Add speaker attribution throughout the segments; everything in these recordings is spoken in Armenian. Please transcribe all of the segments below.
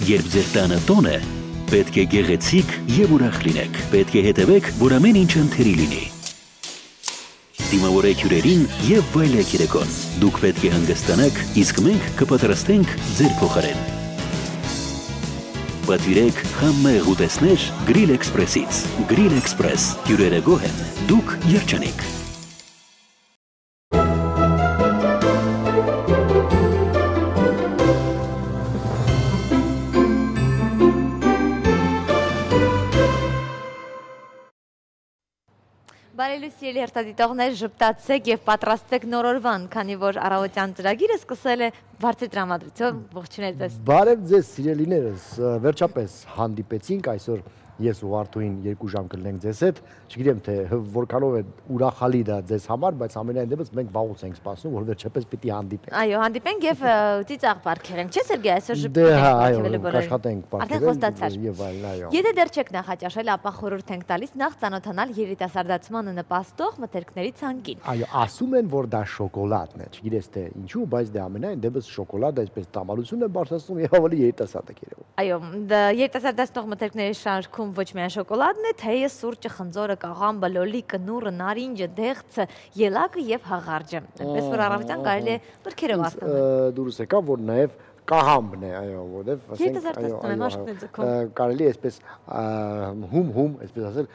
Speaker 1: Երբ ձեր տանը տոն է, պետք է գեղեցիկ եւ ուրախ լինեք։ Պետք է հետևեք, որ ամեն ինչ ընթերի լինի։ Դիմավորեք հյուրերին եւ վայելեք երեկոն։ Դուք պետք է հանգստանաք, իսկ մենք կպատրաստենք ձեր փոխարեն։ Պատվիրեք համեղ ուտեսներ Grill Express-ից։ Grill Express, հյուրերը գոհ են, դուք երջանիկ։
Speaker 2: Բարելույս սիրելի հերթադիտողներ, ժպտացեք եւ պատրաստվեք նորորվան, քանի որ առավոտյան ծրագիրը սկսել է Վարդի տրամադրությամբ ողջունել ձեզ։
Speaker 3: Բարև ձեզ սիրելիներս, վերջապես հանդիպեցինք այսօր ես ու Վարդուհին 2 ժամ կլինենք ձեզ հետ, չգիտեմ թե որքանով է ուրախալի դա ձեզ համար, բայց ամենայն դեպս մենք վաղուց ենք սպասում, որ վերջապես պիտի հանդիպենք։
Speaker 2: Այո, հանդիպենք եւ ծիծաղ պարգևենք, չէ՞ Սերգեյ, այսօր
Speaker 3: աշխատենք պարգևել եւ այլն, այո։
Speaker 2: Եթե դեռ չեք նախաճաշել, ապա խորհուրդ ենք տալիս նախ ծանոթանալ երիտասարդացմանը նպաստող մթերքների ցանկին։
Speaker 3: Այո, ասում են, որ դա շոկոլադն է, չգիտես թե ինչու, բայց դե ամենայն դեպս շոկոլադը այսպես տամալություն է բարձրացնում եւ ավելի երիտասարդ է երևում։
Speaker 2: Այո, երիտասարդացնող մթերքների շարքում ոչ միայն շոկոլադն է, թեյը, սուրճը, խնձորը, կաղամբը, լոլիկը, նուրը, նարինջը, դեղցը, ելակը եւ հաղարջը։ Այնպես որ առավոտյան կարելի է բրքերով արթնանալ։
Speaker 3: Դուրս եկավ, որ նաեւ կաղամբն է, այո, որովհետեւ ասենք կարելի է այսպես հում, այսպես ասել,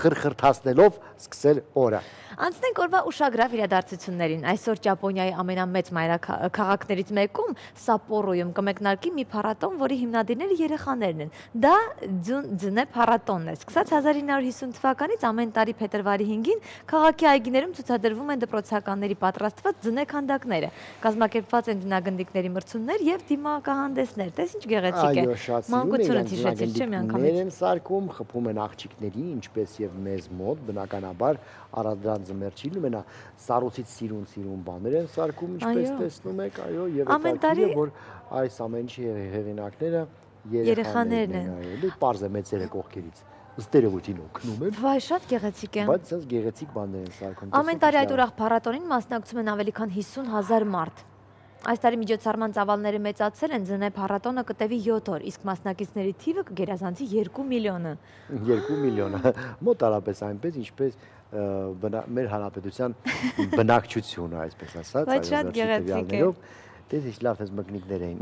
Speaker 3: խրխրթացնելով սկսել օրը։
Speaker 2: Անցնենք օրվա ուշագրավ իրադարձություններին։ Այսօր Ճապոնիայի ամենամեծ մայրաքաղաքներից մեկում Սապորոյում կմեկնարկի մի փառատոն, որի հիմնադիրները երեխաներն են։ Դա ձնե փառատոնն է։ Սկսած 1950 թվականից ամեն տարի փետրվարի 5-ին քաղաքի այգիներում ցուցադրվում են դպրոցականների պատրաստված ձնե քանդակները։ Կազմակերպված են ձնագնդիկների մրցումներ եւ դիմակահանդեսներ։ Տես ինչ գեղեցիկ է։ Մանկությունը հիշեցիր, չէ՞ միանգամից։
Speaker 3: Են սարքում, խփում են աղջիկների, ինչպես եւ մեզ մոտ, բնականաբար առադրանց մերչի լումենա սառոցից սիրուն բաներ են սարքում, ինչպես տեսնում եք, այո, եւ հետաքրքիր է, որ այս ամենի հեղինակները երեխաներն են, այո, պարզ է մեծերը կողքերից ըստ երևույթին օգնում են։
Speaker 2: Վայ, շատ գեղեցիկ է։
Speaker 3: Բայց sense գեղեցիկ բաներ են սարքում։
Speaker 2: Ամեն տարի այդ ուրախ փառատոնին մասնակցում են ավելի քան 50,000 մարդ։ Այս տարի միջոցառման ծավալները մեծացել են, ձնե փառատոնը կտևի 7 օր, իսկ մասնակիցների թիվը կգերազանցի 2 միլիոնը։
Speaker 3: 2 միլիոնը, մոտարապես այնպես, ինչպես մեր հանրապետության բնակչությունը, այսպես ասած,
Speaker 2: բայց շատ գեղեցիկ է։
Speaker 3: Դες ինչ լավ ես մկնիկներ էին։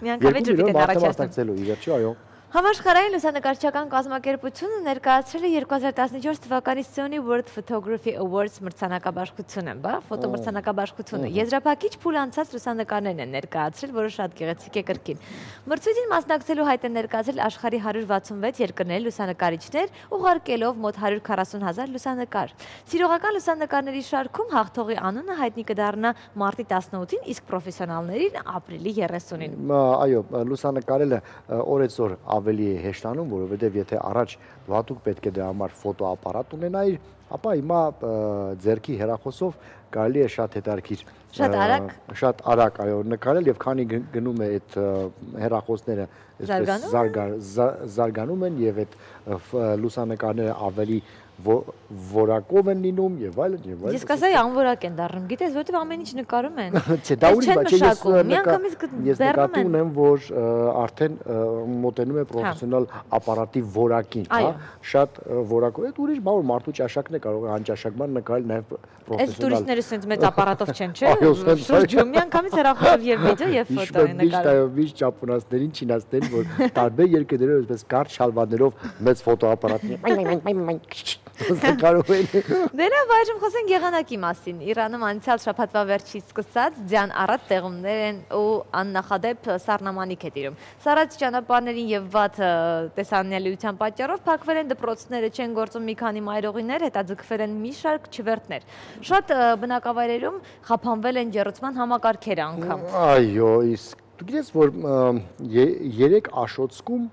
Speaker 2: Միանգամից ժպիտ են
Speaker 3: առաջացնում։ Ի վերջո, այո։
Speaker 2: Համաշխարհային լուսանկարչական կազմակերպությունը ներկայացրել է 2014 թվականի Sony World Photography Awards մրցանակաբաշխությունը, ֆոտոմրցանակաբաշխությունը։ Եզրափակիչ փուլ անցած լուսանկարներն են ներկայացրել, որը շատ գեղեցիկ է կրկին։ Մրցույթին մասնակցելու հայտ են ներկայացրել աշխարհի 166 երկրների լուսանկարիչներ, ուղարկելով մոտ 140,000 լուսանկար։ Սիրողական լուսանկարների շարքում հաղթողի անունը հայտնի կդառնա մարտի 18-ին, իսկ պրոֆեսիոնալներին ապրիլի 30-ին։
Speaker 3: Այո, լուսանկարելը օրեցօր ավելի է հեշտանում, որովհետև եթե առաջ դուք պետք է դրա համար ֆոտոապարատ ունենայիր, ապա հիմա ձեռքի հեռախոսով կարելի է շատ հետաքրքիր, շատ արագ այո նկարել եւ քանի գնում է այդ հեռախոսները զարգանում են եւ այդ լուսանկարները ավելի որակով են լինում եւ այլն եւ այլն։
Speaker 2: Ես կասեի անորակ են դառնում, գիտես, որովհետեւ ամեն ինչ նկարում են։
Speaker 3: Չէ, դա ուրիշ բան չէ, ես նկատի ունեմ, որ արդեն մոտենում է պրոֆեսիոնալ ապարատի որակին, հա, շատ որակով։ Այդ ուրիշ բան, որ մարդու ճաշակն է կարող է անճաշակման նկարել նաեւ պրոֆեսիոնալ։
Speaker 2: Այս տուրիստները sense մեծ ապարատով չեն, չէ՞։ Շուրջում միանգամից հեռախոսով եւ վիդեո եւ ֆոտո են նկարում։
Speaker 3: Միշտ ճապոնացիներին, չինացիներին, որ տարբեր երկրներով այսպես կարճ շալվարներով մեծ ֆոտոապարատներ
Speaker 2: Դե այժմ խոսենք եղանակի մասին։ Իրանում անցյալ շաբաթվա վերջից սկսած ձյան առատ տեղումներ են ու աննախադեպ սառնամանիք է տիրում։ Սառած ճանապարհներին եւ վատ տեսանելիության պատճառով փակվել են դպրոցները, չեն գործում մի քանի մայրօղիներ, հետաձգվել են մի շարք չվերթներ։ Շատ բնակավայրերում խափանվել են ջեռուցման համակարգերը անգամ։
Speaker 3: Այո, իսկ դու գիտես, որ 3 Աշոտսկում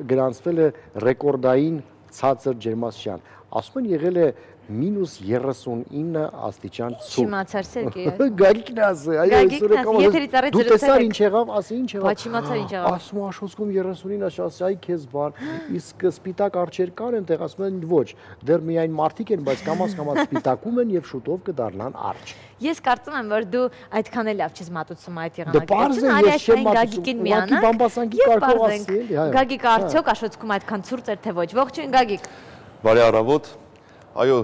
Speaker 3: գրանցվել է ռեկորդային ցածր ջերմաստիճան։ ասում են եղել է -39 աստիճան ցուրտ։
Speaker 2: Չիմացար Սերգեյը։
Speaker 3: Գագիկն ասի, այո, դու տեսար ինչ եղավ, ասի ինչ եղավ։
Speaker 2: Բա չիմացար ինչ եղավ։
Speaker 3: Ասում Աշոտսկում 39-ը ասի, այ քեզ բան, իսկ սպիտակ արջեր կան այնտեղ, ասում են ոչ, դեռ միայն մարդիկ են, բայց կամաց սպիտակում են եւ շուտով կդառնան արջ։
Speaker 2: Ես կարծում եմ, որ դու այդքան էլ լավ չես մատուցում այդ
Speaker 3: եղանակը։
Speaker 2: արի այս Գագիկին միանանք։
Speaker 3: Բամբասանկի կարող ասի, էլի, այո։
Speaker 2: Գագիկը արդյոք Աշոտսկում այդքան ցուրտ էր թե ոչ։ Ողջույն Գագիկ։
Speaker 4: Բարի առավոտ։ Այո,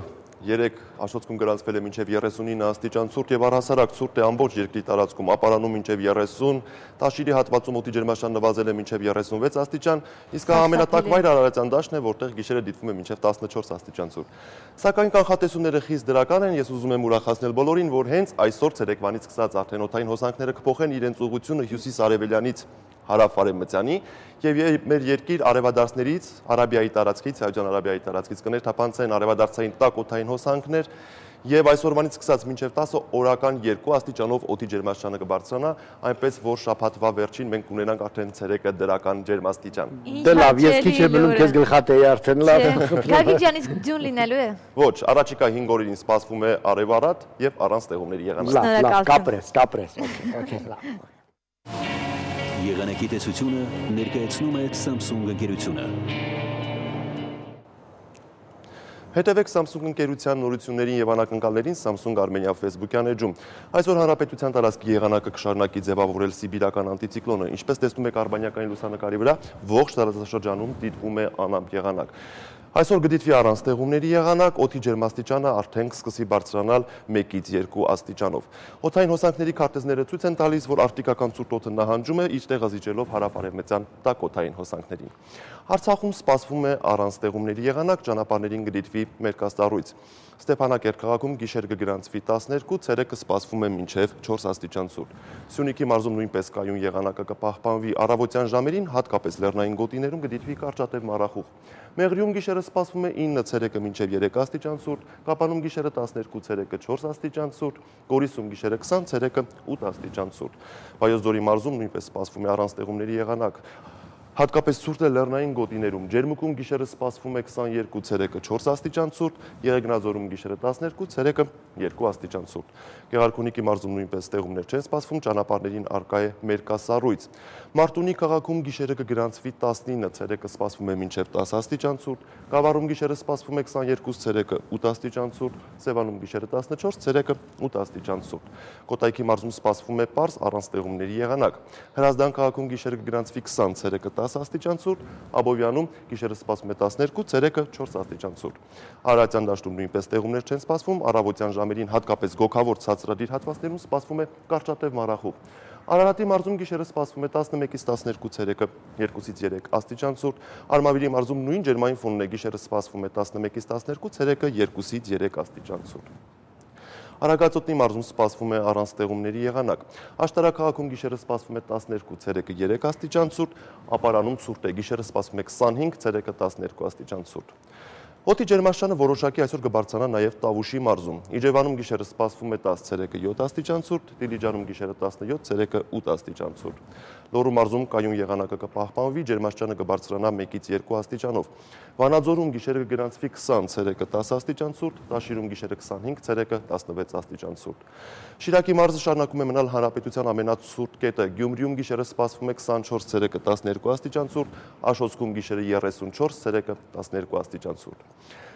Speaker 4: երեք Աշոտսկում գրանցվել է մինչև 39 աստիճան ցուրտ եւ առհասարակ ցուրտ է ամբողջ երկրի տարածքում, ապարանում մինչև 30, Տաշիրի հատվածում օդի ջերմաստիճանը նվազել է մինչև 36 աստիճան, իսկ ամենատաք վայրը Արարատյան դաշտն է, որտեղ գիշերը դիտվում է մինչև 14 աստիճան ցուրտ։ Սակայն կանխատեսումները խիստ դրական են, ես ուզում եմ ուրախացնել բոլորին, որ հենց այսօր ցերեկվանից սկսած արդեն օդային հոսանքները կփոխեն իրենց ուղղությունը հյուսիս-արևելյանից հարավ-արևմտյանի եւ մեր երկիր արևադարձներից, Արաբիայի տարածքից, Սաուդյան Արաբիայի տարածքից կներթափանցեն արևադարձային տաք օդային հոսանքներ եւ այսօրվանից սկսած մինչեւ 10 օրական 2 աստիճանով օդի ջերմաստիճանը կբարձրանա, այնպես որ շաբաթվա վերջին մենք կունենանք արդեն ցերեկը դրական ջերմաստիճան։
Speaker 3: Դե լավ, ես քիչ եմ մնում քեզ գլխատեի արդեն լավ։
Speaker 2: Գագիկ ջան, իսկ ձյուն լինելու է։
Speaker 4: Ոչ, առաջիկա 5 օրերին սպասվում է արևառատ եւ առանց ստեղումների եղանակ։
Speaker 3: Լավ, կապրես, օքեյ, լավ։
Speaker 1: Եղանակի տեսությունը ներկայացնում է Samsung ընկերությունը։
Speaker 4: Հետևեք Samsung ընկերության նորություններին եւ անակնկալներին Samsung Armenia Facebook-յան էջում։ Այսօր հանրապետության տարածքի եղանակը կշարունակի ձևավորել սիբիրական անտիցիկլոնը, ինչպես տեսնում եք արբանյակային լուսանկարի վրա, ողջ տարածաշրջանում դիտվում է անամպ եղանակ։ Այսօր կդիտվի առանց ստեղումների եղանակ, օդի ջերմաստիճանը արդեն կսկսի բարձրանալ 1-ից 2 աստիճանով։ Օդային հոսանքների քարտեզները ցույց են տալիս, որ արտիկական ցուրտ օդը նահանջում է իր տեղը զիջելով հարավ-արևմտյան տաք օդային հոսանքներին։ Արցախում սպասվում է առանց ստեղումների եղանակ, ճանապարհներին կդիտվի մերկաստառույց։ Ստեփանակերտ քաղաքում գիշեր կգրանցվի 12, ցերեկը սպասվում է մինչև 4 աստիճան ցուրտ։ Սյունիքի մարզում նույնպես կայուն եղանակը կպահպանվի, առավոտյան ժամերին հատկապես լեռնային գոտիներում կդիտվի կարճատև մառախուղ։ Մեղրիում գիշերը սպասվում է 9, ցերեկը մինչև 3 աստիճան ցուրտ, Կապանում գիշերը 12, ցերեկը 4 աստիճան ցուրտ, Գորիսում գիշերը 20, ցերեկը 8 աստիճան ցուրտ։ Վայոց ձորի մարզում նույնպես սպասվում է առանց ստեղումների եղանակ։ Հատկապես ցուրտ է լեռնային գոտիներում, Ջերմուկում գիշերը սպասվում է 22, ցերեկը 4 աստիճան ցուրտ, Եղեգնաձորում գիշերը 12, ցերեկը 2 աստիճան ցուրտ։ Գեղարքունիքի մարզում նույնպես ստեղումներ չեն սպասվում, ճանապարհներին առկա է մերկասառույց։ Մարտունի քաղաքում գիշերը կգրանցվի 19, ցերեկը սպասվում է մինչև 10 աստիճան ցուրտ, Գավառում գիշերը սպասվում է 22, ցերեկը 8 աստիճան ցուրտ, Սևանում գիշերը 14, ցերեկը 8 աստիճան ցուրտ։ Կոտայքի մարզում սպասվում է պարզ առանց ստեղումների եղանակ։ Հրազդան քաղաքում գիշերը կգրանցվի 20, ցերեկը 10 աստիճան ցուրտ, Աբովյանում գիշերը սպասվում է 12, ցերեկը 4 աստիճան ցուրտ։ Արարատյան դաշտում նույնպես ստեղումներ չեն սպասվում, առավոտյան ժամերին հատկապես գոգավոր ցածրադիր հատվածներում սպասվում է կարճատև մառախուղ։ Արարատի մարզում գիշերը սպասվում է 11-ից 12, ցերեկը 2-ից 3 աստիճան ցուրտ, Արմավիրի մարզում նույն ջերմային ֆոնն է, գիշերը սպասվում է 11-ից 12, ցերեկը 2-ից 3 աստիճան ցուրտ։ Արագածոտնի մարզում սպասվում է առանց ստեղումների եղանակ։ Աշտարակ քաղաքում գիշերը սպասվում է 12, ցերեկը 3 աստիճան ցուրտ, Ապարանում ցուրտ է, գիշերը սպասվում է 25, ցերեկը 12 աստիճան ցուրտ։ Օդի ջերմաստիճանը որոշակի այսօր կբարձրանա նաև Տավուշի մարզում։ Իջևանում գիշերը սպասվում է 10, ցերեկը 7 աստիճան ցուրտ, Դիլիջանում գիշերը 17, ցերեկը 8 աստիճան ցուրտ։ Լոռու մարզում կայուն եղանակը կպահպանվի, ջերմաստիճանը կբարձրանա 1-ից 2 աստիճանով։ Վանաձորում գիշերը կգրանցվի 20, ցերեկը 10 աստիճան ցուրտ, Տաշիրում գիշերը 25, ցերեկը 16 աստիճան ցուրտ։ Շիրակի մարզը շարունակում է մնալ հանրապետության ամենացուրտ կետը։ Գյումրիում գիշերը սպասվում է 24, ցերեկը 12 աստիճան ցուրտ, Աշոտսկում գիշերը 34, ցերեկը 12 աստիճան ցուրտ։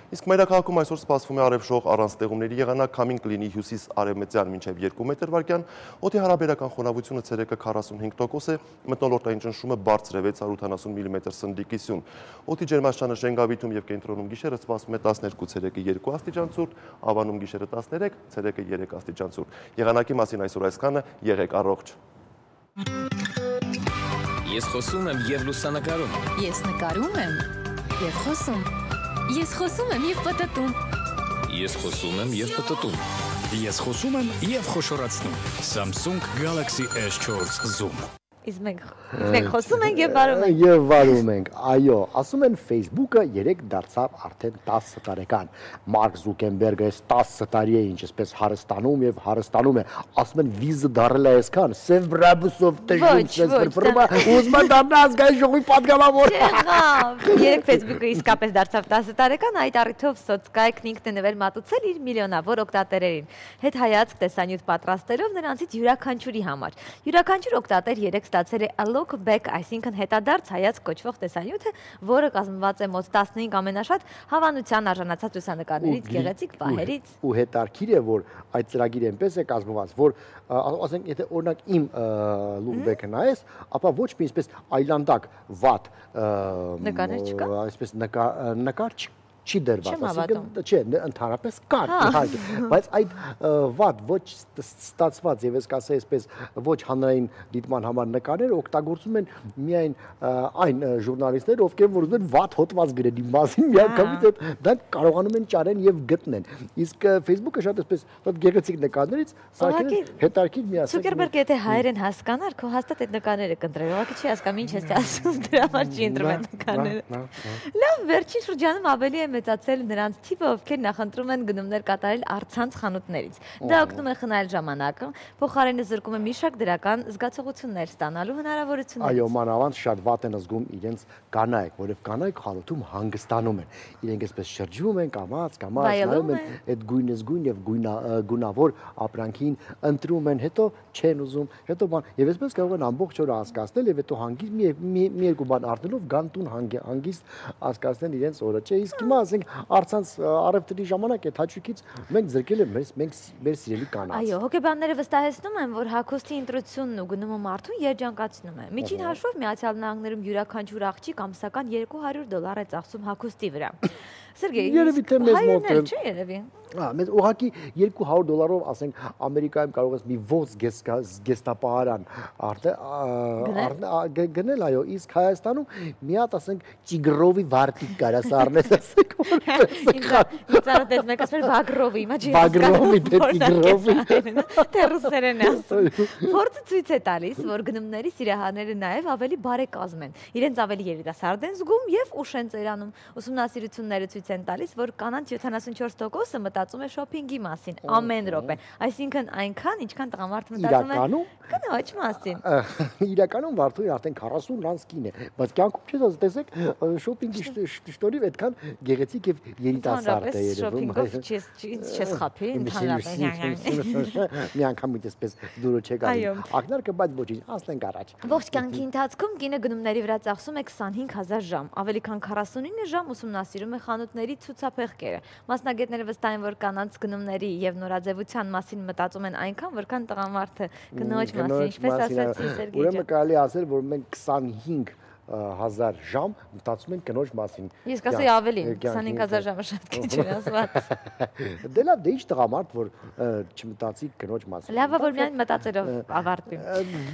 Speaker 4: Իսկ մայրաքաղաքում այսօր սպասվում է արևշող առանց ստեղումների եղանակ, քամին կլինի հյուսիս-արևմտյան մինչև 2 մետր վարկյան, օդի հարաբերական խոնավությունը ցերեկը 45% է, մթնոլորտային ճնշումը բարձր է 680 մմ սնդիկիսյուն։ Օդի ջերմաստիճանը Շենգավիթում եւ կենտրոնում գիշերը սպասվում է 12, ցերեկը 2 աստիճան ցուրտ, Ավանում գիշերը 13, ցերեկը 3 աստիճան ցուրտ։ Եղանակի մասին այսօր այսքանը, եղեք առողջ։
Speaker 5: Ես խոսում եմ եւ լուսանկարում։
Speaker 6: Ես նկարում եմ եւ խոսում։ Ես խոսում եմ եւ պտտում։
Speaker 5: Ես խոսում եմ եւ պտտում։
Speaker 7: Ես խոսում եմ եւ խոշորացնում։ Samsung Galaxy S4 Zoom։
Speaker 2: իսկ մենք խոսում ենք եւ վարում ենք։
Speaker 3: Եվ վարում ենք, այո, ասում են Facebook-ը 3 դարձավ արդեն 10 տարեկան։ Մարկ Զուկենբերգը 10 տարի է ինչպես հարստանում եւ հարստանում է։ Ասում են վիզը դարել է այսքան, Սև Բրաբուսով տժում, ուզում են դառնալ ազգային ժողովի պատգամավոր։
Speaker 2: Եղավ։ 3 Facebook-ը իսկապես դարձավ 10 տարեկան, այդ առիթով սոցկայքն ինքն է նվել մատուցել իր միլիոնավոր օգտատերերին։ Հետ հայացք տեսանյութ պատրաստելով նրանցից յուրաքանչյուրի համար։ Յուրաքանչյուր օգտատեր 3 ստացել է a look back, այսինքն հետադարձ հայացք կոչվող տեսանյութը, որը կազմված է մոտ 15 ամենաշատ հավանության արժանացած լուսանկարներից, գեղեցիկ պահերից։
Speaker 3: Ու հետարքիր է, որ այդ ծրագիրը այնպես է կազմված, որ ասենք, եթե օրինակ իմ look back-ը նայես, ապա ոչ մի այսպես այլանդակ վատ
Speaker 2: նկարներ չկա,
Speaker 3: այսպես նկար չի դրված, ասիկն չէ, ընդհանրապես կար, իհարկե, բայց այդ վատ ոչ ստացված եւ ես կասեի այսպես ոչ հանրային դիտման համար նկարներ օգտագործում են միայն այն ժուրնալիստներ, ովքեր որ ուզում են վատ հոդված գրեն իմ մասին, միանգամից դա կարողանում են ճարեն եւ գտնեն։ Իսկ Facebook-ը շատ այսպես շատ գեղեցիկ նկարներից սարքել են հետարքիր միասին։
Speaker 2: Ցուկերբերգը եթե հայերեն հասկանար, քո հաստատ այդ նկարները կընտրեր, ուղղակի չի հասկանում ինչ ես ասում, դրա համար չի ընտրում այդ նկարները։ Լավ, վերջին շրջանում ավելի է մեծացել նրանց թիվը, ովքեր նախընտրում են գնումներ կատարել առցանց խանութներից։ Դա օգնում է խնայել ժամանակը, փոխարենը զրկում է մի շարք դրական զգացողություններ ստանալու հնարավորություններից։
Speaker 3: Այո, մանավանդ շատ վատ են զգում իրենց կանայք, որովհետև կանայք խանութում հանգստանում են։ Իրենք այսպես շրջվում են, կամաց, նայում են այդ գույնզգույն եւ գունավոր ապրանքին, ընտրում են, հետո չեն ուզում, հետո բան, եւ այսպես կարող են ամբողջ օրը հասկացնել եւ հետո հանգիստ մի երկու բան առնելով գան տուն հանգիստ հասկացնել իրենց օրը։ Չէ, իսկ հիմա ասենք առցանց առևտրի ժամանակ այդ հաճույքից մենք զրկել ենք մեր սիրելի կանանց։
Speaker 2: Այո, հոգեբանները վստահեցնում են, որ հագուստի ընտրությունն ու գնումը մարդուն երջանկացնում է։ Միջին հաշվով Միացյալ Նահանգներում յուրաքանչյուր աղջիկ ամսական $200 է ծախսում հագուստի վրա։ Սերգեյ,
Speaker 3: երևի թե մեզ մոտ
Speaker 2: հայերն չէ երևի։
Speaker 3: Մեզ ուղղակի $200 ասենք Ամերիկայում կարող ես մի ոց գեստապահարան գնել, այո, իսկ Հայաստանում մի հատ ասենք Տիգրովի վարտիկ կարաս առնես, ասենք ինձ
Speaker 2: մեկ ասել Բագրովի, հիմա չի
Speaker 3: Բագրովի, Տիգրովի,
Speaker 2: թե ռուսերեն է ասում։ Փորձը ցույց է տալիս, որ գնումների սիրահարները նաև ավելի բարեկազմ են, իրենց ավելի երիտասարդ են զգում եւ ուշ են ծերանում։ Ուսումնասիրությունները ցույց են տալիս, որ կանանց 74%-ը մտածում է շոփինգի մասին ամեն րոպե, այսինքն այնքան, ինչքան տղամարդը մտածում է կնոջ մասին։
Speaker 3: Իրականում Վարդուհին արդեն 40 լանց կին է, բայց կյանքում չես տեսեք շոփինգի շտորիվ այդքան գեղեցիկ եւ երիտասարդ է երևում։
Speaker 2: Շոփինգով չես խափի, ընդհանրապես
Speaker 3: մի անգամ այդպես դուրը չեք արի։ Ակնարկը բայց ոչինչ, ասենք առաջ։
Speaker 2: Ողջ կյանքի ընթացքում կինը գնումների վրա ծախսում է 25000 ժամ, ավելի քան 49 ժամ ուսումնասիրում է խանութների ցուցափեղկերը։ Մասնագետները վստահ են, որ կանանց գնումների եւ նորաձևության մասին մտածում են այնքան, որքան տղամարդը գնոջ մասին, ինչպես ասացի Սերգեյ։
Speaker 3: Ուրեմն կարելի ասել, որ մենք 25,000 ժամ մտածում ենք կնոջ մասին։
Speaker 2: Ես կասեի ավելին, 25000 ժամը շատ քիչ է ասված։
Speaker 3: Դե լավ, դե ինչ տղամարդ, որ չմտածի կնոջ մասին։
Speaker 2: Լավը որ միայն մտածելով ավարտվի։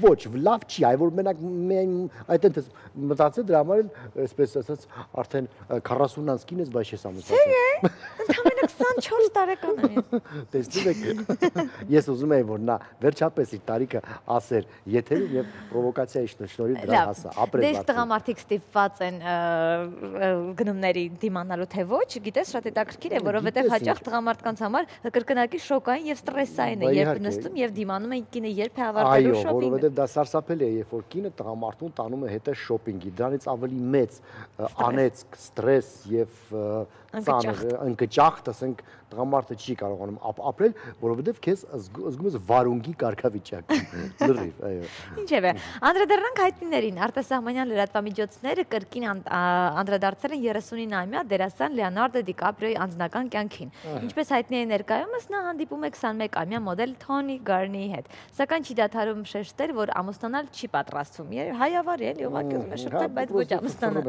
Speaker 3: Ոչ, լավ չի, այ որ մենակ միայն այդտենց մտածել դրա համար այսպես ասած արդեն 40-անց կին ես, բայց ես ամուսնացել։
Speaker 2: Ընդամենը 24 տարեկան եմ։
Speaker 3: Տեսնում եք, ես ուզում եի, որ նա վերջապես իր տարիքը ասեր եթերում եւ պրովոկացիայի շնորհիվ դրա հասա, ապրել։
Speaker 2: Դե տղամարդիկ ստիպված են գնումների դիմանալու թե ոչ, գիտես, շատ հետաքրքիր է, որովհետեւ հաճախ տղամարդկանց համար կրկնակի շոկային եւ ստրեսային է, երբ նստում եւ դիմանում են կինը երբ է ավարտելու շոփինգը։
Speaker 3: Այո, որովհետեւ դա սարսափելի է, երբ որ կինը տղամարդուն տանում է հետը շոփինգի, դրանից ավելի մեծ անեծք, ստրես եւ ընկճախ, ասենք տղամարդը չի կարողանում ապրել, որովհետև քեզ զգում ես վարունգի կարգավիճակում։ Լրիվ, այո։
Speaker 2: Ինչևէ, անդրադառնանք հայտնիներին։ Արտասահմանյան լրատվամիջոցները կրկին անդրադարձել են 39-ամյա դերասան Լեոնարդո Դիկապրիոյի անձնական կյանքին։ Ինչպես հայտնի է ներկայումս, նա հանդիպում է 21-ամյա մոդել Թոնի Գարնիի հետ, սակայն չի դադարում շեշտել, որ ամուսնանալ չի պատրաստվում։ Հայավարի էլի, ուղղակի ուզում է շփվել, բայց ոչ ամուսնանալ։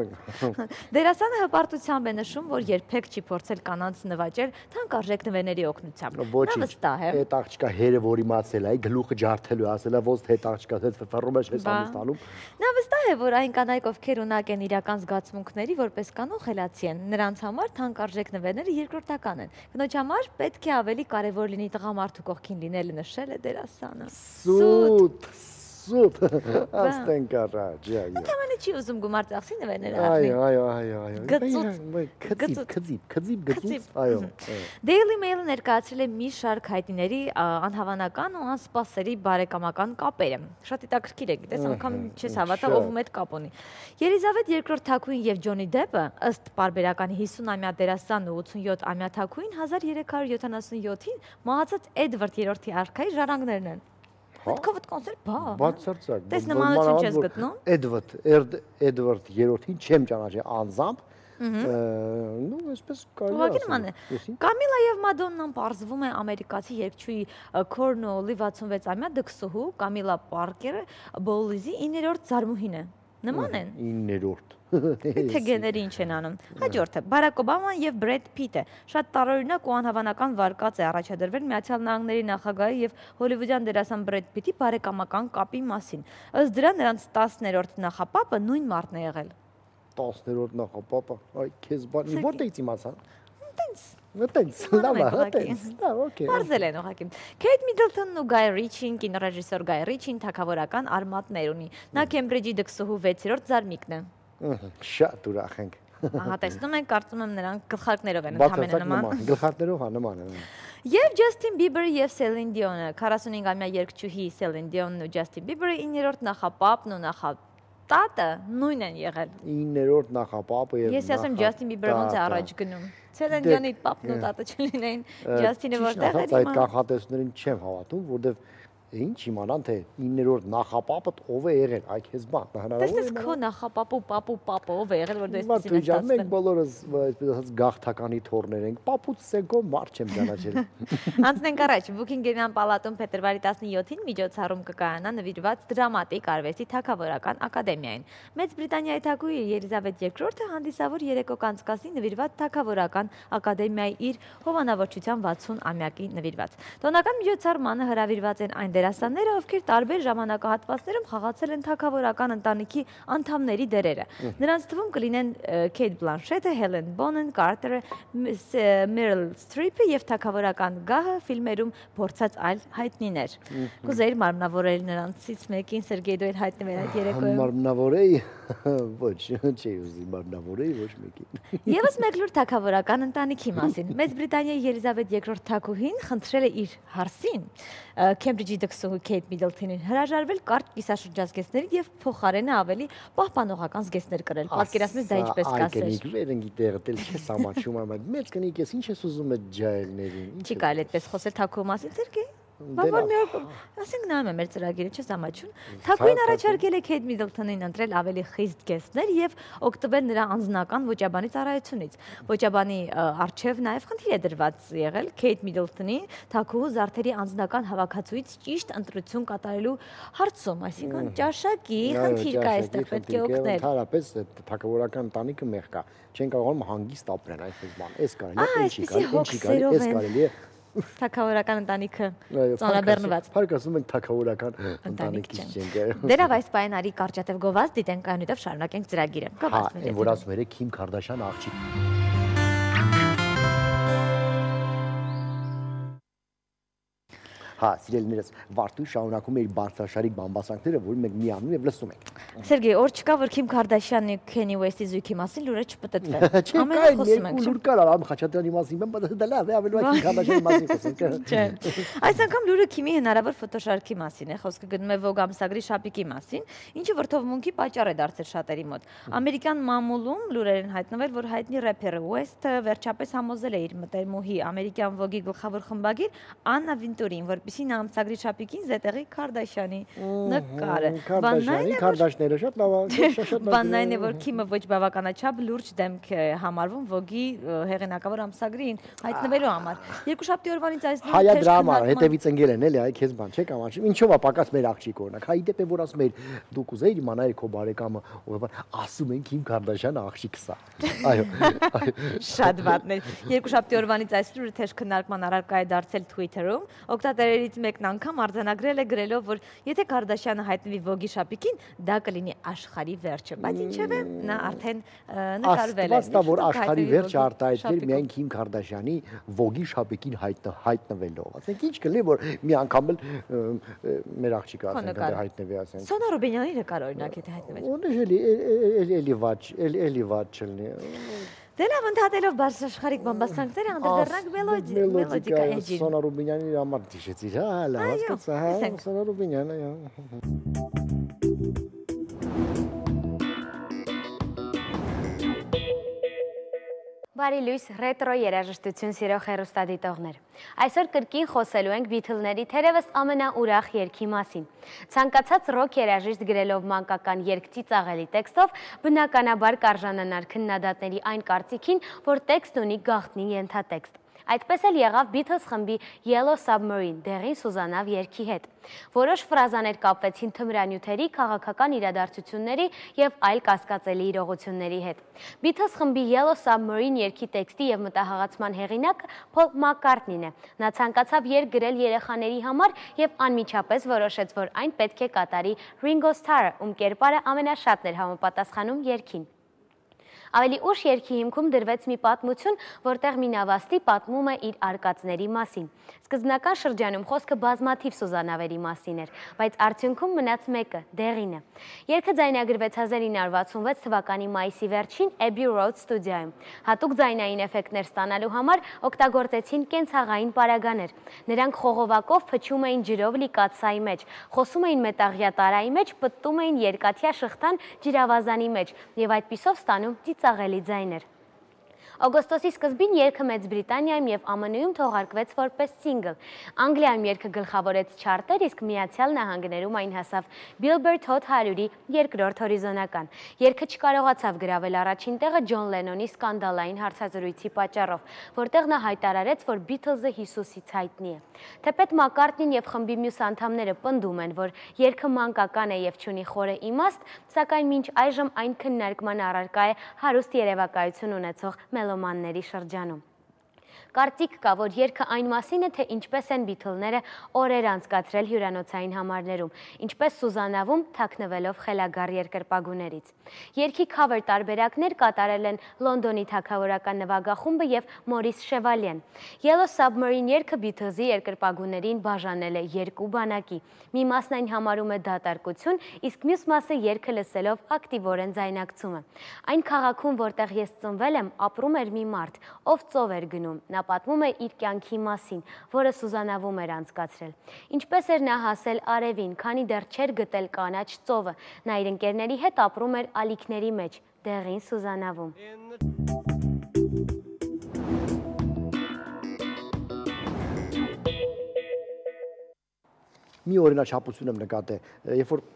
Speaker 2: Դերասանը հպարտությամբ է նշում, որ երբեք չի փորձել կանանց նվաճել թանկարժեք նվերների օգնությամբ։ Նա վստահ է։
Speaker 3: Այդ աղջկա հերը որ իմացել է, գլուխը ջարդելու ասելա, ոնց թե այդ աղջկա հետ ֆռում է չես ամուսնանում։
Speaker 2: Նա վստահ է, որ այն կանայք, ովքեր ունակ են իրական զգացմունքների, որպես կանոն խելացի են, նրանց համար թանկարժեք նվերները երկրորդական են։ Կնոջ համար պետք է ավելի կարևոր լինի տղամարդու կողքին լինելը, նշել է դերասանը։
Speaker 3: Սուտ Սուտ, աստենք առաջ,
Speaker 2: Ընդամենը չի ուզում գումար ծախսի նվերներ
Speaker 3: գծիպ, այո։
Speaker 2: Daily Mail-ը ներկայացրել է մի շարք հայտնիների անհավանական ու անսպասելի բարեկամական կապերը։ Շատ հետաքրքիր է, գիտես, անգամ չես հավատա ով ում հետ կապ ունի։ Ելիզավեթ II թագուհին եւ Ջոնի Դեփը, ըստ պարբերականի 50-ամյա դերասանն ու 87-ամյա թագուհին 1377-ին մահացած Էդվարդ III արքայի ժառանգներն են։ Պետքով կոնսեր բա։
Speaker 3: Բացարձակ։
Speaker 2: Տես նմանություն չես գտնում։
Speaker 3: Էդվարդ III-ին չեմ ճանաչել անձամբ։ Ну, այսպես կարելի
Speaker 2: է։ Կամիլա եւ Մադոննան պարզվում է ամերիկացի երգչուհի Քորնոլի 66-ամյա դքսուհու Կամիլա Պարկերը Բոուլիզի 9-րդ զարմուհին է։ Նման են։
Speaker 3: 9-րդ։
Speaker 2: Թե գեների ինչ են անում։ Հաջորդը Բարակ Օբաման եւ Բրեդ Փիթը շատ տարօրինակ ու անհավանական վարկած է առաջադրվել Միացյալ Նահանգների նախագահի եւ հոլիվուդյան դերասան Բրեդ Փիթի բարեկամական կապի մասին։ Ըստ դրա նրանց 10-րդ նախապապը նույն մարդն է եղել։
Speaker 3: 10-րդ նախապապը, այ քեզ բանի որտեղից իմացա։
Speaker 2: Տենց։
Speaker 3: Լավ է, օքեյ։
Speaker 2: Մարզել են ուղղակի։ Քեյթ Միդլթոնն ու Գայ Ռիչին, կինոռեժիսոր Գայ Ռիչին թագավորական արմատներ ունի։ Նա Քեմբրիջի դքսուհու 6-րդ զարմիկն է։
Speaker 3: Շատ ուրախ ենք։
Speaker 2: Ահա տեսնում եք, կարծում եմ նրանք գլխարկներով են ընդհանրապես նման։
Speaker 3: Գլխարկներով հա նման են։
Speaker 2: Եվ Ջասթին Բիբերը եւ Սելին Դիոնը, 45-ամյա երգչուհի Սելին Դիոնն ու Ջասթին Բիբերը 9-րդ նախապապն ու նախատատը նույն են եղել։
Speaker 3: 9-րդ նախապապը եւ
Speaker 2: Ես ասեմ Ջասթին Բիբերը ոնց է առաջ գնում։ Սելին Դիոնի պապն ու տատը չլինեին, Ջասթինը որտեղ է
Speaker 3: հիմա։ Այդ կանխատեսներին չեմ հավատում, որովհետեւ ինչ իմանան թե 9-րդ նախապապդ ով է եղել, այ քեզ բան հնարավոր է։
Speaker 2: Տեսես քո նախապապու պապը ով է եղել, որ դու
Speaker 3: այսպես ստացվել։ Մենք բոլորս այսպես ասած գաղթականի թորներ ենք, պապուց սենկո մարդ չեմ ճանաչել։
Speaker 2: Անցնենք առաջ, Բուքինգհեմյան պալատում փետրվարի 17-ին միջոցառում կկայանա նվիրված դրամատիկ արվեստի թագավորական ակադեմիային։ Մեծ Բրիտանիայի թագուհի Ելիզավեթ II-ը հանդիսավոր երեկո կանցկացնի նվիրված թագավորական ակադեմիայի իր հովանավորչության 60-ամյակի նվիրված։ Տոնական միջոցառմանը հրավիրված են այն դերասանները, ովքեր տարբեր ժամանակահատվածներում խաղացել են թագավորական ընտանիքի անդամների դերերը։ Նրանց թվում կլինեն Քեյթ Բլանշեթը, Հելեն Բոնեն Կարտերը, Մերիլ Սթրիփը եւ թագավորական գահը ֆիլմերում փորձած այլ հայտնիներ։ Կուզեիր մարմնավորել նրանցից մեկին, Սերգեյ, դու հայտնվել այդ երեկոյում։
Speaker 3: Մարմնավորեի, ոչ, չի ուզի մարմնավորեի ոչ մեկին։
Speaker 2: Եվս մեկ լուր թագավորական ընտանիքի մասին։ Մեծ Բրիտանիայի Ելիզավեթ II թագուհին խնդրել է իր հարսին Քեմբրիջի դքսուհու Քեյթ Միդլթոնին հրաժարվել կարճ կիսաշրջազգեստներից եւ փոխարենը ավելի պահպանողական զգեստներ կրել։ Պատկերացնես դա ինչպես կասեր։
Speaker 3: Ակենիկ վերնգի տեղը դել չես ամաչում եմ այդ մեծ կնիկ ես ինչ ես ուզում այդ ջայլներին։
Speaker 2: Չի կարելի այդպես խոսել թագուհու մասին, Սերգեյ։ Բավարար մի օր, ասենք նայում եմ մեր ծրագիրը, չես ամաչում։ Թագուհին առաջարկել է Քեյթ Միդլթոնին ընտրել ավելի խիստ գեստներ եւ օգտվել նրա անձնական ոճաբանի ծառայությունից։ Ոճաբանի արչեւ նաեւ խնդիր է դրված եղել Քեյթ Միդլթոնի թագուհու զարդերի անձնական հավաքածուից ճիշտ ընտրություն կատարելու հարցում, այսինքն ճաշակի խնդիր կա այստեղ, պետք է օգնել։
Speaker 3: Ընդհանրապես թագավորական ընտանիքը մեղ կա, չեն կարողանում հանգիստ ապրեն այսպես բան։ Էս կարելի է, էս կարելի է։
Speaker 2: Թագավորական ընտանիքը ծանրաբեռնված։
Speaker 3: Փառք ասում ենք թագավորական ընտանիքից չենք։
Speaker 2: Դերավ այս պայն արի կարճատև գովազ դիտենք այնուհետև շարունակենք ծրագիրը։
Speaker 3: Հա, որ ասում էր Քիմ Քարդաշյան աղջիկ։ Հա, սիրելիներս, Վարդու շարունակում է իր բարձրաշարիկ բամբասանքները, որ մենք միանում եւ լսում ենք։
Speaker 2: Սերգեյ, օր չկա, որ Քիմ Քարդաշյանի ու Քենի Ուեսթի զույգի մասին լուրը չպտտվեն։
Speaker 3: Ամենը խոսում ենք։ Լուր կար Արամ Խաչատրյանի մասին, բայց դա լավ է, ավելի Քիմ Քարդաշյանի մասին խոսենք։
Speaker 2: Չէ։ Այս անգամ լուրը Քիմի հնարավոր ֆոտոշարքի մասին է, խոսքը գնում է Vogue ամսագրի շապիկի մասին, ինչը վրդովմունքի պատճառ է դարձել շատերի մոտ։ Ամերիկյան մամուլում լուրեր են հայտնվել, որ հայտնի рэփերը Ուեսթը վերջապես համոզել է իր մտերմուհի ամերիկյան Vogue-ի գլխավոր խմբագիր Աննա Վինտուրին, որպեսզի նա ամսագրի շապիկին զետեղի Քարդաշյանի նկարը։
Speaker 3: Քարդաշները շատ լավ է, շատ լավ։
Speaker 2: Բանն այն է, որ Քիմը ոչ բավականաչափ լուրջ դեմք է համարվում Vogue-ի հեղինակավոր ամսագրին հայտնվելու համար։ Երկուշաբթի օրվանից այս
Speaker 3: լուրը հայ դրամա հետևից ընկել են էլի, այ քեզ բան չեք ամաչում։ Ինչով է պակաս մեր աղջիկ օրինակ։ Հայ դեպ է որ ասում էր դուք ուզեիր իմանալ քո բարեկամը, ով ասում են Քիմ Քարդաշյան աղջիկ սա։ Այո։
Speaker 2: Շատ վատն է։ Երկուշաբթի օրվանից այս լուրը թեժ քննարկման առարկա է դարձել Twitter-ում։ Օգտատերերի վայրերից մեկն անգամ արձանագրել է գրելով, որ եթե Քարդաշյանը հայտնվի Vogue-ի շապիկին, դա կլինի աշխարհի վերջը, բայց ինչևէ նա արդեն նկարվել է։
Speaker 3: Աստված տա, որ աշխարհի վերջը արտահայտվեր միայն Քիմ Քարդաշյանի Vogue-ի շապիկին հայտնվելով։ Ասենք ինչ կլինի, որ մի անգամ էլ մեր աղջիկը ասենք հայտնվի, ասենք։
Speaker 2: Սոնա Ռուբինյանի նկար օրինակ եթե հայտնվեր։
Speaker 3: Էլի վատ չլինի։
Speaker 2: Դե լավ, ընդհատելով բարձրաշխարհիկ բամբաստանքները անդրադառնանք մելոդիկա էջին։
Speaker 3: Սոնա Ռուբինյանի համար դիշեցիր, հա, լավ, հասկացա, հա, Սոնա Ռուբինյանը,
Speaker 7: Բարի լույս, ռետրո երաժշտություն սիրող հեռուստադիտողներ։ Այսօր կրկին խոսելու ենք Բիթլների թերևս ամենաուրախ երգի մասին։ Ցանկացած ռոք երաժիշտ գրելով մանկական երգ ծիծաղելի տեքստով բնականաբար կարժանանար քննադատների այն կարծիքին, որ տեքստն ունի գաղտնի ենթատեքստ։ Այդպես էլ եղավ Beatles խմբի Yellow Submarine դեղին Սուզանավ երգի հետ։ Որոշ ֆրազաներ կապվեցին թմրանյութերի, քաղաքական իրադարձությունների և այլ կասկածելի իրողությունների հետ։ Beatles խմբի Yellow Submarine երգի տեքստի և մտահաղացման հեղինակը Փոլ Մակկարտնին է։ Նա ցանկացավ երգ գրել երեխաների համար և անմիջապես որոշեց, որ այն պետք է կատարի Ringo Starr-ը, ում կերպարը ամենաշատն էր համապատասխանում երգին։ Ավելի ուշ երգի հիմքում դրվեց մի պատմություն, որտեղ մի նավաստի պատմում է իր արկածների մասին։ Սկզբնական շրջանում խոսքը բազմաթիվ Սուզանավերի մասին էր, բայց արդյունքում մնաց մեկը՝ դեղինը։ Երգը ձայնագրվեց 1966 թվականի մայիսի վերջին Abbey Road ստուդիայում։ Հատուկ ձայնային էֆեկտներ ստանալու համար օգտագործեցին կենցաղային պարագաներ։ Նրանք խողովակով փչում էին ջրով լի կաթսայի մեջ, խոսում էին մետաղյա տարայի մեջ, պտտում էին երկաթյա շղթան ջրավազանի մեջ և այդպիսով ստանում ծիծաղելի ձայներ։ Օգոստոսի սկզբին երգը Մեծ Բրիտանիայում և ԱՄՆ-ում թողարկվեց որպես սինգլ։ Անգլիայում երգը գլխավորեց չարտեր, իսկ Միացյալ Նահանգներում այն հասավ Billboard Hot 100-ի երկրորդ հորիզոնական։ Երգը չկարողացավ գրավել առաջին տեղը Ջոն Լենոնի սկանդալային հարցազրույցի պատճառով, որտեղ նա հայտարարեց, որ Beatles-ը Հիսուսից հայտնի է։ Թեպետ Մակկարտնին և խմբի մյուս անդամները պնդում են, որ երգը մանկական է և չունի խորը իմաստ, սակայն մինչ այժմ այն քննարկման առարկա է հարուստ երևակայություն ունեցող մելոմանների շրջանում։ Կարծիք կա, որ երգը այն մասին է, թե ինչպես են Բիթլները օրեր անցկացրել հյուրանոցային համարներում, ինչպես Սուզանավում թաքնվելով խելագար երկրպագուներից։ Երգի քավեր տարբերակներ կատարել են Լոնդոնի թագավորական նվագախումբը և Մորիս Շևալյեն։ Yellow Submarine երգը Բիթլզի երկրպագուներին բաժանել է երկու բանակի։ Մի մասն այն համարում է դատարկություն, իսկ մյուս մասը երգը լսելով ակտիվորեն ձայնակցում է։ Այն քաղաքում, որտեղ ես ծնվել եմ, ապրում էր մի մարդ, ով ծով էր գնում։ Նա պատմում է իր կյանքի մասին, որը Սուզանավում էր անցկացրել։ Ինչպես էր նա հասել արևին, քանի դեռ չէր գտել կանաչ ծովը։ Նա իր ընկերների հետ ապրում էր ալիքների մեջ, դեղին Սուզանավում։
Speaker 3: Մի օրինաչափություն եմ նկատել, երբ որ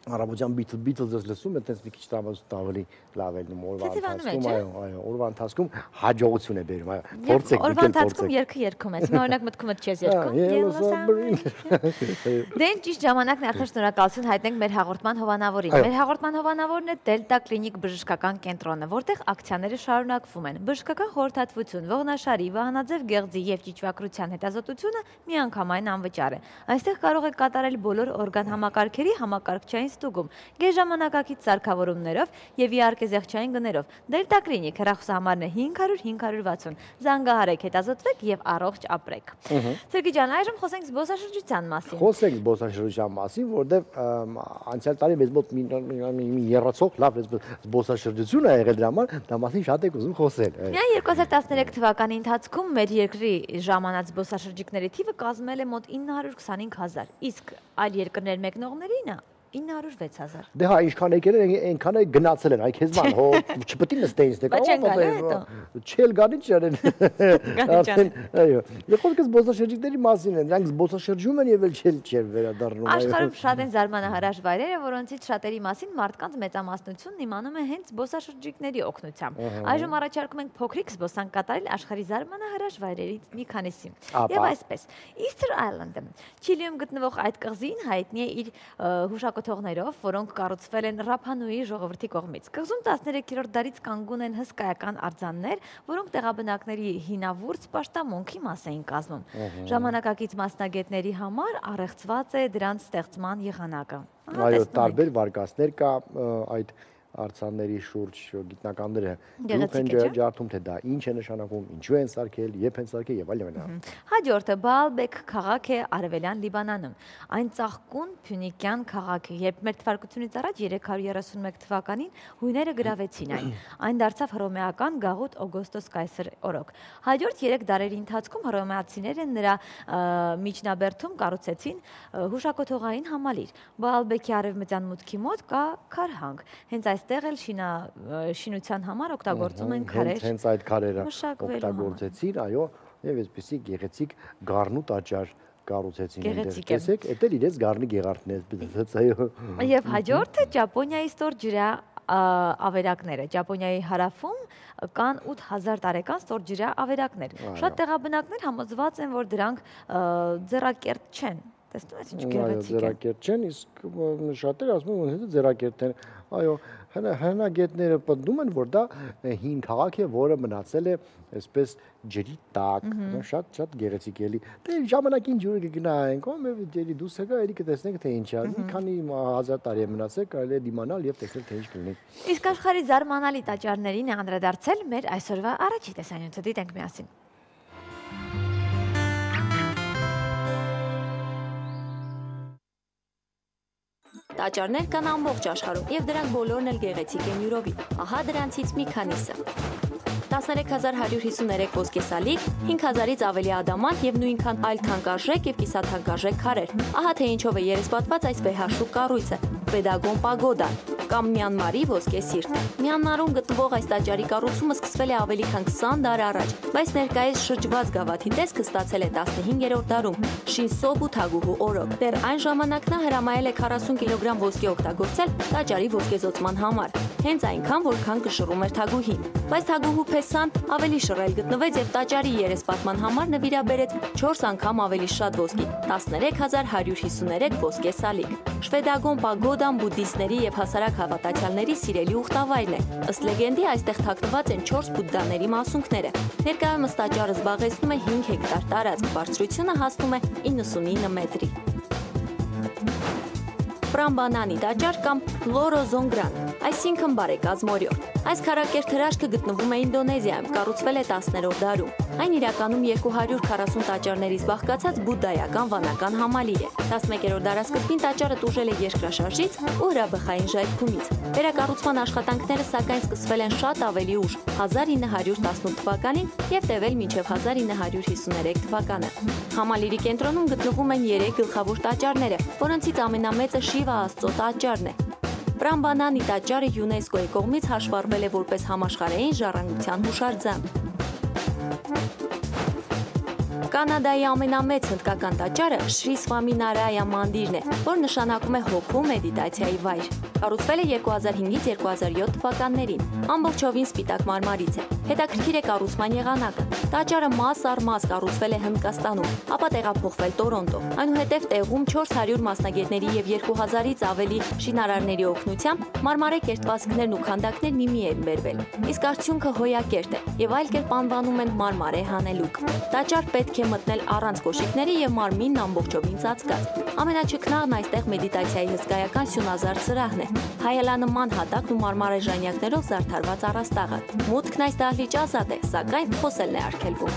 Speaker 3: Արաբության Beatles-ը լսում եմ, այտենց մի քիչ տրամադրություն ավելի լավ է լինում օրվա ընթացքում, այո, օրվա ընթացքում հաջողություն է բերում, այո, փորձեք,
Speaker 2: օրվա ընթացքում երգը երգում ես, հիմա օրինակ մտքումդ չես երգում։ Դե ճիշտ ժամանակն է արդեն շնորհակալություն հայտնենք մեր հաղորդման հովանավորին։ Մեր հաղորդման հովանավորն է Դելտա կլինիկ բժշկական կենտրոնը, որտեղ ակցիաները շարունակվում են։ Բժշկական խորհրդատվություն, ողնաշարի, վահանաձև գեղձի եւ ճիճվակրության հետազոտությունը միանգամայն անվճար է։ Այստեղ կարող եք կատարել բոլոր օրգան համակարգերի համակարգչային ստուգում, գեժամանակակից սարքավորումներով և իհարկե զեղչային գներով։ Դելտա կլինիկ հեռախոսահամարն է 500-560, զանգահարեք, հետազոտվեք և առողջ ապրեք։ Սերգեյ ջան, այժմ խոսենք զբոսաշրջության մասին։
Speaker 3: Խոսենք զբոսաշրջության մասին, որտեղ անցյալ տարի մեզ մոտ մի եռացող լավ զբոսաշրջություն է եղել դրա համար, դա մասին շատ եք ուզում խոսել։
Speaker 2: Միայն 2013 թվականի ընթացքում մեր երկրի ժամանած զբոսաշրջիկների թիվը կազմել է մոտ 925,000, իսկ այլ երկրներ մեկնողներինը 906,000։
Speaker 3: Դե հա, ինչքան եկել են, այնքան է գնացել են, այ քեզ ման, հո չպետք է նստեին, չել գանի չարեն։ Արդեն, այո։ Եղողս զբոսաշրջիկների մասին են, նրանք զբոսաշրջում են եւ էլ չել վերադառնում։
Speaker 2: Աշխարհում շատ են զարմանահրաշ վայրերը, որոնցից շատերի մասին մարդկանց մեծամասնությունն իմանում է հենց զբոսաշրջիկների օգնությամբ։ Այժմ առաջարկում ենք փոքրիկ զբոսանք կատարել աշխարհի զարմանահրաշ վայրերից մի քանիսին։ Եվ այսպես, Easter Island-ը Չիլիում գտնվող այդ կղզին հայտնի է իր հուշակոծական հուշակոթողներով, որոնք կառուցվել են Ռափանուի ժողովրդի կողմից։ Կղզում 13-րդ դարից կանգուն են հսկայական արձաններ, որոնք տեղաբնակների հինավուրց պաշտամունքի մաս էին կազմում։ Ժամանակակից մասնագետների համար առեղծված է դրանց ստեղծման եղանակը։
Speaker 3: Այո, տարբեր վարկածներ կա այդ արձանների շուրջ գիտնականները դուք են ջարդում, թե դա ինչ է նշանակում, ինչու են սարքել, երբ են սարքել եւ այլն։
Speaker 2: Հաջորդը Բաալբեք քաղաք է Արևելյան Լիբանանում։ Այն ծաղկուն փյունիկյան քաղաք է, երբ մեր թվարկությունից առաջ 331 թվականին հույները գրավեցին այն։ Այն դարձավ հռոմեական գաղութ Օգոստոս Կայսեր օրոք։ Հաջորդ 3 դարերի ընթացքում հռոմեացիները նրա միջնաբերդում կառուցեցին հուշակոթողային համալիր։ Բաալբեկի արևմտյան մուտքի մոտ կա քարհանգ։ Հենց այստեղ էլ շինության համար օգտագործում են քարեր։
Speaker 3: Հենց այդ քարերը օգտագործեցին, այո, եւ այսպեսի գեղեցիկ գառնու տաճար կառուցեցին այնտեղ։ Տեսեք, դա էլ իրենց գառնի գեղարդն է, այո։
Speaker 2: Եվ հաջորդը Ճապոնիայի ստորջրյա ավերակները։ Ճապոնիայի հարավում կան 8000 տարեկան ստորջրյա ավերակներ։ Շատ տեղաբնակներ համոզված են, որ դրանք ձեռակերտ չեն։ Տեսնում ես ինչ գեղեցիկ է։
Speaker 3: Ձեռակերտ չեն, իսկ շատերը ասում են, որ ձեռակերտ են։ Այո, հնագետները պնդում են, որ դա հին քաղաք է, որը մնացել է այսպես ջրի տակ, շատ գեղեցիկ է էլի։ Դե ժամանակին ջուրը կգնայենք, ո՞մ ջրի դուրս եկա, էլի կտեսնենք թե ինչ է։ Մի քանի 1000 տարի է մնացել, կարելի է դիմանալ եւ տեսնել թե ինչ կլինի։
Speaker 2: Իսկ աշխարհի զարմանալի տաճարներին է անդրադարձել մեր այսօրվա առաջի տեսանյութը, դիտենք միասին։
Speaker 8: Տաճարներ կան ամբողջ աշխարհում, եւ դրանք բոլորն էլ գեղեցիկ են յուրովի։ Ահա դրանցից մի քանիսը։ 13153 ոսկեսալիկ, 5000-ից ավելի ադամանտ եւ նույնքան այլ թանկարժեք եւ կիսաթանկարժեք քարեր։ Ահա թե ինչով է երեսպատված այս վեհաշուկ կառույցը՝ Ֆեդագոն պագոդան կամ Մյանմարի ոսկե սիրտ։ Մյանմարում գտնվող այս տաճարի կառուցումը սկսվել է ավելի քան 20 դար առաջ, բայց ներկայիս շրջված գավաթի տեսքը ստացել է 15-րդ դարում Շինսոբու թագուհու օրոք։ Դեռ այն ժամանակ նա հրամայել է 40 կիլոգրամ ոսկե օգտագործել տաճարի ոսկեզօծման համար, հենց այնքան, որքան կշռում էր թագուհին։ Բայց թագուհու Փեսան ավելի շռել գտնվեց եւ տաճարի երեսպատման համար նվիրաբերեց 4 անգամ ավելի շատ ոսկի՝ 13153 ոսկե սալիկ։ Շվեդագոն պագոդան բուդդիստների եւ հասարակ հավատացյալների սիրելի ուխտավայրն է։ Ըստ լեգենդի այստեղ թաքնված են 4 բուդդաների մասունքները։ Ներկայումս տաճարը զբաղեցնում է 5 հեկտար տարածք, բարձրությունը հասնում է 99 մետրի։ Պրամբանանի տաճար կամ Լորոզոնգրան, այսինքն բարեկազմ օրիորդ։ Այս քարակերտ հրաշքը գտնվում է Ինդոնեզիայում, կառուցվել է 10-րդ դարում։ Այն իրականում 240 տաճարներից բաղկացած բուդդայական վանական համալիր է։ 11-րդ դարասկզբին տաճարը տուժել է երկրաշարժից ու հրաբխային ժայթքումից։ Վերակառուցման աշխատանքները սակայն սկսվել են շատ ավելի ուշ՝ 1918 թվականին եւ տևել մինչեւ 1953 թվականը։ Համալիրի կենտրոնում գտնվում են 3 գլխավոր տաճարները, որոնցից ամենամեծը Շիվա Աստծո տաճարն է։ Պրամբանանի տաճարը ՅՈՒՆԵՍԿՕ-ի կողմից հաշվառվել է որպես համաշխարհային ժառանգության հուշարձան։ Կանադայի ամենամեծ հնդկական տաճարը Շրի Սվամինարայա մանդիրն է, որ նշանակում է հոգու մեդիտացիայի վայր։ Կառուցվել է 2005-ից 2007 թվականներին։ Ամբողջովին սպիտակ մարմարից է։ Հետաքրքիր է կառուցման եղանակը։ Տաճարը մաս առ մաս կառուցվել է Հնդկաստանում, ապա տեղափոխվել Տորոնտո։ Այնուհետև տեղում 400 մասնագետների եւ 2000-ից ավելի շինարարների օգնությամբ մարմարե կերտվածքներն ու քանդակներն իմի են բերվել։ Իսկ արդյունքը հոյակերտ է եւ այլ կերպ անվանում են մարմարե հանելուկ։ Տաճար պետք է մտնել առանց կոշիկների եւ մարմինն ամբողջովին ծածկած։ Ամենաչքնաղն այստեղ մեդիտացիայի հսկայական սյունազարդ սրահն է։ Հայելանման հատակն ու մարմարե ժանյակներով զարդարված առաստաղը։ Մուտքն այս դահլիճ ազատ է, սակայն խոսելն է արգելվում։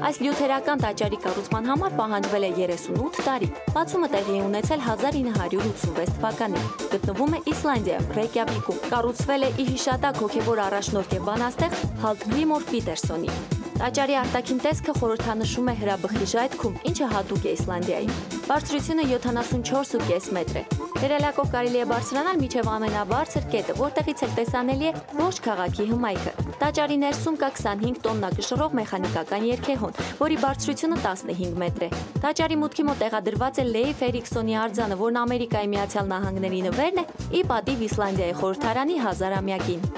Speaker 8: Այս լյութերական տաճարի կառուցման համար պահանջվել է 38 տարի։ Բացումը տեղի է ունեցել 1986 թվականին։ Գտնվում է Իսլանդիայում, Ռեյկյավիկում։ Կառուցվել է ի հիշատակ հոգևոր առաջնորդ եւ բանաստեղծ Հալտգրիմոր Պիտերսոնի։ Տաճարի արտաքին տեսքը խորհրդանշում է հրաբխի ժայթքում, ինչը հատուկ է Իսլանդիային։ Բարձրությունը 74.5 մետր է։ Վերելակով կարելի է բարձրանալ մինչև ամենաբարձր կետը, որտեղից էլ տեսանելի է ողջ քաղաքի հմայքը։ Տաճարի ներսում կա 25 տոննա կշռող մեխանիկական երգեհոն, որի բարձրությունը 15 մետր է։ Տաճարի մուտքի մոտ տեղադրված է Լեյֆ Էրիքսոնի արձանը, որն Ամերիկայի Միացյալ Նահանգների նվերն է ի պատիվ Իսլանդիայի խորհրդարանի 1000-ամյակին։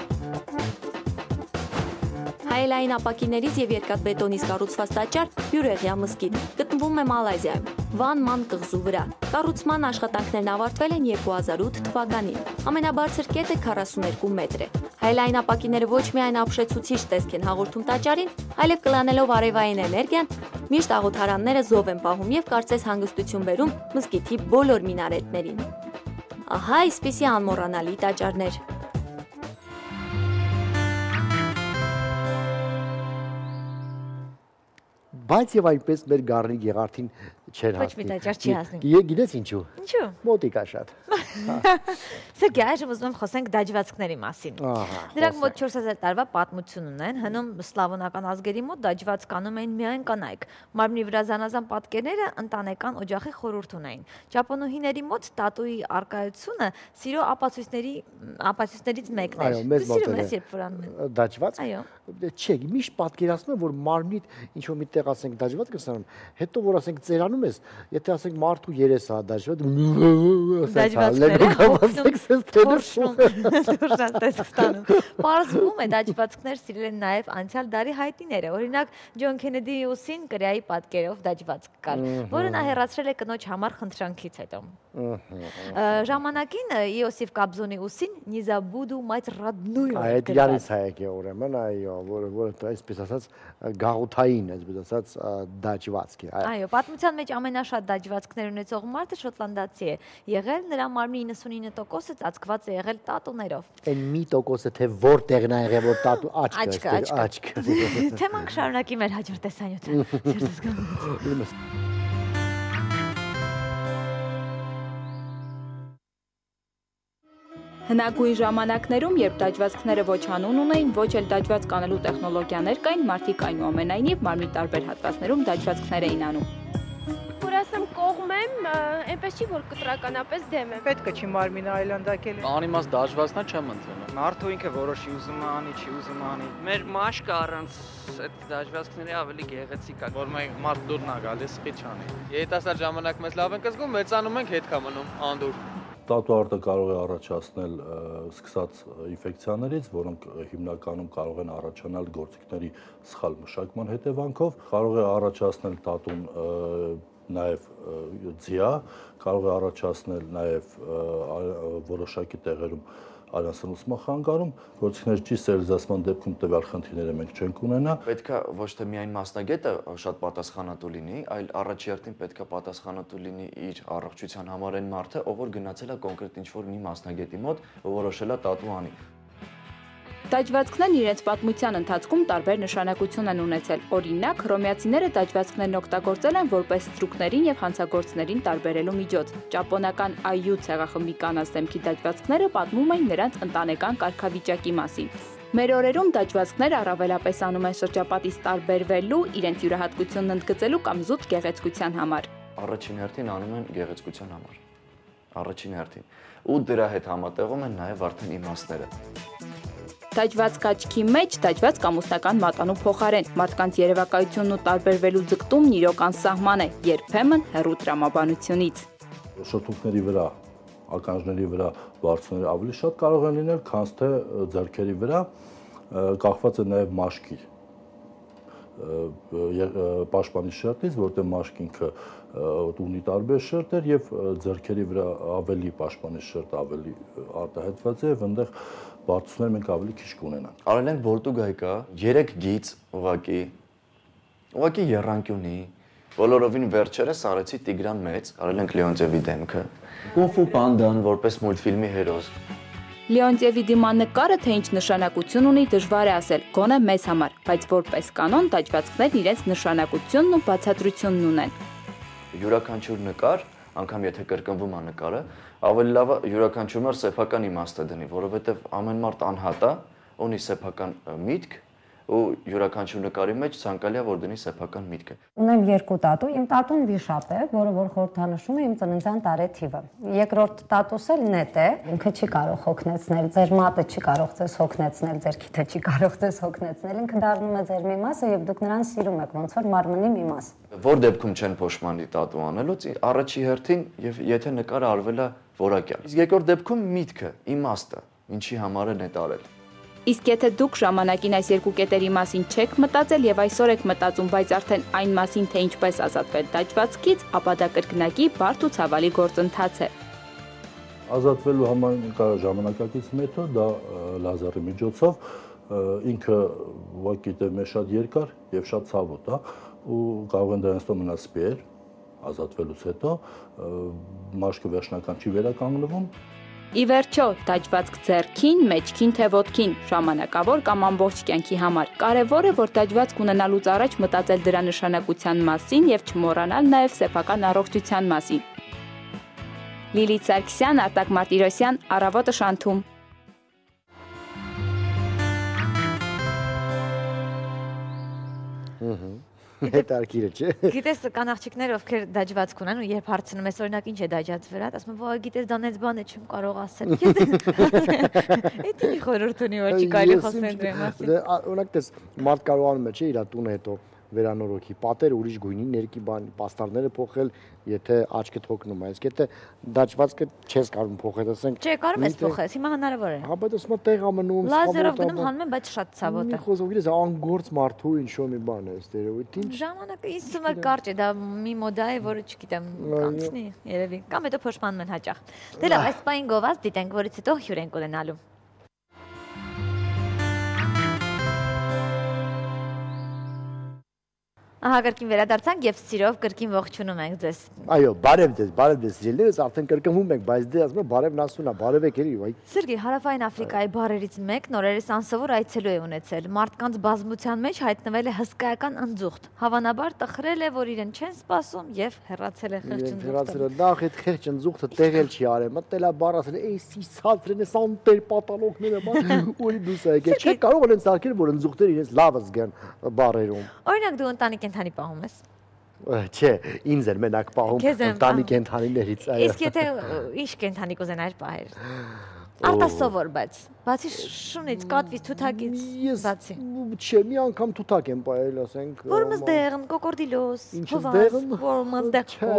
Speaker 8: Հայելային ապակիներից եւ երկաթբետոնից կառուցված տաճար Բյուրեղյա մզկիթ գտնվում է Մալայզիայում, Վան Ման կղզու վրա։ Կառուցման աշխատանքներն ավարտվել են 2008 թվականին։ Ամենաբարձր կետը 42 մետր է։ Հայելային ապակիները ոչ միայն ապշեցուցիչ տեսք են հաղորդում տաճարին, այլև կլանելով արևային էներգիան, միշտ աղոթարանները զով են պահում եւ կարծես հանգստություն բերում մզկիթի բոլոր մինարետներին։ Ահա այսպիսի անմոռանալի տաճարներ։
Speaker 3: Բայց եւ այնպես մեր Գառնի Գեղարդին չեր
Speaker 2: Ոչ մի տաճար չի հասնի։
Speaker 3: Գիտես ինչու։
Speaker 2: Ինչու։
Speaker 3: Մոտիկա շատ։
Speaker 2: Սերգեյ, այժմ ուզում եմ խոսենք դաջվածքների մասին։ Դրանք մոտ 4000 տարվա պատմություն ունեն, հնում սլավոնական ազգերի մոտ դաջվածք անում էին միայն կանայք։ Մարմնի վրա զանազան պատկերները ընտանեկան օջախի խորհուրդ ունեին։ Ճապոնուհիների մոտ տատուի արկայությունը սիրո ապացույցներից մեկն էր։
Speaker 3: Այո, մեզ մոտ
Speaker 2: է երբ որ անում են։
Speaker 3: Դաջվածք։
Speaker 2: Այո։
Speaker 3: Չէ, միշտ պատկերացնում եմ, որ մարմնիդ ինչ որ միտեղ ասենք դաջվածք կսանում, հետո որ ասենք ծերանում ես, եթե ասենք մարդու երեսը հա
Speaker 2: Պարզվում է դաջվածքներ սիրել են նաև անցյալ դարի հայտնիները, օրինակ Ջոն Քենեդիի ուսին կրեայի պատկերով դաջվածք կար, որը նա հեռացրել է կնոջ համար խնդրանքից հետո։ Ժամանակին Իոսիֆ Կաբզոնի ուսին Նիզաբուդու մայց ռադնույը
Speaker 3: Այդ իրանից է եկել ուրեմն, այո, որը այսպես ասած գաղութային, այսպես ասած դաջվածք է։
Speaker 2: Այո, պատմության մեջ ամենաշատ դաջվածքներ ունեցող մարդը շոտլանդացի է եղել, նրա մարմնի 99%-ը ծածկված է եղել տատուներով։
Speaker 3: Այն մի տոկոսը թե որտեղն է եղել որ տատու աչքը։
Speaker 2: Թեման կշարունակի մեր հաջորդ տեսանյութը։
Speaker 9: Հնագույն ժամանակներում, երբ դաջվածքները ոչ անուն ունեին, ոչ էլ դաջվածք անելու տեխնոլոգիաներ կային, մարդիկ այնուամենայնիվ մարմնի տարբեր հատվածներում դաջվածքներ էին անում։
Speaker 10: Որ ասեմ կողմ եմ, այնպես չի, որ կտրականապես դեմ եմ։
Speaker 11: Պետք է չի մարմինը այլանդակել։
Speaker 12: Անիմաստ դաջվածքն չեմ ընդունում։
Speaker 11: Մարդու ինքը որոշի ուզում է անի, չի ուզում անի։
Speaker 12: Մեր մաշկը առանց այդ դաջվածքների ավելի գեղեցիկ է։
Speaker 11: Որ մենք մարդ դուրն է գալիս, խի չանի։
Speaker 12: Երիտասարդ ժամանակ մեզ լավ ենք զգում, մեծանում ենք հետ կա մնում անդուր։
Speaker 13: Տատուարտը կարող է առաջացնել սկսած ինֆեկցիաներից, որոնք հիմնականում կարող են առաջանալ գործիքների սխալ մշակման հետևանքով, կարող է առաջացնել տատուն նաև ձիա, կարող է առաջացնել նաև որոշակի տեղերում այլասնուցման խանգարում, գործիքների ճիշտ ստերիլիզացման դեպքում տվյալ խնդիրները մենք չենք ունենա։
Speaker 14: Պետք է ոչ թե միայն մասնագետը շատ պատասխանատու լինի, այլ առաջերտին պետք է պատասխանատու լինի իր առողջության համար այն մարդը, ով որ գնացել է կոնկրետ ինչ-որ մի մասնագետի մոտ, որոշել է տատու անի։
Speaker 9: Դաջվածքներն իրենց պատմության ընթացքում տարբեր նշանակություն են ունեցել։ Օրինակ, հռոմեացիները դաջվածքներն օգտագործել են որպես ստրուկներին եւ հանցագործներին տարբերելու միջոց։ Ճապոնական այյու ցեղախմբի կանանց դեմքի դաջվածքները պատմում են նրանց ընտանեկան կարգավիճակի մասին։ Մեր օրերում դաջվածքները առավելապես անում են շրջապատից տարբերվելու, իրենց յուրահատկությունն ընդգծելու կամ զուտ գեղեցկության համար։
Speaker 14: Առաջին հերթին անում են գեղեցկության համար։ Առաջին հերթին։ Ու դրա հետ համատեղում են նաեւ արդեն իմաստները։
Speaker 9: Դաջվածք աչքի մեջ, դաջվածք ամուսնական մատանու փոխարեն, մարդկանց երևակայությունն ու տարբերվելու ձգտումն իրոք անսահման է, երբեմն հեռու տրամաբանությունից։
Speaker 13: Շոթունքների վրա, ականջների վրա բարձունքները ավելի շատ կարող են լինել, քան թե ձեռքերի վրա, կախված է նաև մաշկի պաշտպանի շերտից, որտեղ մաշկինքը ունի տարբեր շերտեր եւ ձեռքերի վրա ավելի պաշտպանի շերտ ավելի արտահայտված է, այնտեղ բարձունքներ մենք ավելի քիչ կունենանք։
Speaker 14: Արել ենք Պորտուգալի կա 3 գիծ ուղղակի եռանկյունի, բոլորովին վերջերս արեցի Տիգրան Մեծ, արել ենք Լեոնտիևի դեմքը, Կունֆու Պանդան որպես մուլտֆիլմի հերոս։
Speaker 9: Լեոնտիևի դիմանկարը թե ինչ նշանակություն ունի դժվար է ասել, գոնե մեզ համար, բայց որպես կանոն դաջվածքներն իրենց նշանակությունն ու բացատրությունն ունեն։
Speaker 14: Յուրաքանչյուր նկար, անգամ եթե կրկնվում է նկարը, ավելի լավ է յուրաքանչյուր մարդ սեփական իմաստ է դնի, որովհետև ամեն մարդ անհատ է, ունի սեփական միտք ու յուրաքանչյուր նկարի մեջ ցանկալի է որ դնի սեփական միտքը։
Speaker 15: Ունեմ 2 տատու, իմ տատուն վիշապ է, որը որ խորհրդանշում է իմ ծննդյան տարեթիվը։ Երկրորդ տատուս էլ նետ է, ինքը չի կարող հոգնեցնել, ձեր մատը չի կարող ձեզ հոգնեցնել, ձեր քիթը չի կարող ձեզ հոգնեցնել, ինքը դառնում է ձեր մի մասը եւ դուք նրան սիրում եք, ոնց որ մարմնի մի մաս։
Speaker 14: Որ դեպքում չեն փոշմանի տատու անելուց, առաջի հերթին եւ եթե նկարը արվել է որակյալ։ Իսկ երկրորդ դեպքում միտքը, իմաստը, ինչի համար է նետ արել։
Speaker 9: Իսկ եթե դուք ժամանակին այս երկու կետերի մասին չեք մտածել եւ այսօր եք մտածում, բայց արդեն այն մասին, թե ինչպես ազատվել դաջվածքից, ապա դա կրկնակի բարդ ու ցավալի գործընթաց է։
Speaker 13: Ազատվելու համար ժամանակակից մեթոդ դա լազերի միջոցով ինքը ուղղակի դեպի շատ երկար եւ շատ ցավոտ է ու կարող են դրանից մնալ սպեր ազատվելուց հետո մաշկը վերջնական չի վերականգնվում։
Speaker 9: Ի վերջո, դաջվածք ձեռքին, մեջքին թե ոտքին, ժամանակավոր կամ ամբողջ կյանքի համար։ Կարևոր է, որ դաջվածք ունենալուց առաջ մտածել դրա նշանակության մասին եւ չմոռանալ նաեւ սեփական առողջության մասին։ Լիլիթ Սարգսյան, Արտակ Մարտիրոսյան, Առավոտը շանթում։
Speaker 3: Հետարքիրը չէ։
Speaker 2: Գիտես, կան աղջիկներ, ովքեր դաջվածք ունեն ու երբ հարցնում ես, օրինակ ինչ է դաջացվել, ասում են, «Ո, գիտես, դա նենց բան է, չեմ կարող ասել»։ Էդ ինչ խորհուրդ ունի, որ չի կարելի խոսել դրա մասին։
Speaker 3: Օրինակ տես, մարդ կարողանում է, չէ, իր տունը հետո վերանորոգի, պատերը ուրիշ գույնի, ներքի բան, պաստառները փոխել, եթե աչքդ հոգնում է, իսկ եթե դաջվածքը չես կարող փոխել, ասենք։
Speaker 2: Չէ, կարող ես փոխել, հիմա հնարավոր է։
Speaker 3: Հա, բայց ասում եմ տեղ ամնում,
Speaker 2: լազերով գնում հանում են, բայց շատ ցավոտ է։
Speaker 3: Մի խոսով գիտես, անգործ մարդու ինչ-որ մի բան է, ստերոիդ ինչ։
Speaker 2: Ժամանակը ինձ թվում է կարճ է, դա մի մոդա է, որը չգիտեմ, կանցնի, երևի, կամ հետո փոշմանում են հաճախ։ Դե լավ, այս պահին գովաց դիտենք, որից հետո հյուր ենք ունենալու։ Ահա կրկին վերադարձանք եւ սիրով կրկին ողջունում ենք ձեզ։
Speaker 3: Այո, բարև ձեզ սիրելիներս, արդեն կրկնվում ենք, բայց դե ասում եմ բարևն ասում է, բարև եք էլի, վայ։
Speaker 2: Սերգեյ, Հարավային Աֆրիկայի բարերից մեկն օրերս անսովոր այցելու է ունեցել։ Մարդկանց բազմության մեջ հայտնվել է հսկայական ընձուղտ։ Հավանաբար տխրել է, որ իրեն չեն սպասում եւ հեռացել է խեղճ ընձուղտը։
Speaker 3: Նախ այդ խեղճ ընձուղտը տեղել չի արել, մտել է բառ ասել, «Էսի ցածրն է, սանտեր պատալոկները, բան, որի դուս է եկել»։ Չէ, կարող են սարքել, որ ընձուղտերը իրենց լավ զգան բառերում։
Speaker 2: Օրինակ դու ընտանիք կենդանի պահում ես։
Speaker 3: Չէ, ինձ էլ մենակ պահում ընտանի կենդանիներից, այո։
Speaker 2: Իսկ եթե ինչ կենդանի կուզենայիր պահել։ Արտասովոր, բայց բացի շունից, կատվից, թութակից, բացի։
Speaker 3: Չէ, մի անգամ թութակ եմ պահել, ասենք։
Speaker 2: Որմզդեղն, կոկորդիլոս,
Speaker 3: որմզդեղն,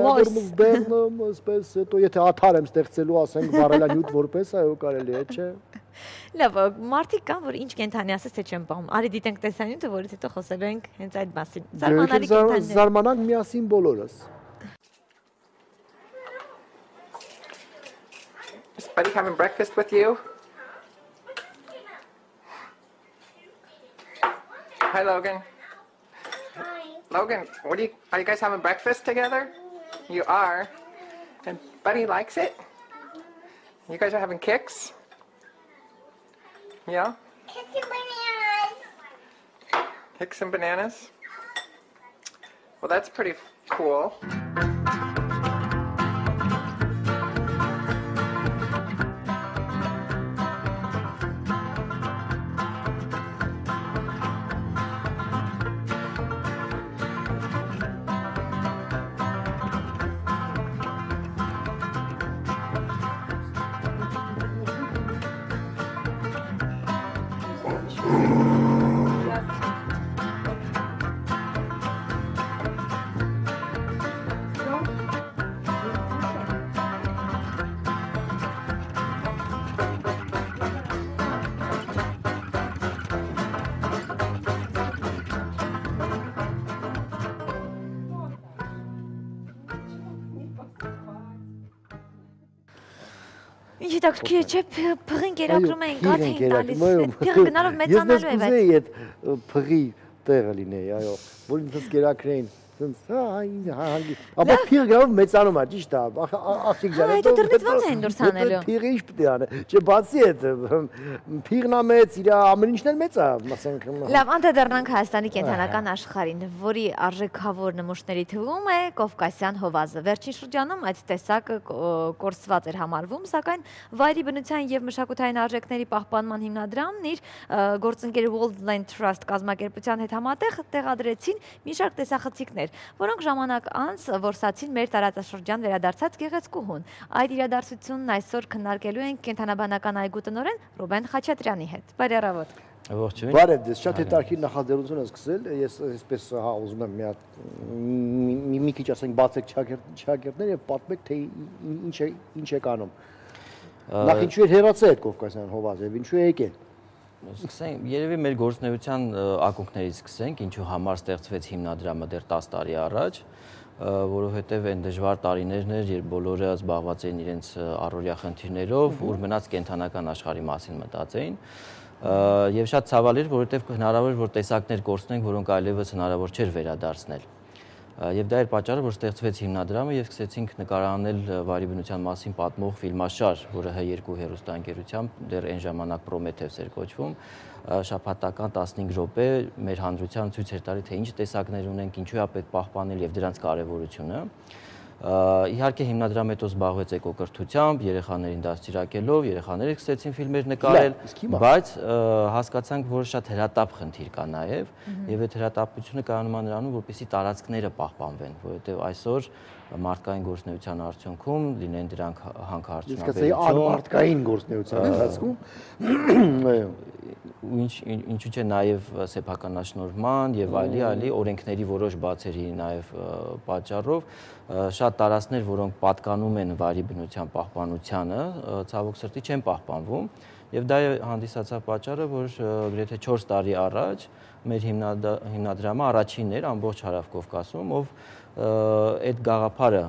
Speaker 3: որմզդեղն, ասպես, հետո եթե աթար եմ ստեղծելու, ասենք, վարելանյութ որպես, այո, կարելի է, չէ։
Speaker 2: Լավ, մարդիկ կան, որ ինչ կենդանի ասես, թե չեմ պահում։ Արի դիտենք տեսանյութը, որից հետո խոսելու ենք հենց այդ մասին։ Զարմանալի կենդանիներ։
Speaker 3: Զարմանանք միասին բոլորս։
Speaker 16: Is Buddy having breakfast with you? Hi, Logan. Hi. Logan, are you guys having breakfast together? You are. And Buddy likes it? You guys are having kicks? Yeah?
Speaker 17: Kicks and bananas.
Speaker 16: Kicks and bananas? Well, that's pretty cool.
Speaker 2: Ինչ հետաքրքիր է, չէ, փղին կերակրում են, գաթ էին տալիս, փղը գնալով մեծանալու է, բայց։
Speaker 3: Ես կուզեի այդ փղի տեղը լինեի, այո, որ ինձ կերակրեին, ապա փիղը գրավ մեծանում է, ճիշտ է, աղջիկ ջան,
Speaker 2: հետո դրնից ոնց էին դուրս անելու։
Speaker 3: Փիղը ինչ պետք է անը, չէ, բացի այդ փիղն է մեծ, իր ամեն ինչն էլ մեծ է, ասենք։
Speaker 2: Լավ, անդրադառնանք Հայաստանի կենդանական աշխարհին, որի արժեքավոր նմուշների թվում է Կովկասյան հովազը։ Վերջին շրջանում այդ տեսակը կորսված էր համարվում, սակայն վայրի բնության եւ մշակութային արժեքների պահպանման հիմնադրամն իր գործընկեր Wildland Trust կազմակերպության հետ համատեղ տեղադրեցին մի շարք տեսախցիկներ, որոնք ժամանակ անց որսացին մեր տարածաշրջան վերադարձած գեղեցկուհուն։ Այդ իրադարձությունն այսօր քննարկելու ենք կենդանաբանական այգու տնօրեն Ռուբեն Խաչատրյանի հետ։ Բարի առավոտ։
Speaker 3: Ողջույն։ Բարև ձեզ, շատ հետաքրքիր նախաձեռնություն ես սկսել, ես այսպես հա ուզում եմ մի քիչ ասենք բացեք ճակերտներ եւ պատմեք թե ինչ եք անում։ Նախ ինչու է հեռացել այդ Կովկասյան հովազը եւ ինչու է եկել։
Speaker 18: Սկսենք, երևի մեր գործունեության ակունքներից սկսենք, ինչու համար ստեղծվեց հիմնադրամը դեռ 10 տարի առաջ, որովհետև այն դժվար տարիներն էր, երբ բոլորը զբաղված էին իրենց առօրյա խնդիրներով, ուր մնաց կենթանական աշխարհի մասին մտածեին։ Եվ շատ ցավալի էր, որովհետև հնարավոր էր, որ տեսակներ կորցնենք, որոնք այլևս հնարավոր չէր վերադարձնել։ Եվ դա էր պատճառը, որ ստեղծվեց հիմնադրամը եւ սկսեցինք նկարահանել վարի բնության մասին պատմող ֆիլմաշար, որը H2 հեռուստաընկերությամբ դեռ այն ժամանակ Prometheus էր կոչվում, շաբաթական 15 րոպե մեր հանրությանը ցույց էր տալի, թե ինչ տեսակներ ունենք, ինչու է պետք պահպանել եւ դրանց կարեւորությունը։ Իհարկե հիմնադրամը հետո զբաղվեց էկոկրթությամբ, երեխաներին դաստիարակելով, երեխաները սկսեցին ֆիլմեր նկարել, բայց հասկացանք, որ շատ հրատապ խնդիր կա նաև, եւ այդ հրատապությունը կայանում է նրանում, որպեսզի տարածքները պահպանվեն, որովհետեւ այսօր մարդկային գործունեության արդյունքում լինեն դրանք հանքարդյունաբերություն,
Speaker 3: անմարդկային գործունեության ընթացքում
Speaker 18: ինչու՞ չէ նաև սեփականաշնորհման եւ այլի օրենքների որոշ բացերի նաև պատճառով շատ տարածքներ, որոնք պատկանում են վարի բնության պահպանությանը, ցավոք սրտի չեն պահպանվում եւ դա հանդիսացավ պատճառը, որ գրեթե 4 տարի առաջ մեր հիմնադրամը առաջինն էր ամբողջ Հարավ Կովկասում, ով այդ գաղափարը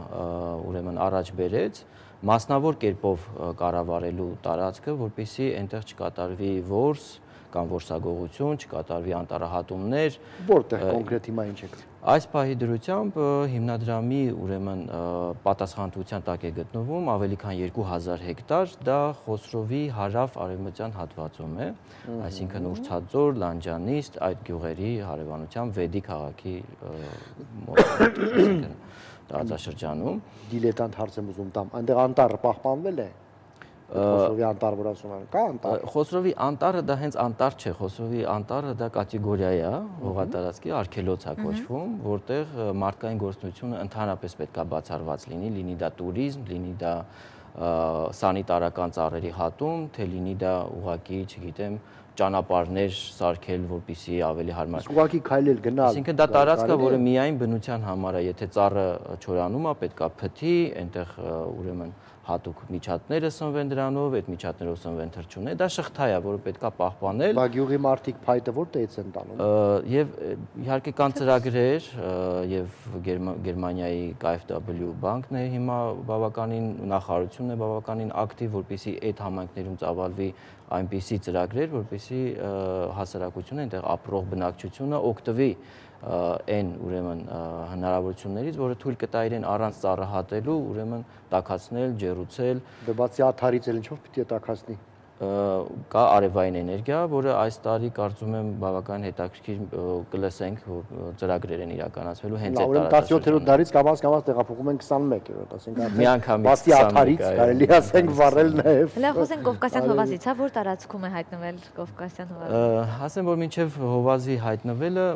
Speaker 18: ուրեմն առաջ բերեց մասնավոր կերպով կառավարելու տարածքը, որպեսզի այնտեղ չկատարվի որս կամ որսագողություն, չկատարվի անտառահատումներ,
Speaker 3: որտեղ կոնկրետ հիմա ինչ եք։
Speaker 18: Այս պահի դրությամբ հիմնադրամի ուրեմն պատասխանատվության տակ է գտնվում ավելի քան 2000 հեկտար, դա Խոսրովի հարավ-արևմտյան հատվածում է, այսինքն Ուրցաձոր, Լանջանիստ, այդ գյուղերի հարևանությամբ Վեդի քաղաքի տարածաշրջանում։
Speaker 3: Դիլետանտ հարց եմ ուզում տամ, այնտեղ անտառը պահպանվել է։ Խոսրովի անտառ որ ասում են, կա անտառ։
Speaker 18: Խոսրովի անտառը դա հենց անտառ չէ, Խոսրովի անտառը դա կատեգորիա է, հողատարածքի արգելոց է կոչվում, որտեղ մարդկային գործունեությունը ընդհանրապես պետք է բացառված լինի դա տուրիզմ, լինի դա սանիտարական ծառերի հատում, թե լինի դա ուղղակի, չգիտեմ, ճանապարհներ սարքել, որպեսզի ավելի հարմար։
Speaker 3: Ուղղակի քայլել գնալ։
Speaker 18: Այսինքն դա տարածք է, որը միայն բնության համար է, եթե ծառը չորանում է, պետք է փթի, այնտեղ ուրեմն հատուկ միջատները սնվեն դրանով, այդ միջատներով սնվեն թռչուններ, դա շղթա է, որը պետք է պահպանել։
Speaker 3: Բա գյուղի մարդիկ փայտը որտեղից են տանում։
Speaker 18: Եվ իհարկե կան ծրագրեր, եւ Գերմանիայի KfW բանկն է հիմա բավականին նախարարությունն է բավականին ակտիվ, որպեսզի այդ համայնքներում ծավալվի այնպիսի ծրագրեր, որպեսզի հասարակությունը, այնտեղ ապրող բնակչությունը օգտվի այն ուրեմն հնարավորություններից, որը թույլ կտա իրեն առանց ծառահատելու, ուրեմն տաքացնել, ջեռուցել։
Speaker 3: Դե բացի աթարից էլ ինչով պիտի տաքացնի։
Speaker 18: Կա արևային էներգիա, որը այս տարի կարծում եմ բավական հետաքրքիր կլսենք, որ ծրագրեր են իրականացվելու հենց այդ
Speaker 3: տարածաշրջանում։ 17-րդ դարից կամաց տեղափոխում են 21-րդ,
Speaker 18: ասենք
Speaker 3: բացի աթարից կարելի ասենք վառել նաև։
Speaker 2: Հələ խոսենք Կովկասյան հովազից, հա, որ տարածքում է հայտնվել Կովկասյան հովազը։
Speaker 18: Ասեմ, որ մինչև հովազի հայտնվելը,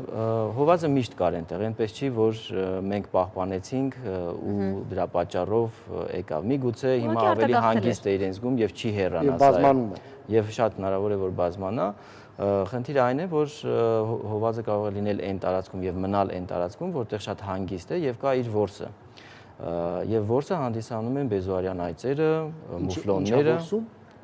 Speaker 18: հովազը միշտ կար այնտեղ, այնպես չի, որ մենք պահպանեցինք ու դրա պատճառով եկավ։ Միգուցե հիմա ավելի հանգիստ է իրեն զգում եւ չի հեռանա եւ շատ հնարավոր է որ բազմանա, խնդիրը այն է, որ հովազը կարող է լինել այն տարածքում եւ մնալ այն տարածքում, որտեղ շատ հանգիստ է եւ կա իր որսը։ Եվ որսը հանդիսանում են բեզուարյան այծերը, մուֆլոնները,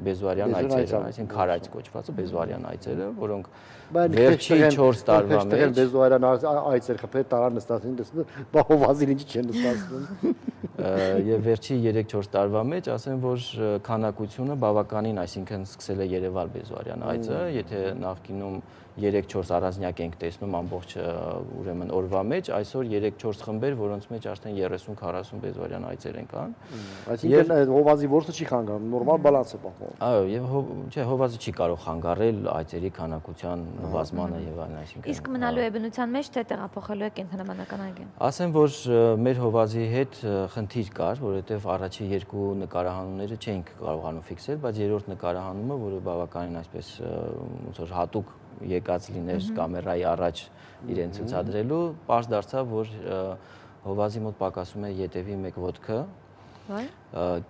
Speaker 18: բեզուարյան այծերը, այսինքն քարայծ կոչվածը բեզուարյան այծերը, որոնք վերջի 4 տարվա մեջ
Speaker 3: բեզուարյան այծեր խփել տարան նստածին տեսնում, բա հովազին ինչի չեն նստածում։
Speaker 18: Եվ վերջի 3-4 տարվա մեջ ասեմ, որ քանակությունը բավականին, այսինքն սկսել է երևալ բեզուարյան այծը, եթե նախկինում 3-4 առանձնյակ ենք տեսնում ամբողջ ուրեմն օրվա մեջ, այսօր 3-4 խմբեր, որոնց մեջ արդեն 30-40 բեզուարյան այծեր են կան։
Speaker 3: Այսինքն հովազի որսը չի խանգարում, նորմալ բալանս է պահպանում։
Speaker 18: Այո, եւ չէ, հովազը չի կարող խանգարել այծերի քանակության նվազմանը եւ այլն, այսինքն։
Speaker 2: Իսկ մնալու է բնության մեջ, թե տեղափոխելու է կենտրոնաբանական այգին։
Speaker 18: Ասեմ, որ մեր հովազի հետ խնդիր կար, որովհետեւ առաջի երկու նկարահանումները չէինք կարողանում ֆիքսել, բայց երրորդ նկարահանումը, որը բավականին այսպես ոնց որ հատուկ եկած լիներ կամերայի առաջ իրեն ցուցադրելու, պարզ դարձավ, որ հովազի մոտ պակասում է ետևի մեկ ոտքը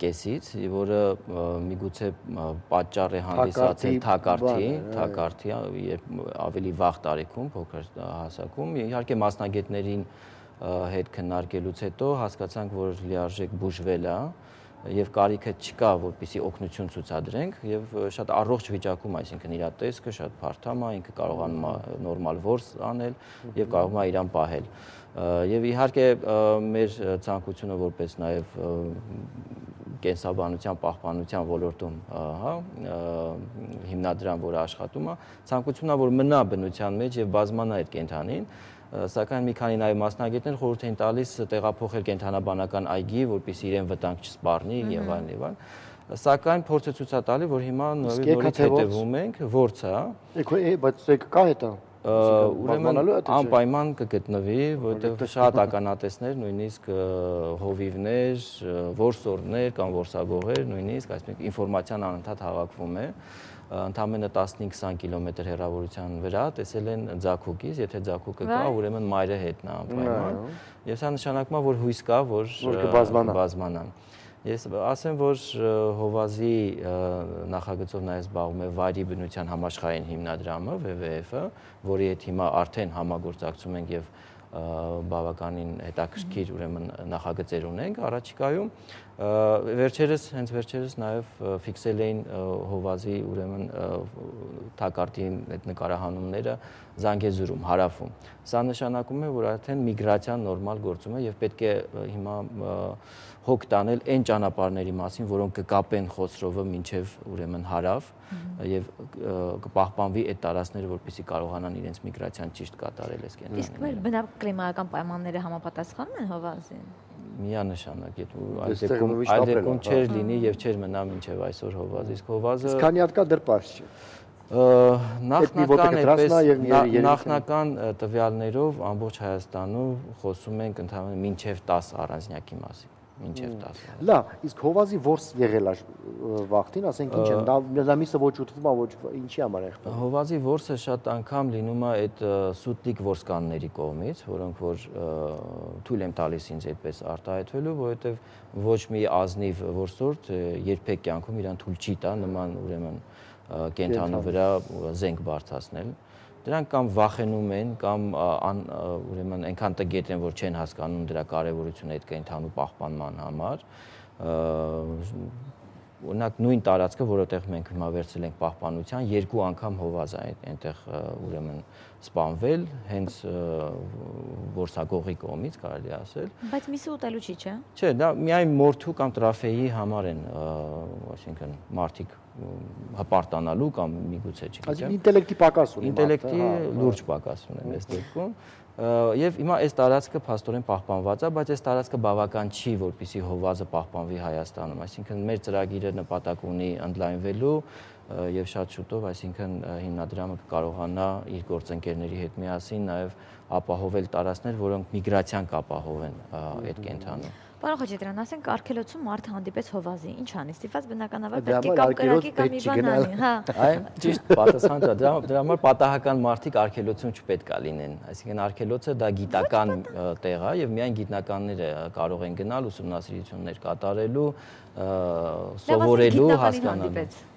Speaker 18: կեսից, որը միգուցե պատճառ է հանդիսացել թակարդի, ավելի վաղ տարիքում, փոքր հասակում, իհարկե մասնագետներին հետ քննարկելուց հետո հասկացանք, որ լիարժեք բուժվել է եւ կարիքը չկա, որպեսզի օգնություն ցուցադրենք եւ շատ առողջ վիճակում, այսինքն իր տեսքը շատ բարդ է, ինքը կարողանում է նորմալ որս անել եւ կարողում է իրան պահել։ Եվ իհարկե մեր ցանկությունը որպես նաեւ կենսաբանության պահպանության ոլորտում, հա, հիմնադրամ, որը աշխատում է, ցանկությունն է, որ մնա բնության մեջ եւ բազմանա այդ կենդանին, սակայն մի քանի նաեւ մասնագետներ խորհուրդ են տալիս տեղափոխել կենդանաբանական այգի, որպեսզի իրեն վտանգ չսպառնի եւ այլն եւ այլն։ Սակայն փորձը ցույց է տալի, որ հիմա նորից հետևում ենք, որցա։
Speaker 3: Բայց կա հետո
Speaker 18: ուրեմն անպայման կգտնվի, որովհետև շատ ականատեսներ, նույնիսկ հովիվներ, որսորդներ կամ որսագողեր, նույնիսկ այսպես ինֆորմացիան անընդհատ հավաքվում է, ընդամենը 15-20 կիլոմետր հեռավորության վրա տեսել են ձագուկից, եթե ձագուկը կա, ուրեմն մայրը հետն է անպայման, եւ սա նշանակում է, որ հույս կա, որ կբազմանան։ Ես ասեմ, որ Հովազի նախագծով նաև զբաղվում է Վայրի բնության համաշխարհային հիմնադրամը, WWF-ը, որի հետ հիմա արդեն համագործակցում ենք եւ բավականին հետաքրքիր ուրեմն նախագծեր ունենք առաջիկայում։ Հենց վերջերս նաև ֆիքսել էին Հովազի ուրեմն թակարդի այդ նկարահանումները Զանգեզուրում, հարավում։ Սա նշանակում է, որ արդեն միգրացիան նորմալ գործում է եւ պետք է հիմա հոգ տանել այն ճանապարհների մասին, որոնք կկապեն Խոսրովը մինչև ուրեմն հարավ եւ կպահպանվի այդ տարածքները, որպեսզի կարողանան իրենց միգրացիան ճիշտ կատարել այս կենտրոնները։
Speaker 2: Իսկ մեր բնակլիմայական պայմանները համապատասխանում են Հովազին։
Speaker 18: Միանշանակ, այլ դեպքում չէր լինի եւ չէր մնա մինչեւ այսօր Հովազը։ Իսկ Հովազը
Speaker 3: քանի հատ կա դեռ պարզ չէ։
Speaker 18: Նախնական տվյալներով ամբողջ Հայաստանում խոսում ենք ընդհանրապես մինչև 10 առանձնյակի մասին, մինչև 10։
Speaker 3: Լավ, իսկ Հովազի որս եղել է վախտին, ասենք ինչ է, դա միսը ոչ ուտվում է, ոչ ինչի համար է։
Speaker 18: Հովազի որսը շատ անգամ լինում է այդ սուտլիկ որսկանների կողմից, որոնք որ թույլ եմ տալիս ինձ այդպես արտահայտվելու, որովհետև ոչ մի ազնիվ որսորդ երբեք կյանքում իրան թույլ չի տա նման ուրեմն կենթանու վրա զենք բարձրացնել։ Դրանք կամ վախենում են, կամ ուրեմն այնքան տգետ են, որ չեն հասկանում դրա կարևորությունը այդ կենթանու պահպանման համար։ Օրինակ նույն տարածքը, որովհետև մենք հիմա վերցրել ենք պահպանության, 2 անգամ Հովազ է այնտեղ ուրեմն սպանվել, հենց որսագողի կողմից կարելի ասել։
Speaker 2: Բայց միսը ուտելու չի, չէ՞։
Speaker 18: Չէ, դա միայն մորթու կամ տրաֆեի համար են, այսինքն մարդիկ հպարտանալու կամ միգուցե չգիտեմ։
Speaker 3: Այսինքն ինտելեկտի պակաս ունի։
Speaker 18: Ինտելեկտի լուրջ պակաս ունեն այս դեպքում։ Եվ հիմա այս տարածքը փաստորեն պահպանված է, բայց այս տարածքը բավական չի, որպեսզի Հովազը պահպանվի Հայաստանում, այսինքն մեր ծրագիրը նպատակ ունի ընդլայնվելու եւ շատ շուտով, այսինքն հիմնադրամը կարողանա իր գործընկերների հետ միասին նաեւ ապահովել տարածքներ, որոնք միգրացիան կապահովեն այդ կենթանու։
Speaker 2: Պարոն Խոչատրյան, ասենք արգելոցում մարդը հանդիպեց Հովազի, ինչ անի, ստիպված բնականաբար պետք է կամ կրակի կամ մի բան անի, հա։
Speaker 18: Այն ճիշտ պատասխանն է, դրա համար պատահական մարդիկ արգելոցում չպետք է լինեն, այսինքն արգելոցը դա գիտական տեղ է եւ միայն գիտնականները կարող են գնալ ուսումնասիրություններ կատարելու, սովորելու, հասկանալու։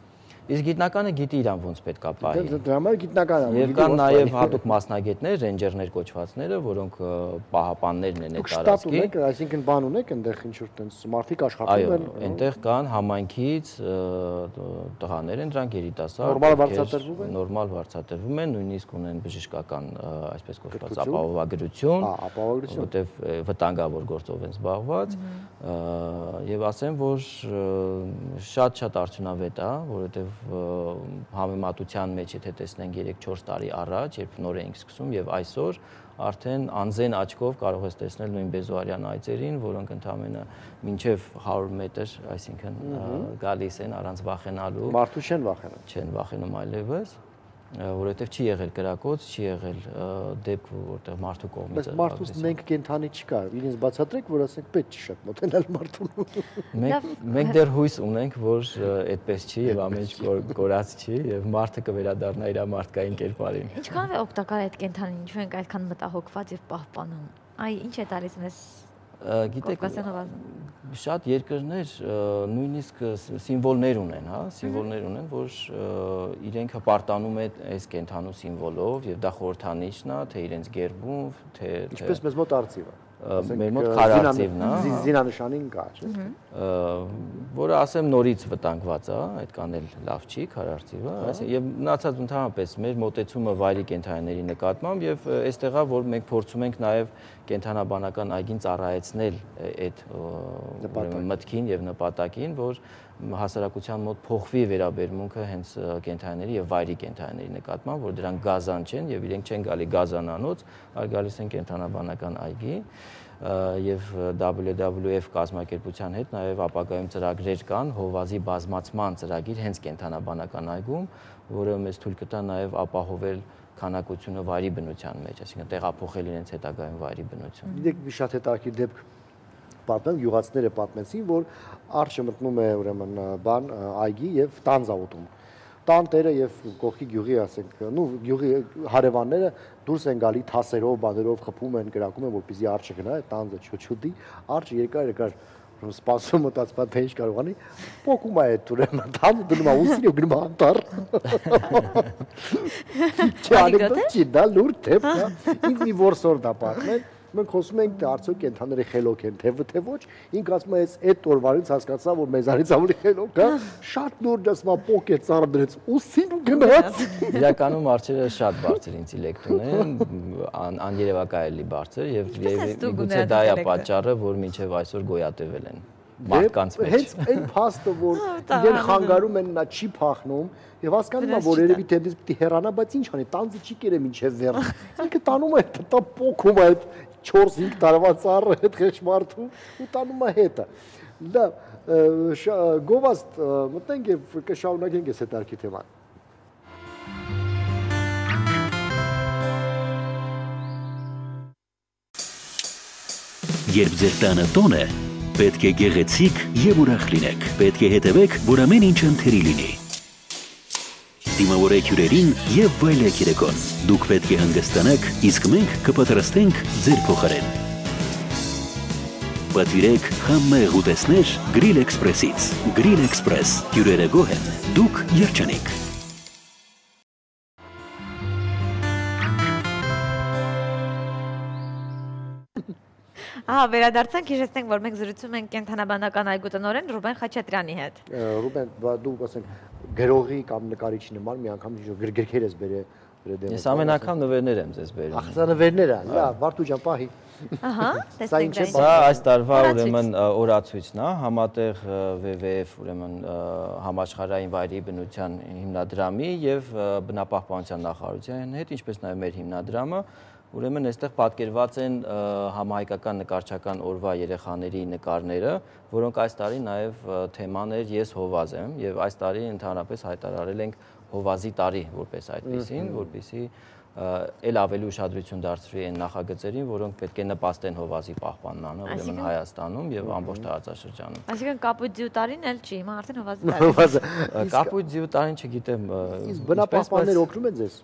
Speaker 18: Իսկ գիտնականը գիտի իրան ոնց պետք է պահի։
Speaker 3: Դրա համար գիտնականը։
Speaker 18: Եվ կան նաև հատուկ մասնագետներ, ռեյնջերներ կոչվածները, որոնք պահապաններն են այդ տարածքի։
Speaker 3: Շտատ ունեք, այսինքն բան ունեք այնտեղ ինչ-որ տենց մարդիկ աշխատում են։
Speaker 18: Այո, այնտեղ կան համայնքից տղաներ են, դրանք երիտասարդ։
Speaker 3: Նորմալ վարձատրվում են։
Speaker 18: Նորմալ վարձատրվում են, նույնիսկ ունեն բժշկական, այսպես կոչված ապահովագրություն, որտեղ վտանգավոր գործով են զբաղված։ Եվ ասեմ, որ շատ արդյունավետ է, որովհետև համեմատության մեջ եթե տեսնենք 3-4 տարի առաջ, երբ նոր էինք սկսում եւ այսօր արդեն անձեն աչքով կարող ես տեսնել նույն Բեզոարյան այծերին, որոնք ընդամենը մինչև 100 մետր, այսինքն գալիս են առանց վախենալու։
Speaker 3: Մարդու չեն վախենում։
Speaker 18: Չեն վախենում այլևս, որովհետև չի եղել կրակոց, չի եղել դեպք, որտեղ մարդու կողմից։
Speaker 3: Բայց մարդուց մենք կենթանի չկա, իրենց բացատրեք, որ ասենք պետք չի շատ մոտենալ մարդուն։
Speaker 18: Մենք դեռ հույս ունենք, որ այդպես չի եւ ամեն ինչ կորած չի եւ մարդը կվերադառնա իր մարդկային կերպարին։
Speaker 2: Ինչքան է օգտակար այդ կենթանին, ինչու ենք այդքան մտահոգված եւ պահպանում։ Այ ինչ է տալիս մեզ։
Speaker 18: Գիտեք, շատ երկրներ նույնիսկ սիմվոլներ ունեն, հա, սիմվոլներ ունեն, որ իրենք հպարտանում են այս կենթանու սիմվոլով եւ դա խորհրդանիշն է, թե իրենց գերբում, թե
Speaker 3: ինչպես մեզ մոտ արծիվը։
Speaker 18: Մեր մոտ քարարծիվն է։
Speaker 3: Զինանշանին կա, չէ՞։
Speaker 18: որը ասեմ նորից վտանգված է, այդքան էլ լավ չի քարարծիվը, եւ մնացած ընդհանրապես մեր մոտեցումը վայրի կենդանիների նկատմամբ եւ այստեղա որ մենք փորձում ենք նաեւ կենդանաբանական այգին ծառայեցնել այդ մտքին եւ նպատակին, որ հասարակության մոտ փոխվի վերաբերմունքը հենց կենդանիների եւ վայրի կենդանիների նկատմամբ, որ դրանք գազան չեն եւ իրենք չեն գալի գազանանոց, այլ գալիս են կենդանաբանական այգի եւ WWF կազմակերպության հետ նաեւ ապագայում ծրագրեր կան հովազի բազմացման ծրագիր հենց կենդանաբանական այգում, որը մեզ թույլ կտա նաեւ ապահովել քանակությունը վայրի բնության մեջ, այսինքն տեղափոխել իրենց հետագայում վայրի բնություն։
Speaker 3: Գիտեք, մի շատ հետաքրքիր դեպք պատմեմ, գյուղացիները պատմեցին, որ արջը մտնում է ուրեմն բան այգի եւ տանձ է ուտում։ Տան տերը եւ կողքի գյուղի, ասենք, գյուղի հարևանները դուրս են գալի թասերով, բաներով խփում են, կրակում են, որպեսզի արջը գնա, տանձը չուտի, արջը երկար սպասում մտածում թե ինչ կարողանի, փոկում է այդ ուրեմն տանը դնում է ուսին եւ գնում է անտառ։ Չի ալիգոտը չի դա լուրջ դեպք է։ Ինձ մի որսոր դա պատմել։ Մենք խոսում ենք թե արդյոք կենդանիները խելոք են, թե ոչ, ինք ասում է այդ օրվանից հասկացա, որ մեզանից ավելի խելոք է, շատ լուրջ ասում է պոկե ծառ դրեց ուսին ու գնաց։
Speaker 18: Իրականում արջերը շատ բարձր ինտելեկտ ունեն, աներևակայելի բարձր եւ միգուցե դա է պատճառը, որ մինչեւ այսօր գոյատևել են մարդկանց մեջ։
Speaker 3: Հենց այն փաստը, որ իրեն խանգարում են, նա չի փախնում եւ հասկանում է, որ երևի դեպից պիտի հեռանա, բայց ինչ անի, տանձը չի կերե մինչեւ վեր։ Ինքը տանում է, դա պոկում է 4-5 տարվա ծառը հետ խեշմարթում ու տանում է հետը։ Դա գովաստ մտնենք եւ կշարունակենք այս հետարքի թեման։
Speaker 1: Երբ ձեր տանը տոն է, պետք է գեղեցիկ եւ ուրախ լինեք։ Պետք է հետևեք, որ ամեն ինչ ընթերի լինի։ Դիմավորեք հյուրերին եւ վայելեք երեկոն։ Դուք պետք է հանգստանաք, իսկ մենք կպատրաստենք ձեր փոխարեն։ Պատվիրեք համեղ ուտեսներ Grill Express-ից։ Grill Express, հյուրերը գոհ են, դուք երջանիկ։
Speaker 2: Վերադարձանք, հիշեցնենք, որ մենք զրուցում ենք կենդանաբանական այգու տնօրեն Ռուբեն Խաչատրյանի հետ։
Speaker 3: Ռուբեն, դու ասենք գրողի կամ նկարիչի նման մի անգամ գրքեր ես բերել։
Speaker 18: Ես ամեն անգամ նվերներ եմ ձեզ բերում։
Speaker 3: Ախ, նվերները, լավ, Վարդու ջան, պահի։
Speaker 2: Ահա, տեսնենք դա։
Speaker 18: Սա այս տարվա ուրեմն օրացույցն է, համատեղ WWF ուրեմն համաշխարհային վայրի բնության հիմնադրամի եւ բնապահպանության նախարարության հետ, ինչպես նաեւ մեր հիմնադրամը ուրեմն այստեղ պատկերված են համահայկական նկարչական օրվա երեխաների նկարները, որոնք այս տարի նաև թեման էր ես հովազ եմ եւ այս տարի ընդհանրապես հայտարարել ենք հովազի տարի որպես այդպեսին, որպեսզի ել ավելի ուշադրություն դարձվի այն նախագծերին, որոնք պետք է նպաստեն հովազի պահպանմանը ուրեմն Հայաստանում եւ ամբողջ տարածաշրջանում։
Speaker 2: Այսինքն կապույտ ձյու տարին էլ չի, հիմա արդեն հովազի տարի։
Speaker 18: Կապույտ ձյու տարին չգիտեմ։
Speaker 3: Բնապահպանները օգնում են ձեզ։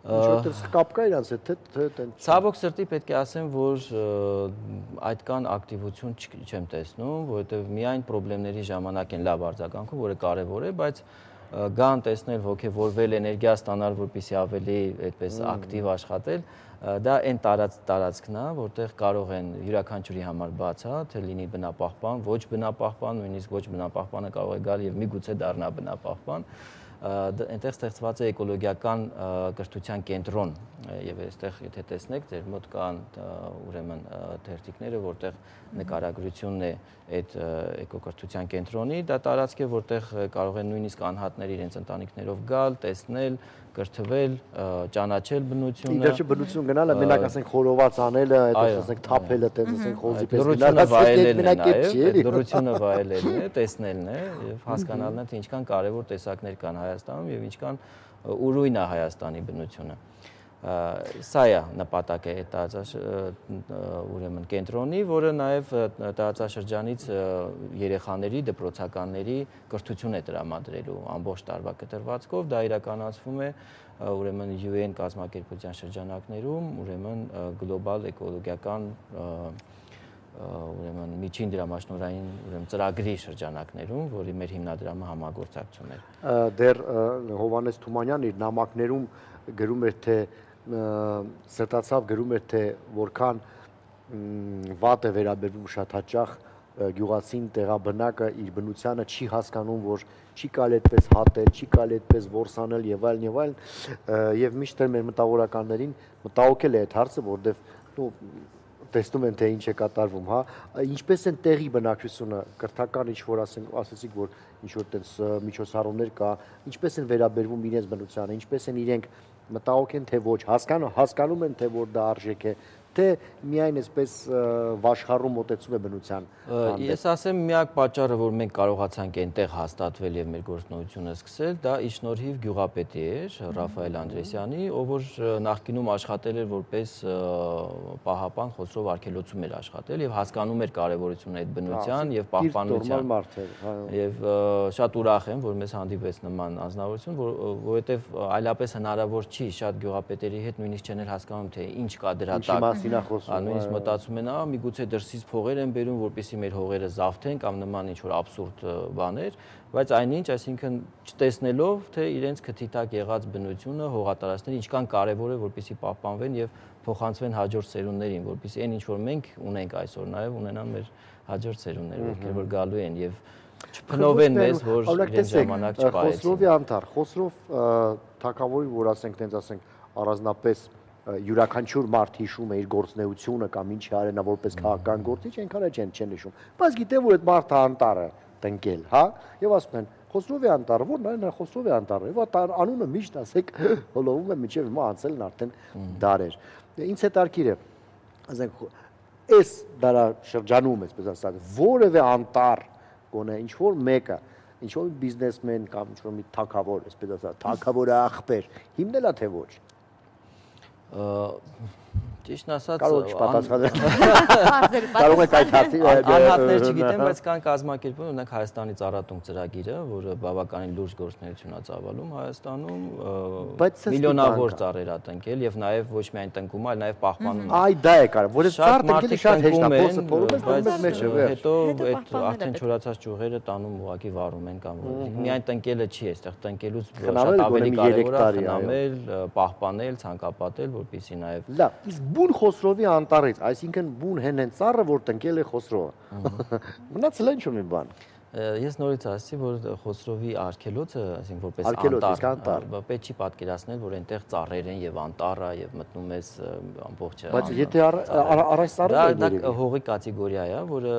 Speaker 3: Ինչու՞ կապ կա իրանց հետ, թե
Speaker 18: ցավոք սրտի պետք է ասեմ, որ այդքան ակտիվություն չեմ տեսնում, որովհետև միայն խնդիրների ժամանակ են լավ արձագանքում, որը կարևոր է, բայց գան տեսնել, ոգևորվել, էներգիա ստանալ, որպեսզի ավելի այդպես ակտիվ աշխատել, դա այն տարածքն է, որտեղ կարող են յուրաքանչյուրի համար բաց է, թե լինի բնապահպան, ոչ բնապահպան, նույնիսկ ոչ բնապահպանը կարող է գալ եւ միգուցե դառնա բնապահպան, այնտեղ ստեղծված է էկոլոգիական կրթության կենտրոն եւ այստեղ եթե տեսնեք ձեր մոտ կան ուրեմն թերթիկները, որտեղ նկարագրությունն է այդ էկոկրթության կենտրոնի, դա տարածք է, որտեղ կարող են նույնիսկ անհատներ իրենց ընտանիքներով գալ, տեսնել, կրթվել, ճանաչել բնությունը։
Speaker 3: Իդեպ բնություն գնալը, մենակ ասենք խորոված անելը, այդպես ասենք թափելը, տենց ասենք խոզի պես
Speaker 18: գնալը, դրությունը վայելելն է, տեսնելն է եւ հասկանալն է, թե ինչքան կարեւոր տեսակներ կան Հայաստանում եւ ինչքան ուրույն է Հայաստանի բնությունը։ Սա է նպատակը այդ ուրեմն կենտրոնի, որը նաև տարածաշրջանից երեխաների, դպրոցականների կրթություն է տրամադրելու ամբողջ տարվա կտրվածքով, դա իրականացվում է ուրեմն UN կազմակերպության շրջանակներում, ուրեմն գլոբալ էկոլոգիական ուրեմն միջին դրամաշնորհային ուրեմն ծրագրի շրջանակներում, որի մեր հիմնադրամը համագործակցում էր։
Speaker 3: Դեռ Հովհաննես Թումանյանն իր նամակներում գրում էր, թե սրտացավ գրում էր, թե որքան վատ է վերաբերվում շատ հաճախ գյուղացին տեղաբնակը իր բնությանը չի հասկանում, որ չի կարելի այդպես հատել, չի կարելի այդպես որսանել եւ այլն, եւ միշտ էլ մեր մտավորականներին մտահոգել է այդ հարցը, որովհետեւ տեսնում են թե ինչ է կատարվում, հա, ինչպես են տեղի բնակչությունը կրթական ինչ-որ ասեցիք, որ ինչ-որ տես միջոցառումներ կա, ինչպես են վերաբերվում իրենց բնությանը, ինչպես են իրենք մտահոգ են թե ոչ, հասկանում են թե որ դա արժեք է, թե միայն այսպես վաշխառում մոտեցում է բնության։
Speaker 18: Ես ասեմ միակ պատճառը, որ մենք կարողացանք այնտեղ հաստատվել եւ մեր գործունեությունը սկսել, դա ի շնորհիվ գյուղապետի էր Ռաֆայել Անդրեսյանի, ով որ նախկինում աշխատել էր որպես պահապան Խոսրով արգելոցում էր աշխատել եւ հասկանում էր կարեւորությունը այդ բնության եւ պահպանության։ Եվ շատ ուրախ եմ, որ մեզ հանդիպեց նման անձնավորություն, որովհետեւ այլապես հնարավոր չի շատ գյուղապետերի հետ նույնիսկ չեն հասկանում թե ինչ կա դրա տակ։ Նույնիսկ մտածում են, միգուցե դրսից փողեր են բերում, որպեսզի մեր հողերը զավթեն կամ նման ինչ-որ աբսուրդ բաներ, բայց այնինչ, այսինքն չտեսնելով, թե իրենց քթի տակ եղած բնությունը, հողատարածքները ինչքան կարևոր է, որպեսզի պահպանվեն եւ փոխանցվեն հաջորդ սերունդներին, որպեսզի այն ինչ որ մենք ունենք այսօր, նաեւ ունենան մեր հաջորդ սերունդները, ովքեր որ գալու են եւ չփնովեն մեզ, որ իրեն ժամանակ չպահեցին։
Speaker 3: Խոսրովի անտառ, Խոսրով թագավորի, որ ասենք, տենց ասենք, առանձնապես յուրաքանչյուր մարդ հիշում է իր գործնեությունը կամ ինչ արենա որպես քաղաքական գործիչ, այնքան էլ չեն հիշում։ Բայց գիտե որ այդ մարդը անտառը տնկել, հա, եւ ասում են Խոսրովի անտառը, որն է նա Խոսրովի անտառը, եւ անունը միշտ ասեք հոլովում է միջև հիմա անցել են արդեն դարեր։ Ինչ հետարքիր է, ասենք, այս դարաշրջանում, այսպես ասած, որևէ անտառ գոնե ինչ որ մեկը, ինչ որ բիզնեսմեն կամ ինչ որ մի թագավոր, այսպես ասած, թագավորը ախպեր, հիմնել է թե ոչ։
Speaker 18: Ճիշտն ասած,
Speaker 3: կարող եք այդ հարցի
Speaker 18: անհատներ չգիտեմ, բայց կան կազմակերպում, ունենք Հայաստանից Արատունք ծրագիրը, որը բավականին լուրջ գործունեություն է ծավալում Հայաստանում, միլիոնավոր ծառեր է տնկել եւ նաեւ ոչ միայն տնկում, այլ նաեւ պահպանում։
Speaker 3: Այ դա է կարը, որը ծառ տնկելը շատ հեշտ է, փոսը փորում է, մեջ է։
Speaker 18: Հետո այդ արդեն չորացած ճյուղերը տանում ուղակի վառում են կամ միայն տնկելը չի, այստեղ տնկելուց շատ ավելի կարեւոր է խնամել, պահպանել, ցանկապատել, որպեսզի նաեւ
Speaker 3: լավ, իսկ բուն Խոսրովի անտառից, այսինքն բուն հեն ծառը, որ տնկել է Խոսրովը։ Մնացել է ինչ-որ մի բան։
Speaker 18: Ես նորից ասացի, որ Խոսրովի արգելոցը, այսինքն որպես անտառ, պետք չի պատկերացնել, որ այնտեղ ծառեր են եւ անտառը եւ մտնում ես ամբողջը։
Speaker 3: Բայց եթե առաջ ծառեր
Speaker 18: դա հողի կատեգորիա է, որը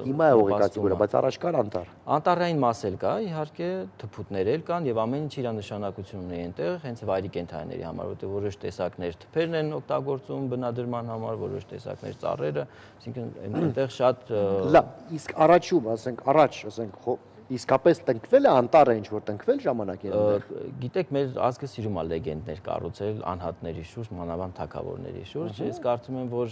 Speaker 3: հիմա է հողի կատեգորիա, բայց առաջ կար անտառ։
Speaker 18: Անտառային մաս էլ կա, իհարկե, թփուտներ էլ կան եւ ամեն ինչ իր նշանակություն ունի այնտեղ, հենց վայրի կենդանիների համար, որտեղ որոշ տեսակներ թփերն են օգտագործում բնադրման համար, որոշ տեսակներ ծառերը, այսինքն այնտեղ շատ
Speaker 3: լավ, իսկ առաջում, ասենք իսկապես տնկվել է անտառը ինչ որ տնկվել ժամանակի ընթացքում։
Speaker 18: Գիտեք, մեր ազգը սիրում է լեգենդներ կառուցել անհատների շուրջ, մանավանդ թագավորների շուրջ։ Ես կարծում եմ, որ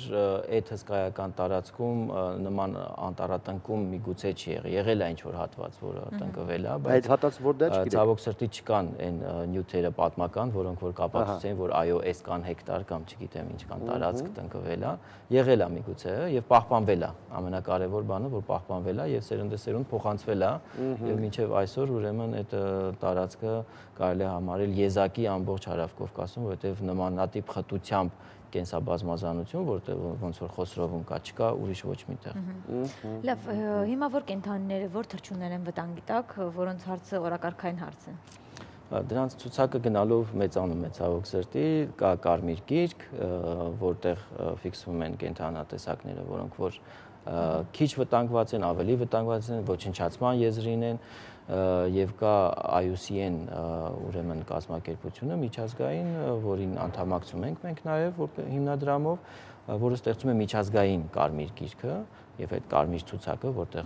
Speaker 18: այդ հսկայական տարածքում նման անտառատնկում միգուցե չի եղել է ինչ որ հատված, որը տնկվել է,
Speaker 3: բայց հատած որ դա չգիտեք։
Speaker 18: Ցավոք սրտի չկան այն նյութերը պատմական, որոնք որ կապացուցեն, որ այո, այսքան հեկտար կամ չգիտեմ ինչքան տարածք տնկվել է, եղել է միգուցե եւ պահպանվել է։ Ամենակարևոր բանը, որ պահպանվել է եւ սերնդեսերունդ փոխանցվել է եւ մինչեւ այսօր ուրեմն այդ տարածքը կարելի է համարել եզակի ամբողջ Հարավ Կովկասում, որովհետեւ նմանատիպ խտությամբ կենսաբազմազանություն, որտեղ ոնց որ Խոսրովում կա, չկա ուրիշ ոչ միտեղ։
Speaker 2: Լավ, հիմա որ կենդանիները, որ թռչուններ են վտանգի տակ, որոնց հարցը օրակարգային հարց է։
Speaker 18: Դրանց ցուցակը գնալով մեծանում է ցավոք սրտի, կա կարմիր գիրք, որտեղ ֆիքսվում են կենդանատեսակները, որոնք որ քիչ վտանգված են, ավելի վտանգված են, ոչնչացման եզրին են եւ կա IUCN ուրեմն կազմակերպությունը միջազգային, որին անդամակցում ենք մենք նաեւ հիմնադրամով, որը ստեղծում է միջազգային կարմիր գիրքը եւ այդ կարմիր ցուցակը, որտեղ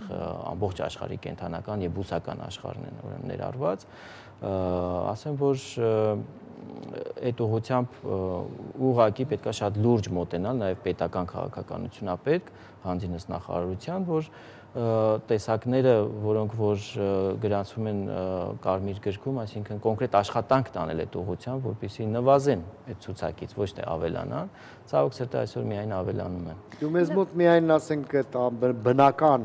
Speaker 18: ամբողջ աշխարհի կենդանական եւ բուսական աշխարհն են ուրեմն ներառված, ասեմ որ այդ ուղղությամբ ուղղակի պետքա շատ լուրջ մոտենալ, նաև պետական քաղաքականություն է պետք, հանձինս նախարարության, որ տեսակները, որոնք որ գրանցվում են կարմիր գրքում, այսինքն կոնկրետ աշխատանք տանել այդ ուղղությամբ, որպեսզի նվազեն այդ ցուցակից, ոչ թե ավելանան, ցավոք սրտի այսօր միայն ավելանում են։
Speaker 3: Դու մեզ մոտ միայն ասենք այդ բնական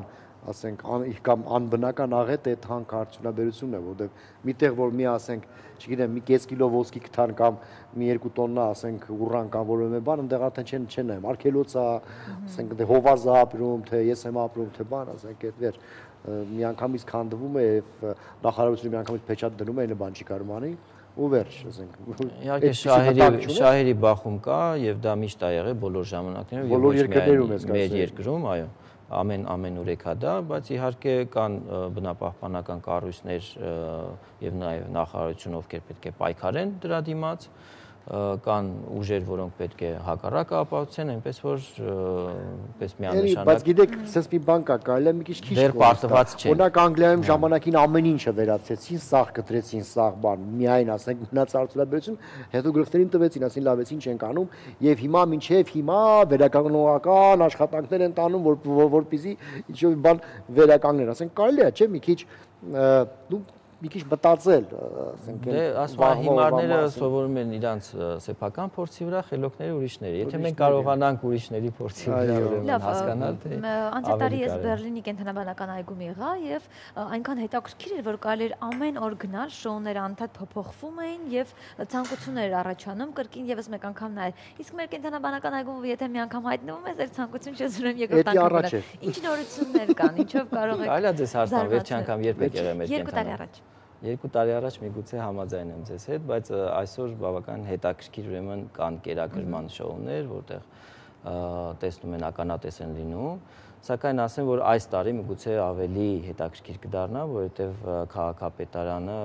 Speaker 3: ասենք կամ անբնական աղետ է թանկ արդյունաբերությունն է, որովհետև միտեղ որ մի ասենք, չգիտեմ, մի կես կիլո ոսկի կթան կամ մի 2 տոննա ասենք ուռան կամ որևէ բան, այնտեղ արդեն չեն նայում, արգելոց է, ասենք դե հովազ է ապրում, թե ես եմ ապրում, թե բան, ասենք այդ վեր միանգամից քանդվում է եւ նախարարությունը միանգամից փեչատ դնում է, այն բան չի կարող անի ու վերջ, ասենք։
Speaker 18: Իհարկե շահերի բախում կա եւ դա միշտ է եղել բոլոր ժամանակներում եւ
Speaker 3: բոլոր երկրներում է
Speaker 18: մեր երկրում, այո, ամենուր եկա դա, բայց իհարկե կան բնապահպանական կառույցներ եւ նաեւ նախարարություն, ովքեր պետք է պայքարեն դրա դիմաց, կան ուժեր, որոնք պետք է հակառակը ապահովեն, այնպես որ պես միանշանակ։ Բայց
Speaker 3: գիտեք, ասես մի բան կա, կարելի է մի քիչ
Speaker 18: դեռ պարտված չէ։
Speaker 3: Օրինակ Անգլիայում ժամանակին ամեն ինչը վերացրեցին, սաղ կտրեցին, սաղ բան, միայն ասենք մնաց արդյունաբերություն, հետո գլխներին տվեցին, ասին լավ, ինչ ենք անում, եւ հիմա մինչեւ հիմա վերականգնողական աշխատանքներ են տանում, որպեսզի ինչ-որ բան վերականգնեն, ասենք կարելի է, չէ՞, մի քիչ մի քիչ մտածել, ասենք
Speaker 18: դե ասում եմ հիմարները սովորում են իրանց սեփական փորձի վրա, խելոքները ուրիշների։ Եթե մենք կարողանանք ուրիշների փորձի վրա ուրեմն հասկանալ, թե
Speaker 2: անցյալ տարի ես Բերլինի կենտրոնաբանական այգում եղա եւ այնքան հետաքրքիր էր, որ կարելի էր ամեն օր գնալ, շոուները անդադ փոփոխվում էին եւ ցանկություններ առաջանում, կրկին եւս մեկ անգամ նայել։ Իսկ մեր կենտրոնաբանական այգում եթե մի անգամ հայտնվում ես, այդ ցանկություն չես ուզում երկրորդ անգամ։ Ինչ նորություններ կան, ինչով կարող եք։
Speaker 18: Այլա ձեզ հարցնեմ, վերջի անգամ երբ եք եղել մեր
Speaker 2: կենտրոնում։
Speaker 18: 2 տարի առաջ միգուցե համաձայն եմ ձեզ հետ, բայց այսօր բավական հետաքրքիր ուրեմն կան կերակրման շոուներ, որտեղ տեսնում են ականատես են լինում, սակայն ասեմ, որ այս տարի միգուցե ավելի հետաքրքիր կդառնա, որովհետև քաղաքապետարանը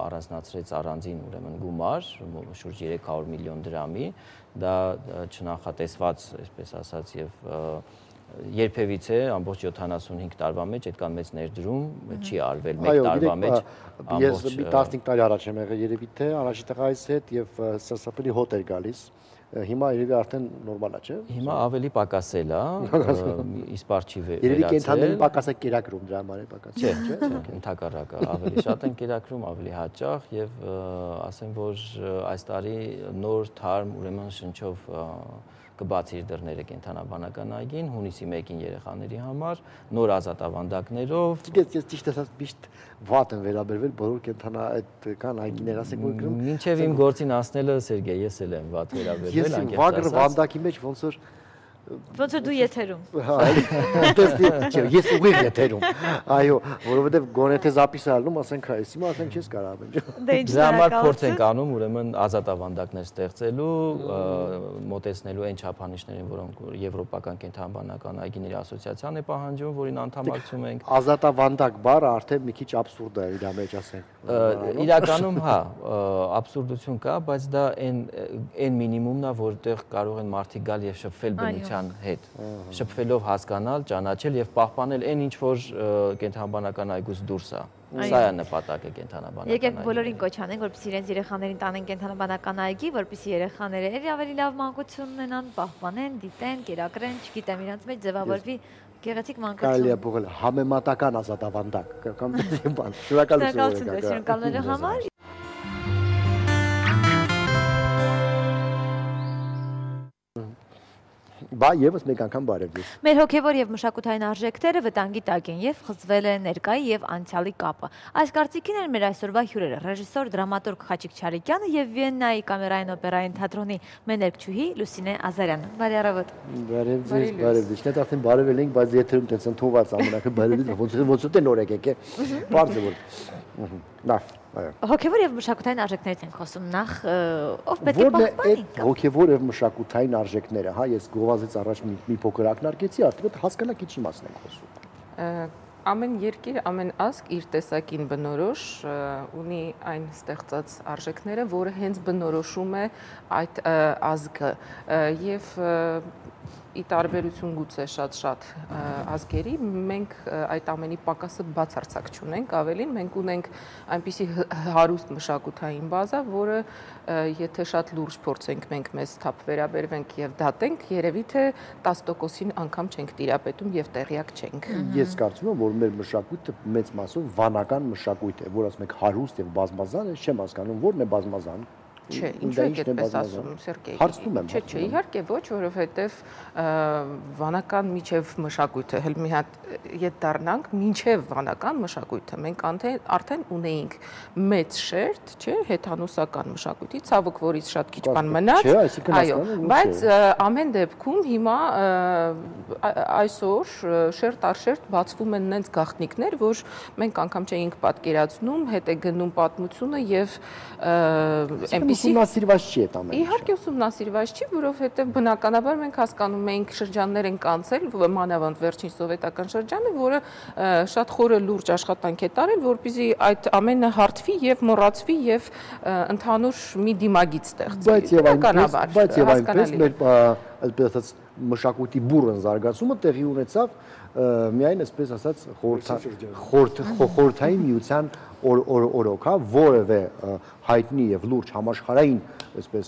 Speaker 18: առանձնացրեց առանձին ուրեմն գումար, շուրջ 300 միլիոն դրամի, դա չնախատեսված, այսպես ասած, եւ երբևիցե ամբողջ 75 տարվա մեջ այդքան մեծ ներդրում չի արվել մեկ տարվա մեջ։
Speaker 3: Ես 15 տարի առաջ եմ եղել երևի թե առաջի տղայիս հետ եւ սարսափելի հոտ էր գալիս։ Հիմա երևի արդեն նորմալ է, չէ՞։
Speaker 18: Հիմա ավելի պակասել է, իսպար չի վերացել։
Speaker 3: Երևի կենթաների պակաս է կերակրում դրա համար է պակաս։
Speaker 18: Չէ, ընդհակառակը ավելի շատ են կերակրում, ավելի հաճախ եւ ասեմ, որ այս տարի նոր թարմ ուրեմն շնչով կբացի իր դռները կենթանաբանական այգին, հունիսի 1-ին երեխաների համար, նոր ազատավանդակներով։
Speaker 3: Ես ճիշտ ասած միշտ վատ եմ վերաբերվել բոլոր կենթանական այգիներ, ասենք որ գրում։
Speaker 18: Մինչև իմ գործին անցնելը Սերգեյ, ես էլ եմ վատ վերաբերվել,
Speaker 3: անկեղծ ասած։ Ես վագր վանդակի մեջ ոնց որ
Speaker 2: դու եթերում։
Speaker 3: Ես ուղիղ եթերում։ Այո, որովհետև գոնե թե զապիս ալնում, ասենք այս հիմա ասենք չես կարող ամեն։
Speaker 18: Դրա համար փորձ ենք անում, ուրեմն ազատավանդակներ ստեղծելու, մոտեցնելու այն չափանիշներին, որոնք Եվրոպական կենթանաբանական այգիների ասոցիացիան է պահանջում, որին անդամակցում ենք։
Speaker 3: Ազատավանդակ բառը արդեն մի քիչ աբսուրդ է իր մեջ, ասենք։
Speaker 18: Իրականում հա, աբսուրդություն կա, բայց դա այն մինիմումն է, որտեղ կարող են մարդիկ գալ եւ շփվել բնության հետ, շփվելով հասկանալ, ճանաչել եւ պահպանել այն ինչ որ կենթանաբանական այգուց դուրս է։ Սա է նպատակը կենթանաբանական այգի։
Speaker 2: Եկեք բոլորին կոչ անենք, որպեսզի իրենց երեխաներին տանեն կենթանաբանական այգի, որպեսզի երեխաները ավելի լավ մանկություն ունենան, պահպանեն, դիտեն, կերակրեն, չգիտեմ, իրենց մեջ ձևավորվի գեղեցիկ մանկություն։
Speaker 3: Կարելի է փոխել համեմատական ազատավանդակ կամ բան։ Շնորհակալություն
Speaker 2: շնորհակալների համար։
Speaker 3: Բա եւս մեկ անգամ բարև ձեզ։
Speaker 2: Մեր հոգևոր եւ մշակութային արժեքները վտանգի տակ են եւ խզվել է ներկայի եւ անցյալի կապը։ Այս կարծիքին են մեր այսօրվա հյուրերը՝ ռեժիսոր, դրամատուրգ Խաչիկ Չարիկյանը եւ Վիեննայի կամերային օպերային թատրոնի մեներկչուհի Լուսինե Ազարյանը։ Բարի առավոտ։
Speaker 3: Բարև ձեզ, բարև ձեզ։ Net արդեն բարևել ենք, բայց եթերում տենց ընդունված ամենակը բարևից ոնց է նոր եկեք է։ Բարձր որ։ Լավ, այո։
Speaker 2: Հոգևոր եւ մշակութային արժեքներից ենք խոսում նախ, ով պետք է պահպանի։
Speaker 3: Հոգևոր եւ մշակութային արժեքները, հա, ես գովազից առաջ մի փոքր ակնարկեցի, արդեն հասկանալի ինչի մասն ենք խոսում։
Speaker 19: Ամեն երկիր, ամեն ազգ իր տեսակին բնորոշ ունի այն ստեղծած արժեքները, որը հենց բնորոշում է այդ ազգը եւ ի տարբերություն գուցե շատ ազգերի, մենք այդ ամենի պակասը բացարձակ չունենք, ավելին մենք ունենք այնպիսի հարուստ մշակութային բազա, որը եթե շատ լուրջ փորձենք մենք մեզ թափ վերաբերվենք եւ դատենք, երևի թե 10%-ին անգամ չենք տիրապետում եւ տեղյակ չենք։
Speaker 3: Ես կարծում եմ, որ մեր մշակույթը մեծ մասով վանական մշակույթ է, որ ասում ենք հարուստ եւ բազմազան է, չեմ հասկանում, որն է բազմազան։
Speaker 19: Չէ, ինչու եք այդպես ասում, Սերգեյ։
Speaker 3: Հարցնում եմ։
Speaker 19: Չէ, իհարկե ոչ, որովհետև վանական միջև մշակույթը, հենց մի հատ ետ դառնանք, միջև վանական մշակույթը մենք արդեն ունեինք մեծ շերտ, չէ, հեթանոսական մշակույթի, ցավոք որից շատ քիչ բան մնաց, այո, բայց ամեն դեպքում հիմա այսօր շերտ առ շերտ բացվում են նենց գաղտնիքներ, որ մենք անգամ չէինք պատկերացնում, հետ է գնում պատմությունը եւ
Speaker 3: ուսումնասիրված չի այդ ամենը։
Speaker 19: Իհարկե ուսումնասիրված չի, որովհետև բնականաբար մենք հասկանում ենք շրջաններ են կանցել, մանավանդ վերջին սովետական շրջանը, որը շատ խորը լուրջ աշխատանք է տարել, որպեսզի այդ ամենը հարթվի եւ մոռացվի եւ ընդհանուր մի դիմագիծ ստեղծվի։
Speaker 3: Բայց եւ այնպես մեր այդպես մշակույթի բուրըն զարգացումը տեղի ունեցավ միայն այսպես ասած խորհրդային միության օրոք, որևէ հայտնի եւ լուրջ համաշխարհային այսպես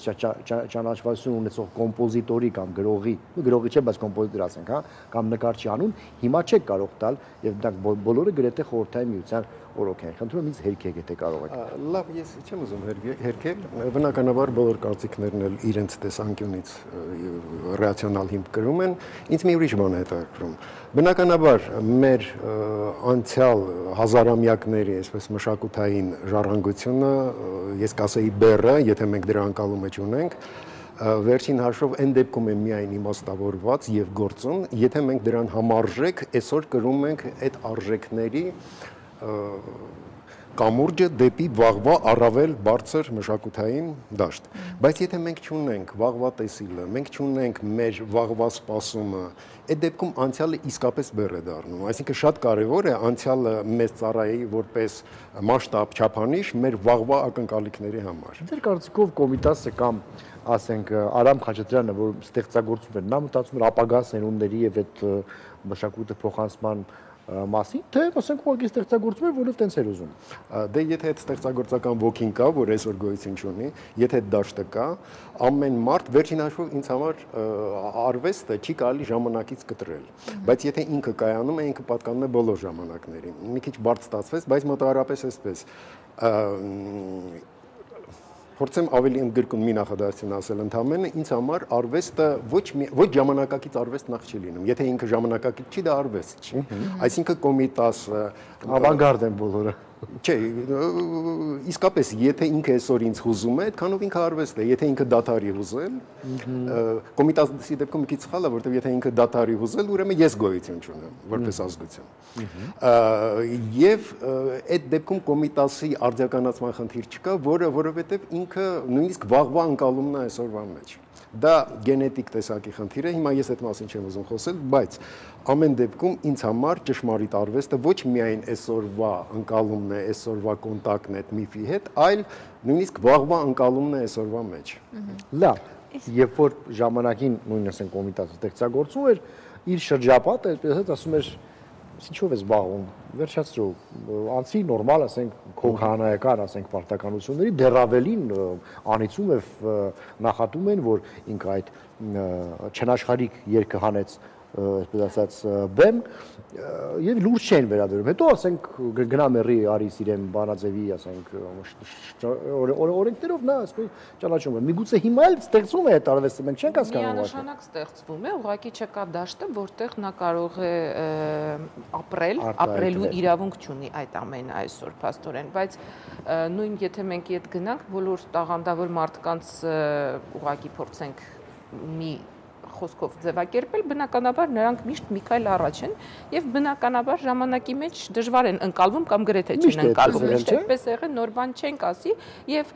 Speaker 3: ճանաչվածություն ունեցող կոմպոզիտորի կամ գրողի չէ, բայց կոմպոզիտոր ասենք, հա, կամ նկարչի անուն հիմա չեք կարող տալ եւ դրանք բոլորը գրեթե խորհրդային միության օրոք են։ Խնդրում եմ ինձ հերքեք, եթե կարող եք։
Speaker 20: Լավ, ես չեմ ուզում հերքել, բնականաբար բոլոր կարծիքներն էլ իրենց տեսանկյունից ռացիոնալ հիմք կրում են, ինձ մի ուրիշ բան է հետաքրքրում։ Բնականաբար մեր անցյալ հազարամյակների այսպես մշակութային ժառանգությունը, ես կասեի բեռը, եթե մենք դրա անկալում մեջ ունենք, վերջին հաշվով այն դեպքում է միայն իմաստավորված եւ գործուն, եթե մենք դրան համարժեք այսօր կրում ենք այդ արժեքների կամուրջը դեպի վաղվա առավել բարձր մշակութային դաշտ։ Բայց եթե մենք չունենք վաղվա տեսիլը, մենք չունենք մեր վաղվա սպասումը, այդ դեպքում անցյալը իսկապես բեռ է դառնում։ Այսինքն շատ կարևոր է անցյալը մեզ ծառայի որպես մասշտաբ չափանիշ մեր վաղվա ակնկալիքների համար։
Speaker 3: Ձեր կարծիքով Կոմիտասը կամ ասենք Արամ Խաչատրյանը, որ ստեղծագործում են, նա մտածում էր ապագա սերունդների եւ այդ մշակույթը փոխանցման մասին, թե ասենք ուղղակի ստեղծագործում էր, որով տենց էր ուզում։
Speaker 20: Դե եթե այդ ստեղծագործական ոգին կա, որ այսօր գոյություն չունի, եթե այդ դաշտը կա, ամեն մարդ վերջին հաշվով ինձ համար արվեստը չի կարելի ժամանակից կտրել, բայց եթե ինքը կայանում է, ինքը պատկանում է բոլոր ժամանակներին։ Մի քիչ բարդ ստացվեց, բայց մոտավորապես այսպես փորձեմ ավելի ընդգրկուն մի նախադասություն ասել ընդամենը, ինձ համար արվեստը ոչ ժամանակակից արվեստ նախ չի լինում։ Եթե ինքը ժամանակակից չի, դա արվեստ չի։ Այսինքն Կոմիտասը
Speaker 3: ավանգարդ են բոլորը։
Speaker 20: Չէ, իսկապես եթե ինքը այսօր ինձ հուզում է, այդքանով ինքը արվեստ է։ Եթե ինքը դաթարի հուզել, Կոմիտասի դեպքում մի քիչ սխալ է, որովհետև եթե ինքը դաթարի հուզել, ուրեմն ես գոյություն չունեմ որպես ազգություն։ Եվ այդ դեպքում Կոմիտասի արդիականացման խնդիր չկա, որովհետև ինքը նույնիսկ վաղվա ընկալումն է այսօրվա մեջ։ Դա գենետիկ տեսակի խնդիր է, հիմա ես այդ մասին չեմ ուզում խոսել, բայց ամեն դեպքում ինձ համար ճշմարիտ արվեստը ոչ միայն այսօրվա ընկալումն է, այսօրվա կոնտակտն է այդ միֆի հետ, այլ նույնիսկ վաղվա ընկալումն է այսօրվա մեջ։
Speaker 3: Լավ, երբ որ ժամանակին նույն ասենք Կոմիտասը ստեղծագործում էր, իր շրջապատը այդպես ասում էր ինչով է զբաղվում, վերջացրու, անցի նորմալ, ասենք, քո քահանայական, ասենք, պարտականությունների դեռավելին անիծում եւ նախատում են, որ ինքը այդ չնաշխարհիկ երգը հանեց, այսպես ասած, բեմ եւ լուրջ չեն վերաբերում։ Հետո ասենք գնա մերի արի սիրեմ Բանաձևի, ասենք, օրենքներով նա ասենք ճանաչում է։ Միգուցե հիմա էլ ստեղծում է այդ արվեստը, մենք չենք հասկանում։
Speaker 19: Միանշանակ ստեղծվում է, ուղղակի չկա դաշտը, որտեղ նա կարող է ապրելու իրավունք չունի այդ ամենը այսօր փաստորեն, բայց նույն եթե մենք իդ գնանք, բոլոր տաղանդավոր մարդկանց ուղղակի փորձենք մի խոսքով ձևակերպել, բնականաբար նրանք միշտ մի քայլ առաջ են եւ բնականաբար ժամանակի մեջ դժվար են ընկալվում կամ գրեթե չեն ընկալվում։ Միշտ այդպես եղել, նոր բան չենք ասի եւ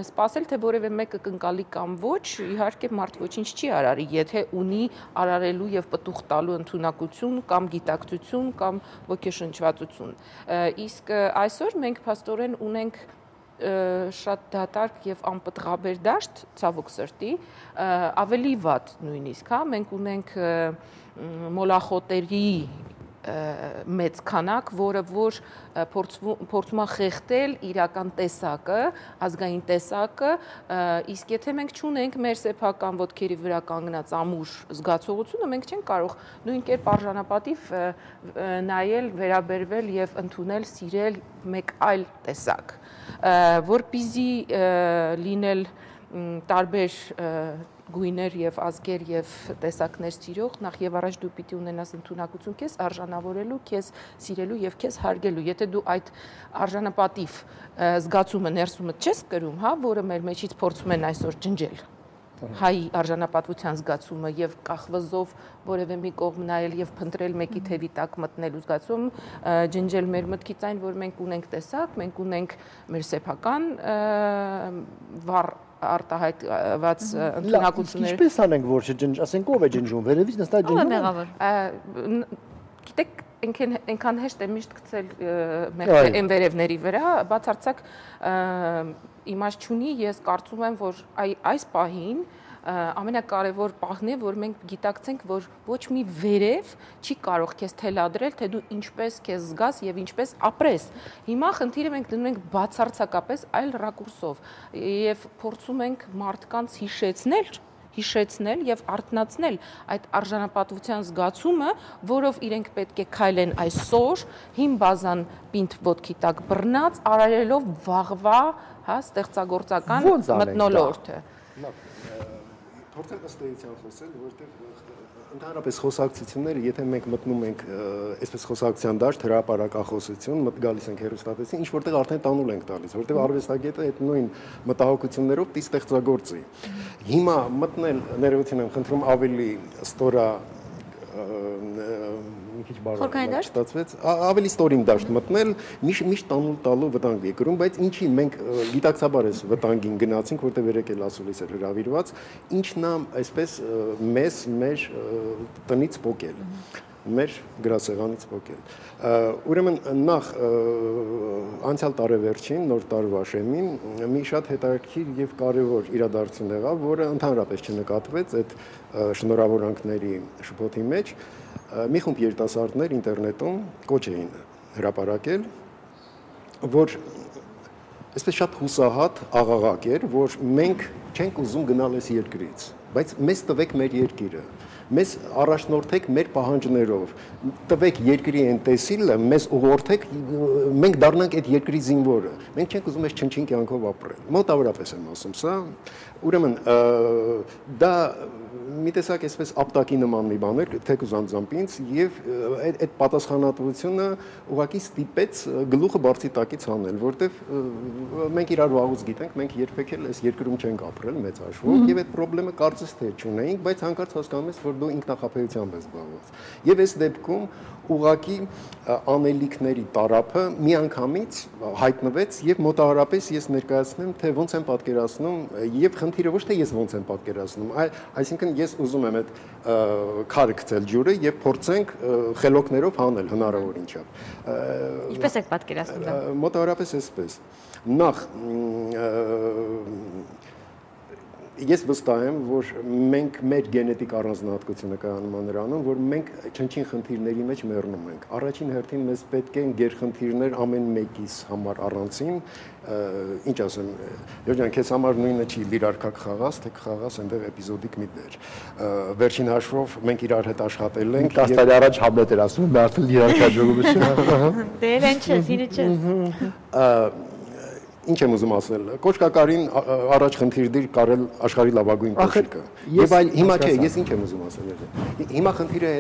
Speaker 19: սпасել թե որևէ մեկը կընկալի կամ ոչ, իհարկե մարդ ոչինչ չի արարի, եթե ունի արարելու եւ պտուղ տալու ընդունակություն կամ գիտակցություն կամ ոգեշնչվածություն։ Իսկ այսօր մենք փաստորեն ունենք շատ դատարկ եւ անպտղաբեր դաշտ, ցավոք սրտի, ավելի վատ նույնիսկ, հա, մենք ունենք մոլախոտերի մեծ քանակ, որը որ փորձում է խեղդել իրական տեսակը, ազգային տեսակը, իսկ եթե մենք չունենք մեր սեփական ոտքերի վրա կանգնած ամուր զգացողությունը, մենք չենք կարող նույն կերպ արժանապատիվ նայել, վերաբերվել եւ ընդունել, սիրել մեկ այլ տեսակ, որպեսզի լինել տարբեր գույներ եւ ազգեր եւ տեսակներ սիրող, նախ եւ առաջ դու պիտի ունենաս ընդունակություն քեզ արժանավորելու, քեզ սիրելու եւ քեզ հարգելու։ Եթե դու այդ արժանապատիվ զգացումը ներսումդ չես կրում, հա, որը մեր մեջից փորձում են այսօր ջնջել հայ արժանապատվության զգացումը եւ կախվզով որևէ մի կողմ նայել եւ փնտրել մեկի թևի տակ մտնելու զգացում, ջնջել մեր մտքից այն, որ մենք ունենք տեսակ, մենք ունենք մեր սեփական վառ արտահայտված ընդունակություններ։
Speaker 3: Ինչպես անենք, որ չջնջ, ասենք ով է ջնջում, վերևից նստած ջնջում։
Speaker 2: Ո՞վ է մեղավոր։
Speaker 19: Գիտեք, այնքան հեշտ է միշտ գցել մեղքը այն վերևների վրա, բացարձակ իմաստ չունի, ես կարծում եմ, որ այս պահին ամենակարևոր պահն է, որ մենք գիտակցենք, որ ոչ մի վերև չի կարող քեզ թելադրել, թե դու ինչպես քեզ զգաս եւ ինչպես ապրես։ Հիմա խնդիրը մենք դնում ենք բացարձակապես այլ ռակուրսով եւ փորձում ենք մարդկանց հիշեցնել եւ արթնացնել այդ արժանապատվության զգացումը, որով իրենք պետք է քայլեն այսօր, հին բազան պինդ ոտքի տակ բռնած, արարելով վաղվա, հա, ստեղծագործական մթնոլորտը։
Speaker 20: Փորձեմ ըստ էության խոսել, որովհետև ընդհանրապես խոսակցությունները, եթե մենք մտնում ենք այսպես խոսակցության դաշտ, հրապարակախոսություն, գալիս ենք հեռուստատեսին, ինչ որտեղ արդեն տանուլ ենք տալիս, որովհետև արվեստագետը այդ նույն մտահոգություններով պիտի ստեղծագործի։ Հիմա մտնել, ներողություն եմ խնդրում, ավելի ստորա մի քիչ բարդ ստացվեց, ավելի ստորին դաշտ մտնել, միշտ տանուլ տալու վտանգ է կրում, բայց ինչի մենք գիտակցաբար այս վտանգին գնացինք, որտեղ երեկել ասուլիս էր հրավիրված, ինչն է այսպես մեզ մեր տնից պոկել, մեր գրասեղանից պոկել։ Ուրեմն նախ անցյալ տարեվերջին, նոր տարվա շեմին, մի շատ հետաքրքիր եւ կարեւոր իրադարձություն եղավ, որը ընդհանրապես չնկատվեց այդ շնորհավորանքների շփոթի մեջ։ Մի խումբ երիտասարդներ ինտերնետում կոչ էին հրապարակել, որ այսպես շատ հուսահատ աղաղակ էր, որ մենք չենք ուզում գնալ այս երկրից, բայց մեզ տվեք մեր երկիրը, մեզ առաջնորդեք մեր պահանջներով, տվեք երկրի այն տեսիլը, մեզ ուղղորդեք, մենք դառնանք այդ երկրի զինվորը, մենք չենք ուզում այս չնչին կյանքով ապրել, մոտավորապես եմ ասում սա, ուրեմն դա մի տեսակ այսպես ապտակի նման մի բան էր, թեկուզ անձամբ ինձ, եւ այդ պատասխանատվությունը ուղղակի ստիպեց գլուխը բարձի տակից հանել, որտեվ մենք իրար վաղուց գիտենք, մենք երբեք էլ այս երկրում չենք ապրել մեծ հաշվով, եւ այդ խնդրեմը կարծես թե չունեինք, բայց հանկարծ հասկանում ես, որ դու ինքնախապեյությամբ ես զբաղված։ Եվ այս դեպքում ուղղակի անելիքների տարափը միանգամից հայտնվեց եւ մոտավորապես ես ներկայացնեմ, թե ոնց եմ պատկերացնում եւ խնդիրը ոչ թե ես ոնց եմ պատկերացնում, այսինքն ես ուզում եմ այդ քարը գցել ջուրը եւ փորձենք խելոքներով հանել հնարավոր ինչով։
Speaker 2: Ինչպես եք պատկերացնում դա։
Speaker 20: Մոտավորապես այսպես։ Նախ ես վստահ եմ, որ մենք մեր գենետիկ առանձնահատկությունը կայանում է նրանում, որ մենք չնչին խնդիրների մեջ մեռնում ենք։ Առաջին հերթին մեզ պետք են գերխնդիրներ ամեն մեկիս համար առանցին, ինչ ասեմ, Յորջան, քեզ համար նույնը չի լիրարքակ խաղաս, թե կխաղաս այնտեղ էպիզոդիկ մի դեր։ Վերջին հաշվով մենք իրար հետ աշխատել ենք։
Speaker 3: 10 տարի առաջ Համլետ էր ասում, նա արդեն լիրարքակ ժողովուրդ չէ։
Speaker 2: Դե ինչ է, ինը չէ։
Speaker 20: Ինչ եմ ուզում ասել, Կոչկակարին առաջ խնդիր դիր կարել աշխարհի լավագույն կոշիկը։ Եվ այլ հիմա չէ, ես ինչ եմ ուզում ասել։ Հիմա խնդիրը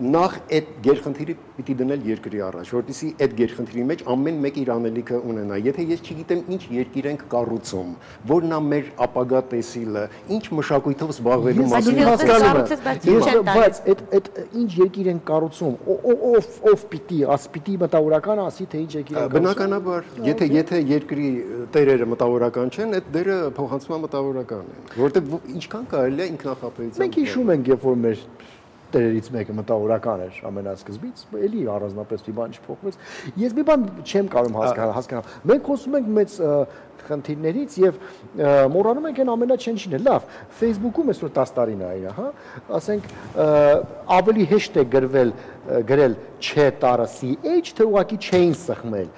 Speaker 20: նախ այդ գերխնդիրը պիտի դնել երկրի առաջ, որտիսի այդ գերխնդրի մեջ ամեն մեկ իր անելիքը ունենա։ Եթե ես չգիտեմ ինչ երկիր ենք կառուցում, որն է մեր ապագա տեսիլը, ինչ մշակույթով զբաղվելու մասին
Speaker 3: բայց այդ ինչ երկիր ենք կառուցում, ով պիտի մտավորական ասի, թե ինչ երկիր ենք կառուցում։
Speaker 20: Բնականաբար, եթե երկրի տերերը մտավորական չեն, այդ դերը փոխանցման մտավորական են, որտեղ ինչքան կարելի է ինքնախապեյությամբ։
Speaker 3: Մենք հիշում ենք, երբ որ մեր տերերից մեկը մտավորական էր ամենասկզբից, էլի առանձնապես մի բան չփոխվեց։ Ես մի բան չեմ կարող հասկանալ։ Մենք խոսում ենք մեծ խնդիրներից եւ մոռանում ենք այն ամենաչնչինը։ Լավ, Facebook-ում այսօր 10 տարին է այրա, հա, ասենք ավելի հեշտ է գրել չ տարը ch, թե ուղղակի չէին սխմել։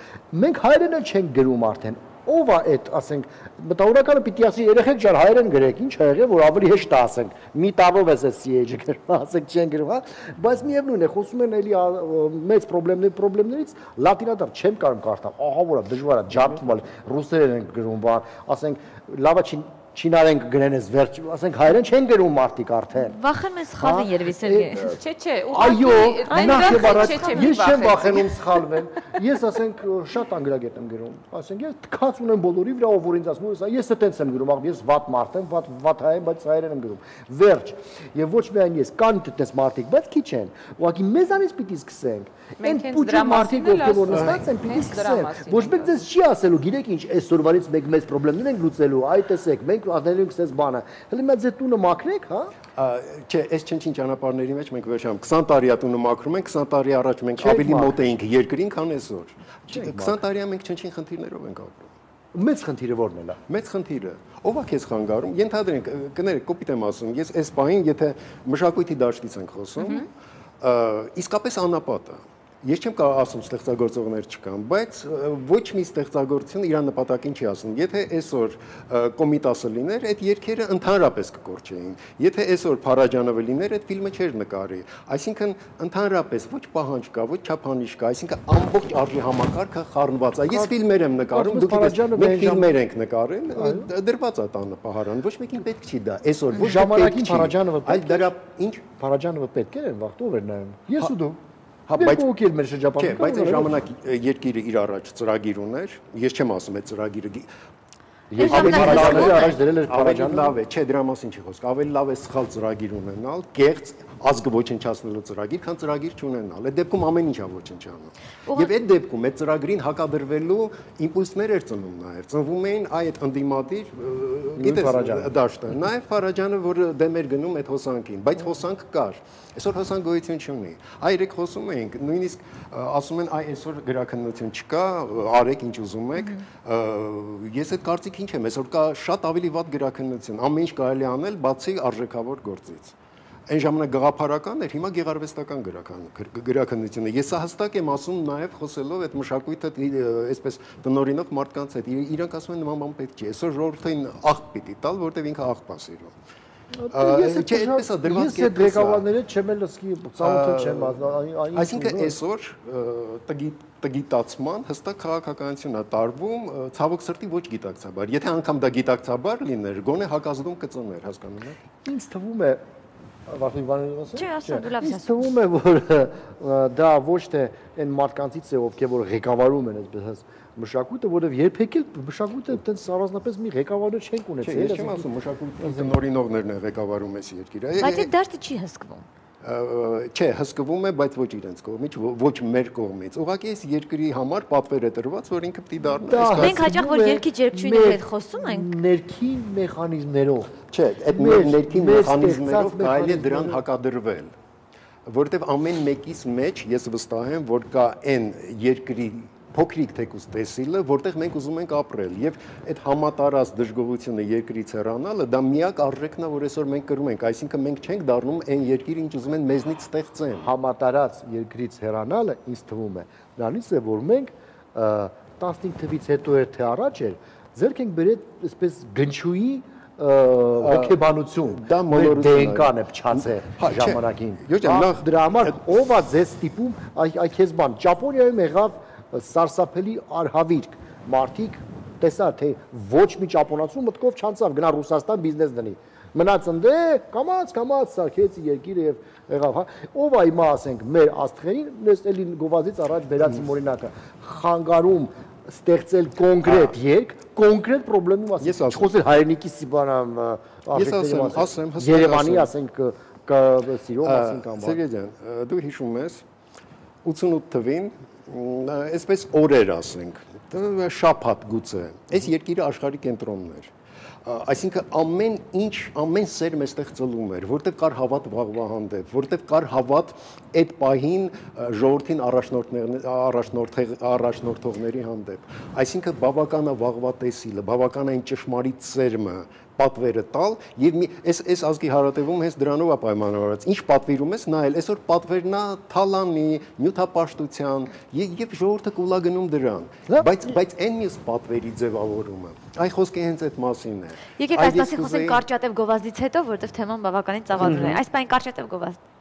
Speaker 3: Մենք հայերեն էլ չենք գրում արդեն։ Ով է այդ, ասենք, մտավորականը պիտի ասի երեխեք ջան հայերեն գրեք, ինչ ա եղել, որ ավելի հեշտ է ասենք։ Մի տավով է CH-ը գրում, ասենք չեն գրում, հա, բայց միևնույն է, խոսում են էլի մեծ խնդիրներից, լատինադար չեմ կարող կարդալ, ահա որ է դժվար է, ջարդում է, ռուսերեն են գրում, բան, ասենք, լավա չինարեն գրեն ես վերջ, ասենք հայերեն չեն գրում մարդիկ արդեն։
Speaker 2: Վախենում են սխալվեն երևի Սերգեյ։
Speaker 19: Չէ,
Speaker 3: այո, նախ եւ առաջ ես չեմ վախենում սխալվեն։ Ես ասենք շատ անգրագետ եմ գրում, ասենք ես թքած ունեմ բոլորի վրա, ով որ ինձ ասում է, ես այտենց եմ գրում, ես վատ մարդ եմ, վատ հայ եմ, բայց հայերեն եմ գրում։ Վերջ։ Եվ ոչ միայն ես, կան այդպես մարդիկ, բայց քիչ են։ Ուղղակի մեզանից պիտի սկսենք։ Այն փուչի մարդիկ ովքեր որ նստած են պիտի սկսեն։ Ոչ մեկ ձեզ չի ասելու, գիտեք ինչ, այսօրվանից մեկ մեծ խնդիրներ ենք լուծելու, այ տեսեք, մենք ադներենք ցես բանը։ Հələ մի ձեր տունը մաքրեք, հա։
Speaker 20: Չէ, այս չնչին ճանապարհների մեջ մենք վերջամ 20 տարի է տունը մաքրում ենք, 20 տարի առաջ մենք ավելի մոտ էինք երկրին, քան այսօր։ 20 տարի մենք չնչին խնդիրներով ենք ապրում։
Speaker 3: Մեծ խնդիրը ո՞րն է լա։
Speaker 20: Մեծ խնդիրը ով է քեզ խանգարում։ Ենթադրենք, կներեք, կոպիտ եմ ասում, ես այս պահին, եթե մշակույթի դաշտից ենք խոսում, իսկապես անապատ է։ Ես չեմ կարող ասում ստեղծագործողներ չկան, բայց ոչ մի ստեղծագործություն իր նպատակին չի ասում։ Եթե այսօր Կոմիտասը լիներ, այդ երգերը ընդհանրապես կկորչեին։ Եթե այսօր Փարաջանովը լիներ, այդ ֆիլմը չէր նկարի։ Այսինքն ընդհանրապես ոչ պահանջ կա, ոչ չափանիշ կա, այսինքն ամբողջ արժի համակարգը խառնված է։ Ես ֆիլմեր եմ նկարում, դուք գիտեք, մենք ֆիլմեր ենք նկարել, դրված է տանը պահարան, ոչ մեկին պետք չի դա։ Այսօր ոչ
Speaker 3: ժամանակին Փարաջանովը,
Speaker 20: այլ դրա ինչ
Speaker 3: Փարաջանովը պետք է վախտ ով էր նայում։ Ես ու դու։
Speaker 20: Հա, բայց ոքեր մեր շրջապատում։ Չէ, բայց այն ժամանակ երկիրը իր առաջ ծրագիր ուներ։ Ես չեմ ասում այդ ծրագիրը
Speaker 3: առաջ դրել էր
Speaker 20: Փարաջանը։ Լավ է, չէ, դրա մասին չի խոսք։ Ավելի լավ է սխալ ծրագիր ունենալ, կեղծ ազգը ոչնչացնելու ծրագիր, քան ծրագիր չունենալ։ Այդ դեպքում ամեն ինչ է ոչնչանում։ Եվ այդ դեպքում այդ ծրագրին հակադրվելու իմպուլսներ էր ծնում նաև։ Ծնվում էին այդ ընդդիմադիր, գիտես, դաշտը։ Նաև Փարաջանը, որ դեմ էր գնում այդ հոսանքին, բայց հոսանք կար։ Այսօր հոսանք գոյություն չունի։ Այ երեք խոսում էինք, նույնիսկ ասում են, այ այսօր գրաքննություն չկա, արեք ինչ ուզում եք։ Ես այդ կարծիք ինչ եմ, այսօր կա շատ ավելի վատ գրաքննություն, ամեն ինչ կարելի անել, բացի արժեքավոր գործից։ Այն ժամանակ գաղափարական էր, հիմա գեղարվեստական գրաքննություն է։ Ես հստակ եմ ասում նաև խոսելով այդ մշակույթը այսպես տնօրինող մարդկանց հետ, իրանք ասում են նման բան պետք չի։ Այսօր ժողովրդին աղբ պիտի տալ, որտեղ ինքը աղբ է սիրում։ Չէ, այդպես է դրված կերպ։ Ես
Speaker 3: ղեկավարները չեմ էլ լսկի ծանոթ չեմ,
Speaker 20: այսինքն այսօր տգիտացման հստակ քաղաքականություն է տարվում, ցավոք սրտի ոչ գիտակցաբար։ Եթե անգամ դա գիտակցաբար լիներ, գոնե հակազդում կծներ, հասկանում եք։
Speaker 3: Ինձ թվում է Վարդի բաները ասեմ։
Speaker 2: Չէ, ասա, դու լավ ես։
Speaker 3: Ինձ թվում է, որ դա ոչ թե այն մարդկանցից է, ովքեր որ ղեկավարում են այսպես մշակույթը, որովհետև երբեք էլ մշակույթը այդպես առանձնապես մի ղեկավարներ չեն ունեցել։
Speaker 20: Ես չեմ ասում մշակույթի տնօրինողներն են ղեկավարում այս երկիրը։
Speaker 2: Բայց այդ դաշտը չի հսկվում։
Speaker 20: Չէ, հսկվում է, բայց ոչ իրենց կողմից, ոչ մեր կողմից։ Ուղղակի այս երկրի համար պատվեր է տրված, որ ինքը պիտի դառնա։
Speaker 2: Մենք հաճախ որ երկի ջերկչույնով հետ խոսում ենք,
Speaker 3: ներքին մեխանիզմներով։
Speaker 20: Չէ, այդ ներքին մեխանիզմներով կարելի է դրան հակադրվել, որովհետև ամեն մեկից մեջ ես վստահ եմ, որ կա այն երկրի փոքրիկ թեկուզ տեսիլը, որտեղ մենք ուզում ենք ապրել, եւ այդ համատարած դժգոհությունը երկրից հեռանալը, դա միակ արժեքն է, որ այսօր մենք կրում ենք, այսինքն մենք չենք դառնում այն երկիրը, ինչ ուզում են մեզնից ստեղծեն։
Speaker 3: Համատարած երկրից հեռանալը ինձ թվում է, նրանից է, որ մենք 15 թվից հետո էր թե առաջ էր, ձեռք ենք բերել այսպես գնչուի հոգեբանություն, դա DNK-ն է փչացել ժամանակին։ Դրա համար ով է ձեզ ստիպում, այ քեզ բան, Ճապոնիայում եղավ սարսափելի արհավիրք, մարդիկ տեսա, թե ոչ մի ճապոնացու մտքով չանցավ, գնա Ռուսաստան բիզնես դնի, մնաց ընդ կամաց սարքեց երկիրը եւ եղավ, հա, ով է հիմա ասենք մեր աստղերին, ես էլի գովազից առաջ բերած իմ օրինակը, խանգարում ստեղծել կոնկրետ երկ, կոնկրետ խնդրի մասին, չխոսել հայրենիքի սիբանամ
Speaker 20: ասեմ,
Speaker 3: Երևանի ասենք սիրո մասին կամ բան։
Speaker 20: Սերգեյ ջան, դու հիշում ես 88 թվին այսպես օրեր ասենք, շաբաթ գուցե, այս երկիրը աշխարհի կենտրոնն էր։ Այսինքն ամեն սերմ էստեղ ծլում էր, որտեղ կար հավատ վաղվա հանդեպ, որտեղ կար հավատ այդ պահին ժողովրդին առաջնորդողների հանդեպ։ Այսինքն բավական է վաղվա տեսիլը, բավական է այն ճշմարիտ սերմը պատվերը տալ եւ այս ազգի հարատեվում հենց դրանով է պայմանավորված։ Ինչ պատվիրում ես նայել, այսօր պատվերն է թալանի, նյութապաշտության եւ ժողովուրդը կուլա գնում դրան։ Բայց այն մյուս պատվերի ձևավորումը, այ խոսքը հենց այդ մասին է։
Speaker 2: Եկեք այս մասին խոսենք կարճատև գովազդից հետո, որովհետեւ թեման բավականին ծավալուն է։ Այս բան կարճատև գովազդ։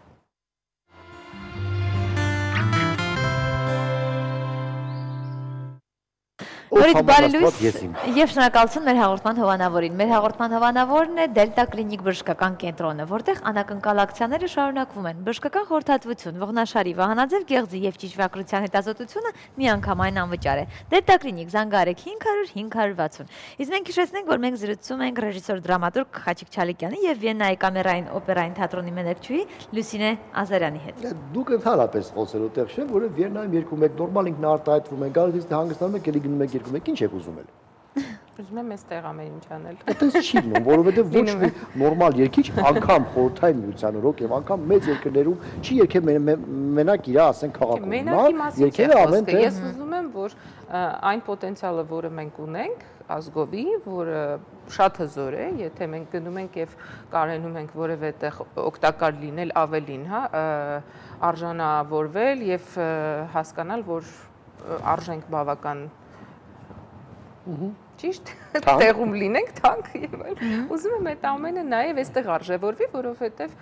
Speaker 2: Նորից բարի լույս եւ շնորհակալություն մեր հաղորդման հովանավորին։ Մեր հաղորդման հովանավորն է Դելտա կլինիկ բժշկական կենտրոնը, որտեղ անակնկալ ակցիաները շարունակվում են։ Բժշկական խորհրդատվություն, ողնաշարի, վահանաձև գեղձի եւ ճիճվակրության հետազոտությունը միանգամայն անվճար է։ Դելտա կլինիկ զանգահարեք 500-560։ Իսկ մենք հիշեցնենք, որ մենք զրուցում ենք ռեժիսոր դրամատուրգ Խաչիկ Չալիկյանի եւ Վիեննայի կամերային օպերային թատրոնի մեներչուհի Լուսինե Ազարյանի հետ։
Speaker 3: Դուք ընդհանրապես խոսելու տեղ չեք, որը Վիեննայում երկում եք, նորմալ ինքն արտահայտվում եք, գալիս հանգստանում եք, ելի գնում եք երկում եք, ինչ եք ուզում ել։
Speaker 19: Ուզում եմ այստեղ ամեն ինչ անել։
Speaker 3: Այդպես չի լինում, որովհետև ոչ մի նորմալ երգիչ անգամ խորհրդային միության օրոք եւ անգամ մեծ երկրներում չի երգել մենակ իր, ասենք, քաղաքում։
Speaker 19: Երգերը ամեն տեղ։ Ես ուզում եմ, որ այն պոտենցիալը, որը մենք ունենք ազգովի, որը շատ հզոր է, եթե մենք գնում ենք եւ կարենում ենք որևէ տեղ օգտակար լինել ավելին, հա, արժանավորվել եւ հասկանալ, որ արժենք բավական ճիշտ տեղում լինենք թանկ եւ այլ։ Ուզում եմ այդ ամենը նաեւ այստեղ արժևորվի, որովհետեւ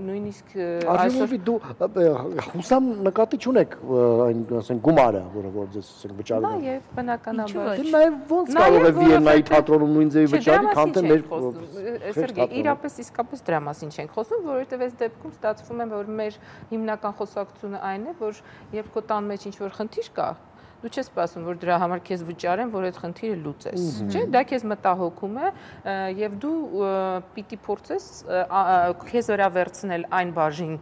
Speaker 19: նույնիսկ
Speaker 3: այսօր դու հուսամ նկատի չունեք այն, ասենք, գումարը, որը որ ձեզ ասենք վճարում են։
Speaker 19: Նաեւ բնականաբար։
Speaker 3: Նաեւ ոնց կարող է Վիեննայի թատրոնում նույն ձևի վճարի, քան թե մեր
Speaker 19: Սերգեյ, իրապես իսկապես դրա մասին չենք խոսում, որովհետեւ այս դեպքում ստացվում է, որ մեր հիմնական խոսակցությունը այն է, որ երբ քո տան մեջ ինչ-որ խնդիր կա, դու չես սպասում, որ դրա համար քեզ վճարեն, որ այդ խնդիրը լուծես, չէ՞։ Դա քեզ մտահոգում է եւ դու պիտի փորձես քեզ վրա վերցնել այն բաժին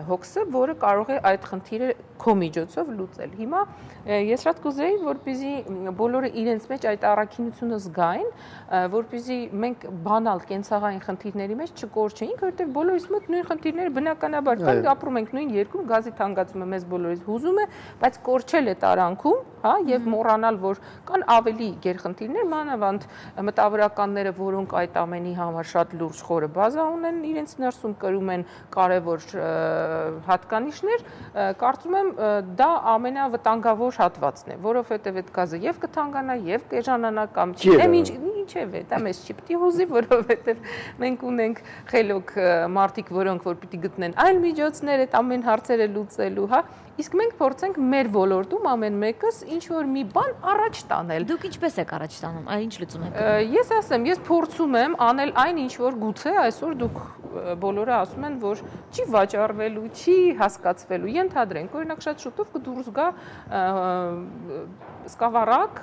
Speaker 19: հոգսը, որը կարող է այդ խնդիրը քո միջոցով լուծել։ Հիմա ես շատ կուզեի, որպեսզի բոլորը իրենց մեջ այդ առաքինությունը զգային, որպեսզի մենք բանալ կենցաղային խնդիրների մեջ չկորչեինք, որովհետեւ բոլորիս մոտ նույն խնդիրները բնականաբար կան, ապրում ենք նույն երկրում, գազի թանկացումը մեզ բոլորիս հուզում է, բայց կորչել է տարանքում, հա, եւ մոռանալ, որ կան ավելի գերխնդիրներ, մանավանդ մտավորականները, որոնք այդ ամենի համար շատ լուրջ խորը բազա ունեն, իրենց ներսում կրում են կարևոր հատկանիշներ, կարծում եմ դա ամենավտանգավոր հատվածն է, որովհետեւ այդ գազը եւ կթանկանա, եւ կեժանանա կամ չգիտեմ ինչեւ է, դա մեզ չի պիտի հուզի, որովհետեւ մենք ունենք խելոք մարդիկ, որոնք որ պիտի գտնեն այլ միջոցներ այդ ամեն հարցերը լուծելու, հա։ Իսկ մենք փորձենք մեր ոլորտում ամեն մեկս ինչ որ մի բան առաջ տանել։
Speaker 2: Դուք ինչպես եք առաջ տանում, այ ինչ լուծում եք։
Speaker 19: Ես ասեմ, ես փորձում եմ անել այն ինչ որ գուցե այսօր դուք բոլորը ասում են, որ չի վաճառվելու, չի հասկացվելու։ Ենթադրենք, օրինակ շատ շուտով կդուրս գա սկավառակ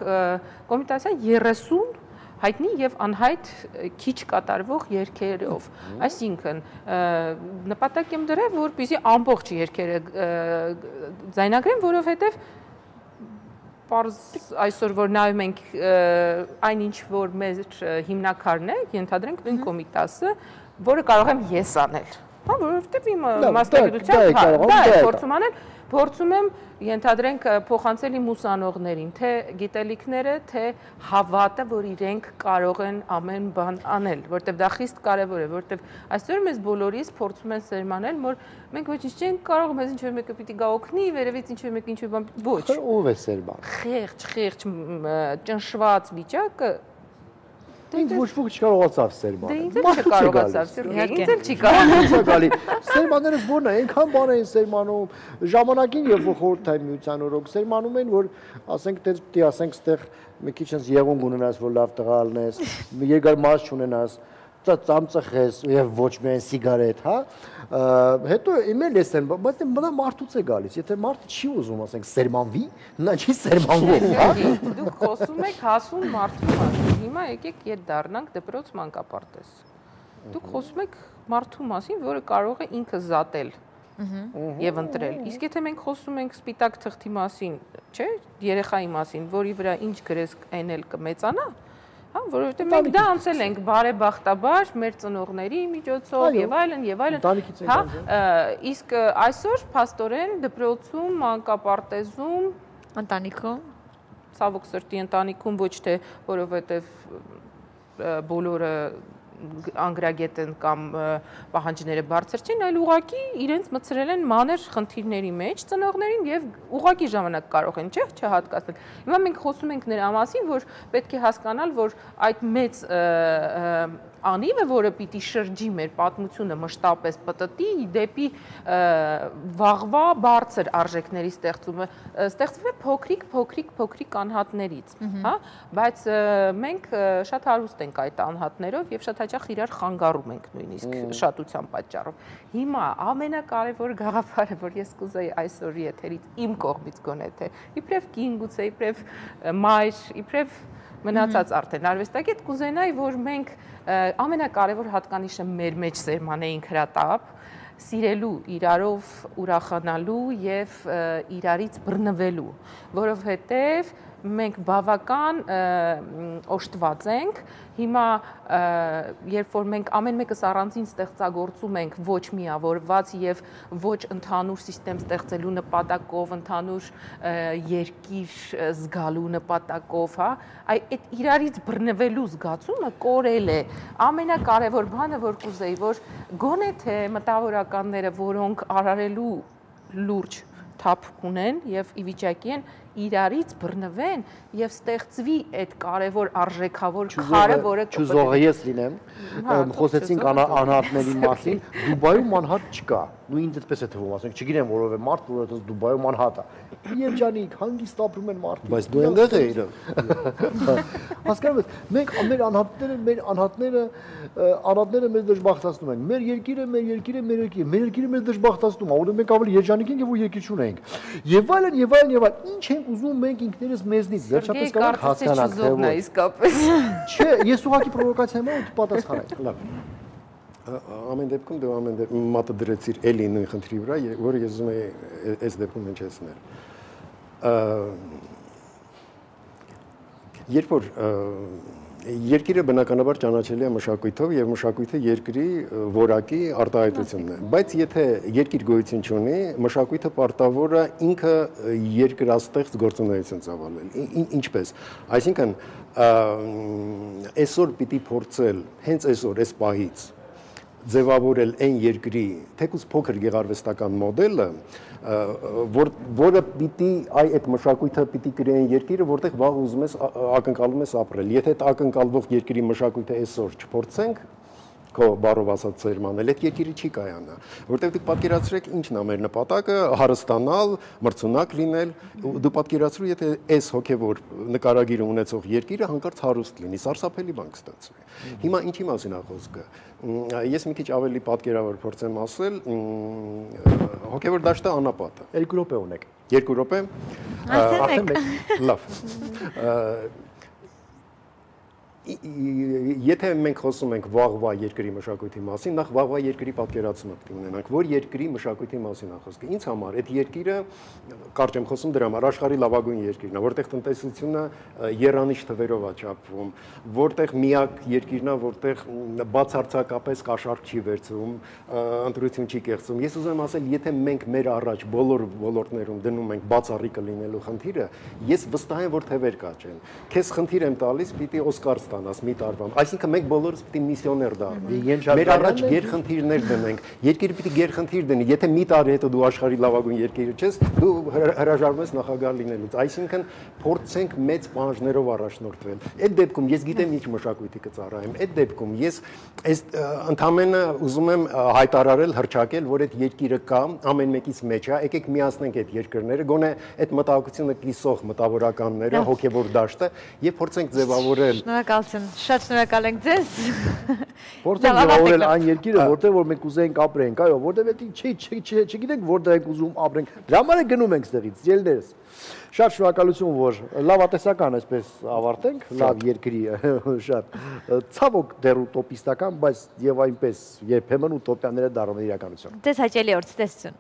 Speaker 19: կոմիտասիան 30 հայտնի եւ անհայտ քիչ կատարվող երգերով։ Այսինքն նպատակ եմ դրել, որպեսզի ամբողջ երգերը ձայնագրեն, որովհետեւ այսօր որ նայում ենք այն ինչ որ մեր հիմնակարն է, ենթադրենք նույն կոմիտասը, որը կարող եմ ես անել, հա, որովհետեւ իմ մասնագիտությամբ դա է փորձում անել, փորձում եմ ենթադրենք փոխանցել իմ ուսանողներին, թե գիտելիքները, թե հավատը, որ իրենք կարող են ամեն բան անել, որտեվ դա խիստ կարևոր է, որտեվ այսօր մեզ բոլորիս փորձում են սերմանել, որ մենք ոչինչ չենք կարող, մեզ ինչ-որ մեկը պիտի գա օգնի, վերևից ինչ-որ մեկը ինչ-որ բան ոչ։
Speaker 3: Ո՞վ է սերման։
Speaker 19: Խեղճ, ճնշված վիճակը
Speaker 3: Ինձ ոչ ոք չկարողացավ սերմանել։
Speaker 19: Դե ինձ էլ չկարողացավ, ինձ էլ չի
Speaker 3: կարողացավ։ Սերմաններս ո՞րն է, այնքան բան էին սերմանում, ժամանակին եւ խորհրդային միության օրոք սերմանում են, որ ասենք դե ասենք ստեղ մի քիչ այնց եղունգ ունենաս, որ լավ տղա լինես, երկար մաս չունենաս, ծամծխես եւ ոչ միայն սիգարետ, հա։ Հետո իմել ես են, բայց մնա մարդուց է գալիս, եթե մարդը չի ուզում, ասենք, սերմանվի, նա չի սերմանվում, հա։
Speaker 19: Դուք խոսում եք հասուն մարդու մասին, հիմա եկեք ետ դառնանք դպրոց մանկապարտեզ։ Դուք խոսում եք մարդու մասին, որը կարող է ինքը զատել եւ ընտրել։ Իսկ եթե մենք խոսում ենք սպիտակ թղթի մասին, չէ, երեխայի մասին, որի վրա ինչ գրես այն էլ կմեծանա, Հա, որովհետև մենք դա անցել ենք բարեբախտաբար մեր ծնողների միջոցով եւ այլն եւ այլն։ Հա, իսկ այսօր փաստորեն դպրոցում, մանկապարտեզում,
Speaker 2: ընտանիքում,
Speaker 19: ցավոք սրտի ընտանիքում ոչ թե որովհետև բոլորը անգրագետ են կամ պահանջները բարձր չեն, այլ ուղղակի իրենց մցրել են մանր խնդիրների մեջ ծնողներին եւ ուղղակի ժամանակ կարող են, չէ՞, չհատկացնել։ Հիմա մենք խոսում ենք նրա մասին, որ պետք է հասկանալ, որ այդ մեծ անիվը, որը պիտի շրջի մեր պատմությունը մշտապես պտտի դեպի վաղվա բարձր արժեքների ստեղծումը, ստեղծվում է փոքրիկ անհատներից, հա, բայց մենք շատ հարուստ ենք այդ անհատներով եւ շատ հաճախ իրար խանգարում ենք նույնիսկ շատության պատճառով։ Հիմա ամենակարևոր գաղափարը, որ ես կուզեի այսօր եթերից իմ կողմից գոնե թե իբրև կին գուցե, իբրև մայր, իբրև մնացած արդեն արվեստագետ կուզենայի, որ մենք ամենակարևոր հատկանիշը մեր մեջ սերմանեինք հրատապ, սիրելու, իրարով ուրախանալու եւ իրարից բռնվելու, որովհետեւ մենք բավական օժտված ենք, հիմա երբ որ մենք ամեն մեկս առանձին ստեղծագործում ենք ոչ միավորված եւ ոչ ընդհանուր համակարգ ստեղծելու նպատակով, ընդհանուր երկիր զգալու նպատակով, հա, այդ իրարից բռնվելու զգացումը կորել է։ Ամենակարևոր բանը, որ կուզեի, որ գոնե թե մտավորականները, որոնք արարելու լուրջ թափ ունեն եւ ի վիճակի են իրարից բռնվեն եւ ստեղծվի այդ կարևոր արժեքավոր քարը, որը
Speaker 3: Չուզողը ես լինեմ, խոսեցինք անհատների մասին, Դուբայում անհատ չկա, ու ինձ այդպես է թվում, ասենք, չգիտեմ որով է մարդ, որովհետեւ Դուբայում անհատ է։ Երջանիկ, հանգիստ ապրում են մարդիկ։
Speaker 20: Բայց դու այնտեղ ես
Speaker 3: Հասկանում ես, մենք մեր անհատները մեզ դժբախտացնում են։ Մեր երկիրը մեր երկիրը մեզ դժբախտացնում է, որովհետեւ մենք ավելի երջանիկ ենք եւ ու երկիր չունենք։ Եվ այլն։ Ինչ ենք ուզում մենք ինքներս մեզնից վերջապես կարող հասկանալ, թե
Speaker 19: ոչ։ Իսկապես։
Speaker 3: Չէ, ես ուղղակի պրովոկացիա եմ ու պատասխանեմ։
Speaker 20: Լավ։ Ամեն դեպքում դու ամեն դեպքում մատը դրեցիր էլի նույն խնդրի վրա, որը ես ուզում եի այս դեպքում հնչեցնել։ Երբ որ երկիրը բնականաբար ճանաչելի է մշակույթով եւ մշակույթը երկրի որակի արտահայտությունն է, բայց եթե երկիր գոյություն չունի, մշակույթը պարտավոր է ինքը երկրաստեղծ գործունեություն ծավալել։ Ինչպես։ Այսինքն այսօր պիտի փորձել հենց այսօր այս պահից ձևավորել այն երկրի թեկուզ փոքր գեղարվեստական մոդելը, որը պիտի այդ մշակույթը պիտի կրեին երկիրը, որտեղ վաղ ուզում ես ակնկալում ես ապրել։ Եթե այդ ակնկալվող երկրի մշակույթը այսօր չփորձենք քո բառով ասած սերմանել, այդ երկիրը չի կայանա, որտեղ դուք պատկերացրեք ինչն է մեր նպատակը, հարստանալ, մրցունակ լինել, դու պատկերացրու, եթե այս հոգևոր նկարագիրը ունեցող երկիրը հանկարծ հարուստ լինի, սարսափելի բան կստացվի։ Հիմա ինչի մասին է խոսքը։ Ես մի քիչ ավելի պատկերավոր փորձեմ ասել, հոգևոր դաշտը անապատ է։
Speaker 3: 2 րոպե ունեք։
Speaker 20: 2 րոպե։
Speaker 2: Արդեն մեկ։
Speaker 20: Լավ։ Եթե մենք խոսում ենք վաղվա երկրի մշակույթի մասին, նախ վաղվա երկրի պատկերացումը պետք է ունենանք, որ երկրի մշակույթի մասին է խոսքը։ Ինձ համար այդ երկիրը, կարճ եմ խոսում դրա համար, աշխարհի լավագույն երկիրն է, որտեղ տնտեսությունը եռանիշ թվերով է չափվում, որտեղ միակ երկիրն է, որտեղ բացարձակապես կաշառք չի վերցվում, ընտրություն չի կեղծում։ Ես ուզում եմ ասել, եթե մենք մեր առաջ բոլոր ոլորտներում դնում ենք բացառիկը լինելու խնդիրը, ես վստահ եմ, որ թևեր կաճեն։ Քեզ խնդիր եմ տալիս, պիտի Օսկար ստանաս մի տարվա։ Այսինքն մենք բոլորս պիտի միսիոներ դառնանք։ Մեր առաջ գերխնդիրներ դնենք։ Երկիրը պիտի գերխնդիր դնի։ Եթե մի տարի հետո դու աշխարհի լավագույն երկիրը չես, դու հրաժարվում ես նախագահ լինելուց։ Այսինքն փորձենք մեծ պահանջներով առաջնորդվել։ Այդ դեպքում ես գիտեմ ինչ մշակույթի կծառայեմ։ Այդ դեպքում ես այս ընդամենը ուզում եմ հայտարարել, հռչակել, որ այդ երկիրը կա, ամեն մեկից մեջ է, եկեք միացնենք այդ երկրները, գոնե այդ մտահոգությունը կիսող մտավորականները, հոգևոր դաշտը եւ փորձենք ձևավորել։
Speaker 2: Շնորհակալություն, շատ շնորհակալ ենք ձեզ։
Speaker 3: Փորձենք ձևավորել այն երկիրը, որտեղ որ մենք կուզեինք ապրենք, այո, որտեղ չգիտենք որտեղ ենք ուզում ապրենք։ Դրա համար գնում ենք ստեղից, ելներս։ Շատ շնորհակալություն, որ լավատեսական այսպես ավարտենք, լավ երկրի շատ ցավոք դեռ ուտոպիստական, բայց եւ այնպես երբեմն ուտոպիաները դառնում են իրականություն։
Speaker 2: Ձեզ հաճելի օր, ցտեսություն։